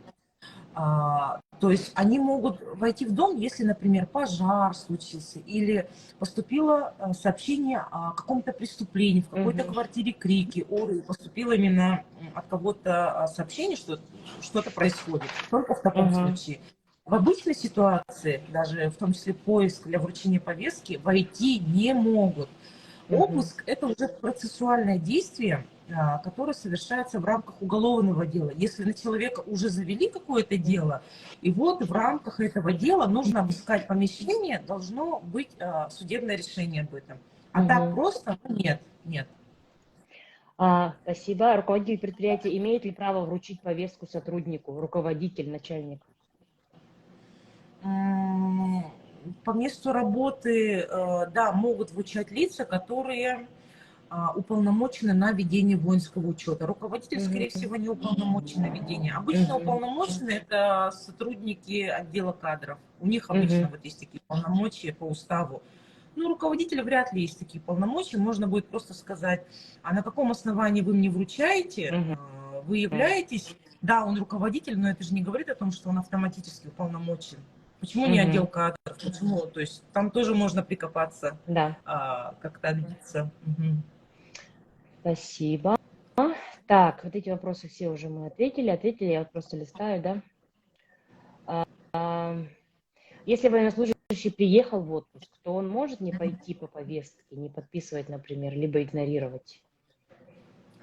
То есть они могут войти в дом, если, например, пожар случился или поступило сообщение о каком-то преступлении, в какой-то квартире крики, оры, поступило именно от кого-то сообщение, что что-то происходит. Только в таком случае. В обычной ситуации, даже в том числе поиск для вручения повестки, войти не могут. Обыск – это уже процессуальное действие, которое совершается в рамках уголовного дела. Если на человека уже завели какое-то дело, и вот в рамках этого дела нужно обыскать помещение, должно быть судебное решение об этом. А так просто нет. Спасибо. Руководитель предприятия имеет ли право вручить повестку сотруднику, руководитель, начальник? По месту работы, да, могут вручать лица, которые уполномочены на ведение воинского учета. Руководитель, скорее всего, не уполномочен на ведение. Обычно уполномочены это сотрудники отдела кадров. У них обычно вот есть такие полномочия по уставу. Ну, руководителя вряд ли есть такие полномочия. Можно будет просто сказать, а на каком основании вы мне вручаете? Вы являетесь? Да, он руководитель, но это же не говорит о том, что он автоматически уполномочен. Почему не отдел кадров? Почему? То есть там тоже можно прикопаться, как-то отбиться. Спасибо. Так, вот эти вопросы все уже мы ответили. Я вот просто листаю, да. Если военнослужащий приехал в отпуск, то он может не пойти по повестке, не подписывать, например, либо игнорировать?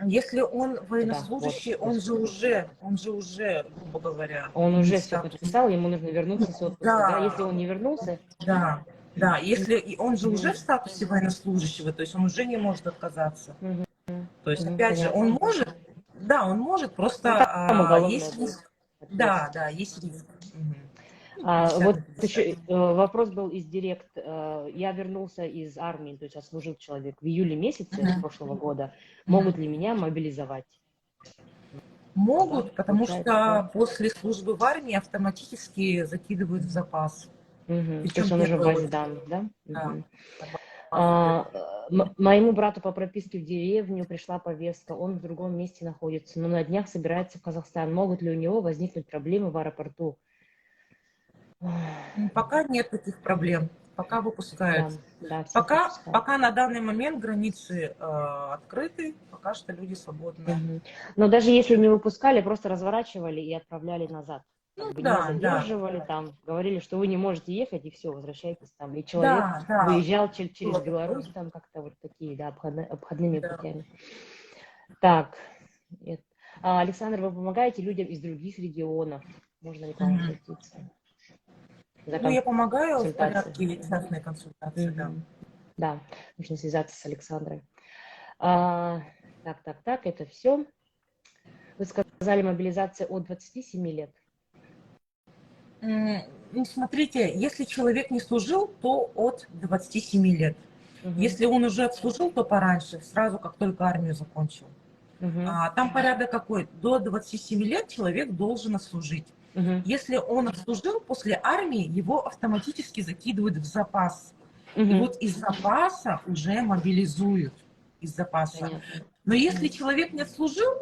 Если он военнослужащий, да, он же уже, грубо говоря, он не уже в все статусе. подписал, ему нужно вернуться с отпуска, да? Если он не вернулся... Да, если он же уже в статусе военнослужащего, то есть он уже не может отказаться. То есть, опять же, он может, да, он может, просто есть риск. Да, есть риск. Вот еще вопрос был из директ. Я вернулся из армии, то есть отслужил человек в июле месяце прошлого года. Могут ли меня мобилизовать? Могут, потому что да. после службы в армии автоматически закидывают в запас. То есть он уже в базе данных, да? Да. Моему брату по прописке в деревню пришла повестка, он в другом месте находится, но на днях собирается в Казахстан. Могут ли у него возникнуть проблемы в аэропорту? Пока нет таких проблем, пока выпускают. Всех выпускают. Пока на данный момент границы открыты, пока что люди свободны. Но даже если не выпускали, просто разворачивали и отправляли назад. Ну, Не задерживали там, говорили, что вы не можете ехать, и все, возвращайтесь там. И человек выезжал через Беларусь, там как-то вот такие, обходными путями. Так, Александр, вы помогаете людям из других регионов? Можно ли к вам обратиться? Я помогаю в порядке частной консультации, да. Да, нужно связаться с Александрой. Так, это все. Вы сказали, мобилизация от 27 лет. Смотрите, если человек не служил, то от 27 лет. Если он уже отслужил, то пораньше, сразу как только армию закончил. Там порядок какой? До 27 лет человек должен отслужить. Если он отслужил после армии, его автоматически закидывают в запас. И вот из запаса уже мобилизуют. Из запаса. Но если человек не отслужил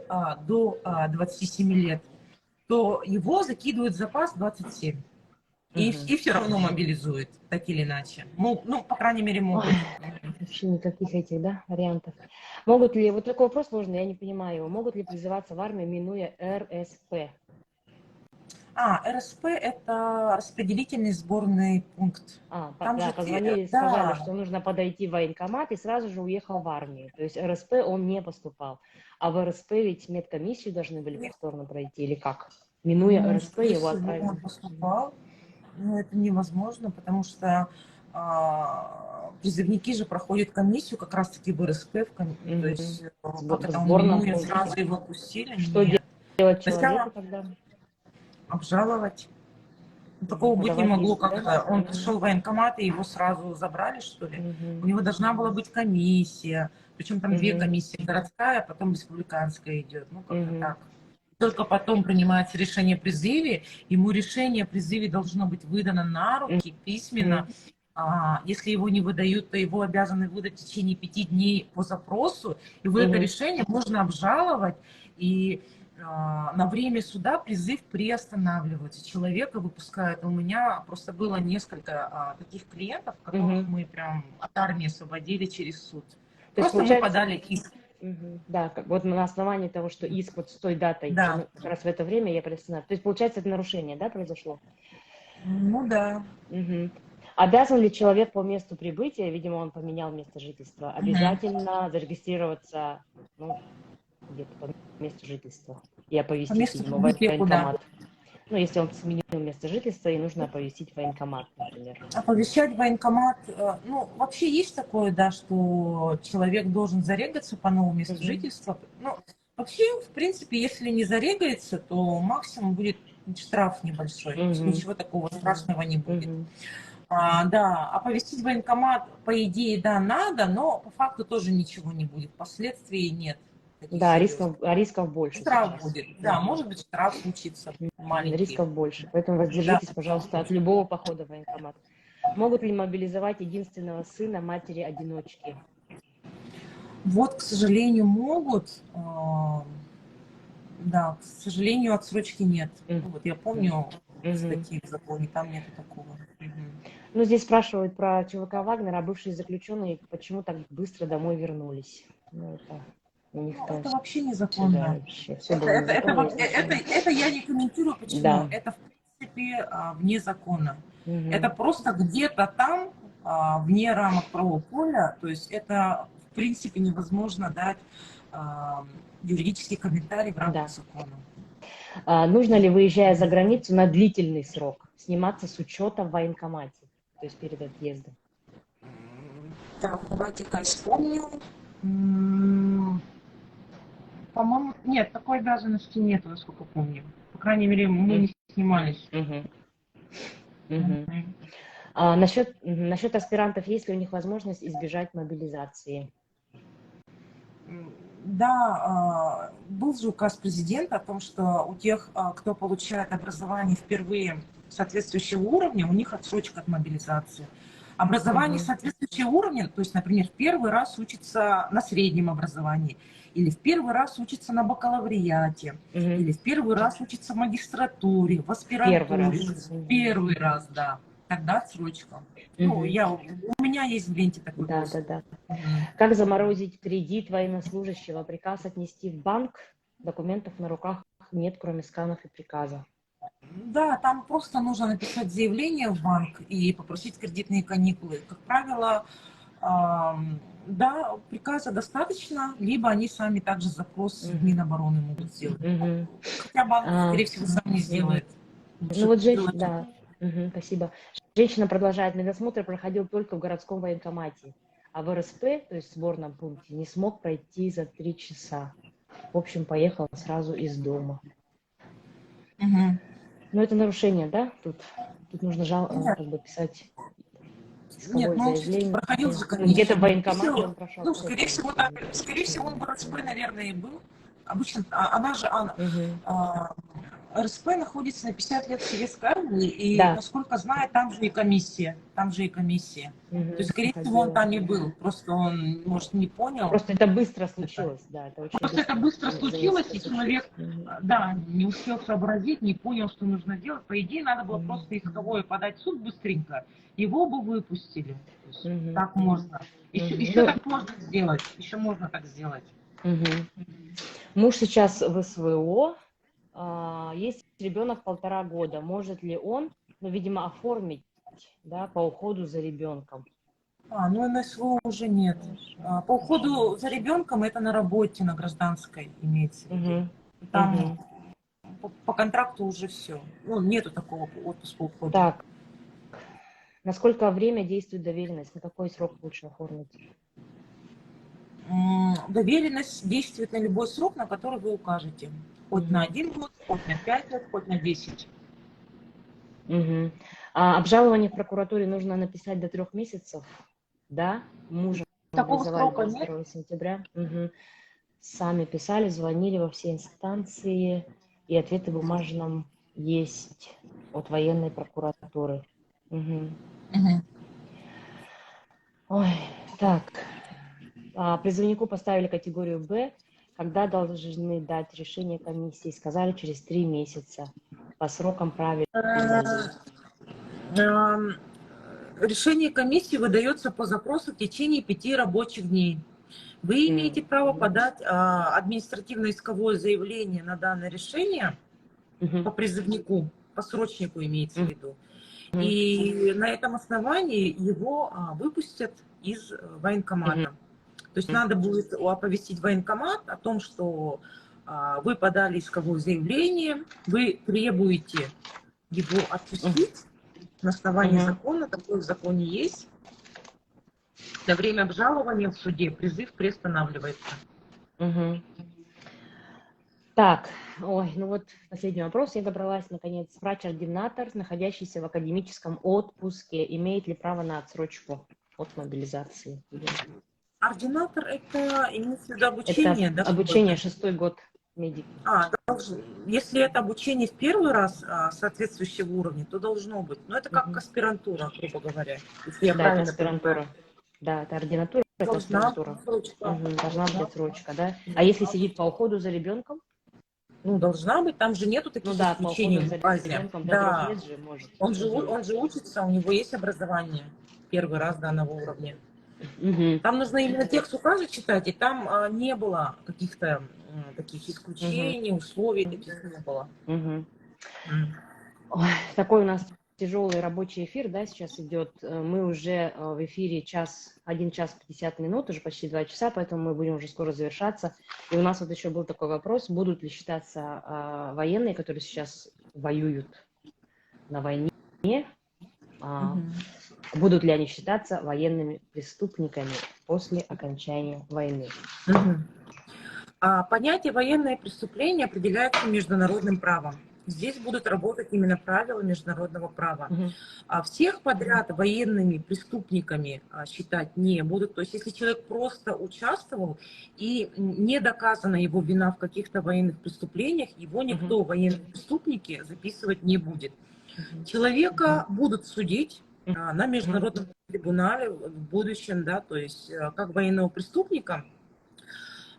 до 27 лет, то его закидывают в запас 27. И все равно мобилизуют, так или иначе. Ну, по крайней мере, могут. Вообще никаких этих, вариантов. Могут ли, вот такой вопрос сложный, я не понимаю его, могут ли призываться в армию, минуя РСП? РСП– это распределительный сборный пункт. Там Да, же позвонили, сказали, да, что нужно подойти в военкомат, и сразу же уехал в армию. То есть РСП он не поступал. А в РСП ведь медкомиссию должны были повторно пройти, или как? Минуя ну, РСП, скорее его всего, отправили. он поступал, но это невозможно, потому что призывники же проходят комиссию как раз-таки в РСП, то Мгм. есть как В это, он сборном минуя пункте. сразу его пустили? Что Нет. делать человеку Сначала тогда? обжаловать. Такого быть не Подавать могло, иск, да? как-то. Он Мгм. пришел в военкомат, и его сразу забрали, что ли. У Мгм. него должна была быть комиссия, причем там две Мгм. комиссии, городская, а потом республиканская идет, ну как-то Мгм. так. Только потом принимается решение о призыве, ему решение о призыве должно быть выдано на руки, письменно. Мгм. Если его не выдают, то его обязаны выдать в течение 5 дней по запросу, и вот это Мгм. решение можно обжаловать, и на время суда призыв приостанавливается. Человека выпускают. У меня просто было несколько таких клиентов, которых Мгм. мы прям от армии освободили через суд. То есть Просто мы получается, подали иск. да, вот на основании того, что иск вот с той датой, Да. как раз в это время я приостанавливаю. То есть получается это нарушение, да, произошло? Ну да. Мгм. Обязан ли человек по месту прибытия, видимо, он поменял место жительства, Мгм. обязательно зарегистрироваться, ну, где-то по месту жительства и По оповестить, месту видимо, прибытия куда? военкомат? Ну, если он сменил место жительства, и нужно оповестить военкомат, например. Оповещать военкомат. Ну, вообще есть такое, да, что человек должен зарегаться по новому месту Мгм. жительства. Ну, вообще, в принципе, если не зарегается, то максимум будет штраф небольшой. То есть Мгм. ничего такого страшного не будет. Мгм. Да, оповестить военкомат, по идее, да, надо, но по факту тоже ничего не будет. Последствий нет таких Да, серьезных. рисков больше Штраф сейчас. будет. Да, Мгм. может быть, штраф случится маленький. Рисков больше. Поэтому Да. воздержитесь, пожалуйста, от любого похода в военкомат. Могут ли мобилизовать единственного сына матери-одиночки? Вот, к сожалению, могут. Да, к сожалению, отсрочки нет. Ну, вот я Мгм. помню Мгм. статьи в законе, там нету такого. Мгм. Ну, здесь спрашивают про ЧВК Вагнера, а бывшие заключенные почему так быстро домой вернулись. Ну, это у них Ну, там это вообще да, незаконно. вообще все Это, было это, это, незаконно это, изначально. это я не комментирую, почему. Да. Это, в принципе, вне закона. Это Мгм. просто где-то там, вне рамок правового поля, то есть это, в принципе, невозможно дать а, юридический комментарий в рамках Да. закона. Нужно ли, выезжая за границу на длительный срок, сниматься с учета в военкомате, то есть перед отъездом? Так, давайте-ка вспомню. По-моему, нет, такой обязанности нет, насколько помню. По крайней мере, мы М, не снимались. мгм, мгм. Мгм. Насчет аспирантов, есть ли у них возможность избежать мобилизации? Да, был же указ президента о том, что у тех, кто получает образование впервые соответствующего уровня, у них отсрочка от мобилизации. Образование Мгм, соответствующего уровня, то есть, например, в первый раз учится на среднем образовании, или в первый раз учится на бакалавриате, мгм. или в первый раз учится в магистратуре, в Первый аспирантуре, раз. Мгм, первый раз, да, тогда отсрочка. Ну, мгм. у меня есть в ленте такой Да, пост. да, да. Мгм. Как заморозить кредит военнослужащего? Приказ отнести в банк. Документов на руках нет, кроме сканов и приказа. Да, там просто нужно написать заявление в банк и попросить кредитные каникулы. Как правило, да, приказа достаточно, либо они сами также запрос в Мгм, Минобороны могут сделать. мгм. Хотя банк, А, скорее всего, сам не мгм. сделает. Ну Лучше вот сделать. да, спасибо. Женщина продолжает. Медосмотр проходил только в городском военкомате, а в РСП, то есть в сборном пункте, не смог пройти за 3 часа. В общем, поехал сразу из дома. Мгм. Но это нарушение, да? Тут нужно Нет, как бы писать нет, исковое но он все-таки заявление. проходил же Ну, где-то комиссию. в военкомате он прошел, Ну, все скорее всего, комиссию, так, видимо. скорее всего, он в РСП, наверное, и был. Обычно, она же, Мгм. а, РСП находится на 50 лет в Советской армии, и, Да, насколько знаю, там же и комиссия, там же и комиссия. То есть, скорее всего, он проходила. там и был, просто он, может, не понял. Просто это быстро Это. случилось, да, это очень Просто это быстро быстро за случилось, несколько и случилось. человек, да, не успел сообразить, не понял, что нужно делать. По идее, надо было Мгм. просто исковое подать в суд быстренько, его бы выпустили. То есть, Мгм. так можно. Еще Ну, так можно сделать, еще можно так сделать. мгм. Муж сейчас в СВО, есть ребенок 1,5 года. Может ли он, ну, видимо, оформить, да, по уходу за ребенком? Ну НСВО уже нет. По уходу за ребенком это на работе, на гражданской имеется в виду. Мгм. Там Мгм. по контракту уже все. Ну, нету такого отпуска по уходу. Так, на сколько время действует доверенность? На какой срок лучше оформить? Доверенность действует на любой срок, на который вы укажете. Хоть на Мгм. 1 год, хоть на 5 лет, хоть на 10. Мгм. А обжалование в прокуратуре нужно написать до 3 месяцев? Да, мужа Такого мобилизовали срока нет. 22 сентября. Мгм. Сами писали, звонили во все инстанции, и ответы в бумажном есть от военной прокуратуры. Мгм. Мгм. Ой, так. Призывнику поставили категорию Б. Когда должны дать решение комиссии? Сказали, через 3 месяца. По срокам правильно ли? Эм, Решение комиссии выдается по запросу в течение 5 рабочих дней. Вы имеете право Мгм. подать административно-исковое заявление на данное решение по Мгм. призывнику, по срочнику имеется в Мгм. виду. И на этом основании его выпустят из Мгм. военкомата. То есть надо будет оповестить военкомат о том, что вы подали исковое заявление, вы требуете его Мгм. отпустить на основании Мгм. закона, такое в законе есть. На время обжалования в суде призыв приостанавливается. Мгм. Так, ой, ну вот последний вопрос. Я добралась, наконец. Врач-ординатор, находящийся в академическом отпуске, имеет ли право на отсрочку от мобилизации? Ординатор это имеется в виду Это обучение, да, обучение какое-то? 6-й год медики. Если это обучение в первый раз соответствующего уровня, то должно быть. Но это как Мгм. аспирантура, грубо говоря, если я Да, это правильно понимаю. аспирантура. Да, это ординатура, это Должна быть аспирантура. отсрочка. Мгм. Должна быть Должна, отсрочка, да? А если должна быть. сидит по уходу за ребенком? Ну, должна быть. Там же нету Ну таких да, по исключений уходу в за базе. ребенком до 3 лет Да. же может. Он же, Мгм. он же учится, у него есть образование первый раз данного уровня. Мгм. Там нужно именно текст указа читать, и там не было каких-то таких Мгм. исключений, условий таких не было. Мгм. М. Ой, такой у нас тяжелый рабочий эфир, да, сейчас идет. Мы уже в эфире 1 час 50 минут, уже почти 2 часа, поэтому мы будем уже скоро завершаться. И у нас вот еще был такой вопрос, будут ли считаться военные, которые сейчас воюют на войне, а, Мгм. будут ли они считаться военными преступниками после окончания войны? Мгм. Понятие военное преступление определяется международным правом. Здесь будут работать именно правила международного права. Мгм. Всех подряд военными преступниками считать не будут. То есть если человек просто участвовал и не доказана его вина в каких-то военных преступлениях, его Мгм. никто военные преступники записывать не будет. Мгм. Человека будут судить на Мгм. международном трибунале в будущем, да, то есть как военного преступника,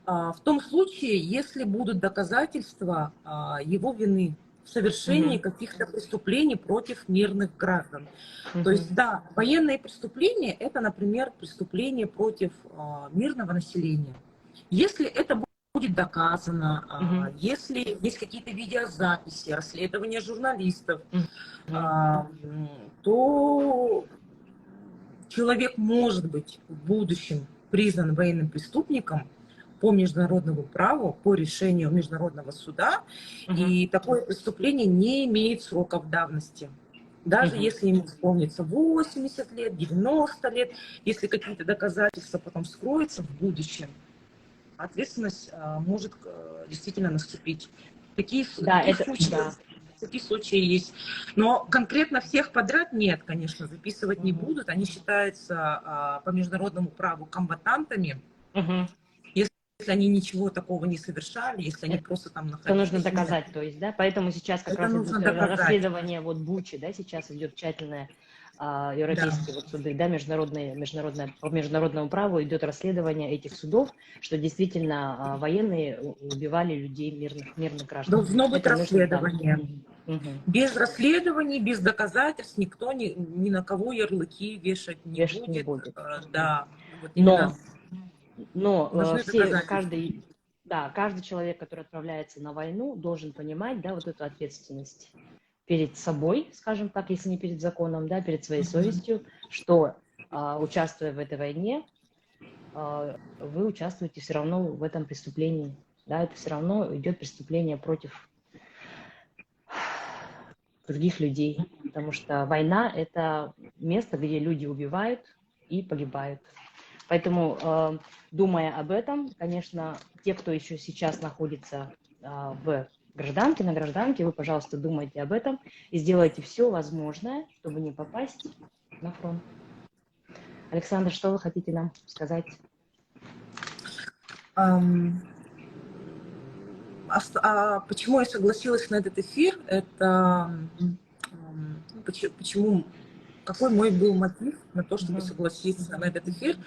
в том случае, если будут доказательства его вины в совершении Мгм. каких-то преступлений против мирных граждан. То Мгм. есть, да, военные преступления – это, например, преступления против мирного населения. Если это будет доказано, Мгм. если есть какие-то видеозаписи, расследования журналистов, Мгм. то человек может быть в будущем признан военным преступником по международному праву, по решению Международного суда, Мгм. и такое преступление не имеет сроков давности. Даже Мгм. если ему исполнится 80 лет, 90 лет, если какие-то доказательства потом вскроются в будущем, ответственность может действительно наступить. Такие, Да, таких это, случаев, да. такие случаи есть. Но конкретно всех подряд нет, конечно, записывать не Мгм. будут. Они считаются по международному праву комбатантами, Мгм. если они ничего такого не совершали, если они просто там Это нужно находились. Нет. доказать, то есть, да, поэтому сейчас как Это раз нужно идут доказать. расследования вот Бучи, да, сейчас идет тщательное Да. европейские вот суды, да, по международному праву идет расследование этих судов, что действительно военные убивали людей, мирных граждан. Должно быть Это нужно, да. расследование. Мгм. Мгм. Без расследований, без доказательств никто ни на кого ярлыки вешать не Вешать не будет. будет. Да, вот именно Но нужны все, доказательства. да, каждый человек, который отправляется на войну, должен понимать, да, вот эту ответственность перед собой, скажем так, если не перед законом, да, перед своей совестью, что, участвуя в этой войне, вы участвуете все равно в этом преступлении, да, это все равно идет преступление против других людей, потому что война – это место, где люди убивают и погибают. Поэтому, думая об этом, конечно, те, кто еще сейчас находится в гражданке, на гражданке, вы, пожалуйста, думайте об этом и сделайте все возможное, чтобы не попасть на фронт. Александр, что вы хотите нам сказать? Почему я согласилась на этот эфир? Это почему, какой мой был мотив на то, чтобы согласиться на этот эфир?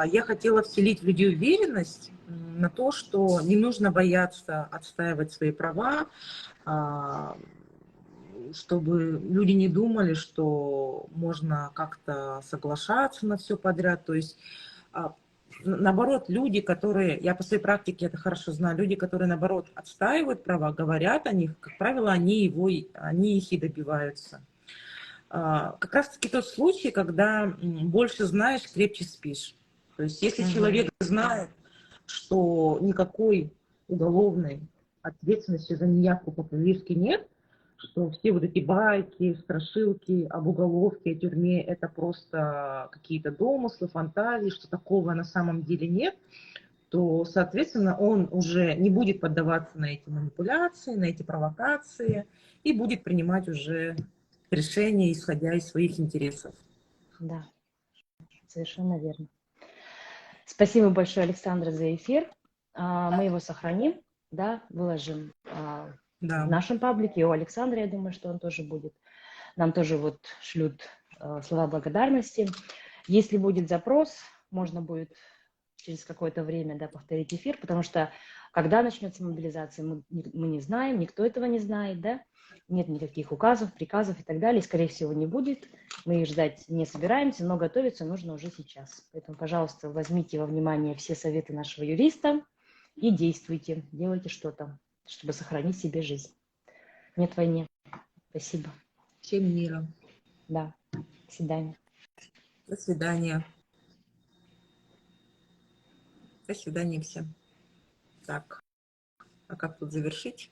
Я хотела вселить в людей уверенность на то, что не нужно бояться отстаивать свои права, чтобы люди не думали, что можно как-то соглашаться на все подряд. То есть, наоборот, люди, которые, я по своей практике это хорошо знаю, люди, которые, наоборот, отстаивают права, говорят о них, как правило, они их и добиваются. Как раз-таки тот случай, когда больше знаешь, крепче спишь. То есть, если человек знает, что никакой уголовной ответственности за неявку по-повестке нет, что все вот эти байки, страшилки об уголовке, о тюрьме – это просто какие-то домыслы, фантазии, что такого на самом деле нет, то, соответственно, он уже не будет поддаваться на эти манипуляции, на эти провокации и будет принимать уже решения, исходя из своих интересов. Да, совершенно верно. Спасибо большое, Александр, за эфир. Мы его сохраним, да, выложим в нашем паблике. И у Александра, я думаю, что он тоже будет. Нам тоже вот шлют слова благодарности. Если будет запрос, можно будет через какое-то время, да, повторить эфир, потому что когда начнется мобилизация, мы не знаем, никто этого не знает, да, нет никаких указов, приказов и так далее, скорее всего, не будет. Мы их ждать не собираемся, но готовиться нужно уже сейчас. Поэтому, пожалуйста, возьмите во внимание все советы нашего юриста и действуйте, делайте что-то, чтобы сохранить себе жизнь. Нет войне. Спасибо. Всем мира. Да. До свидания. До свидания. До свидания всем. Так, а как тут завершить?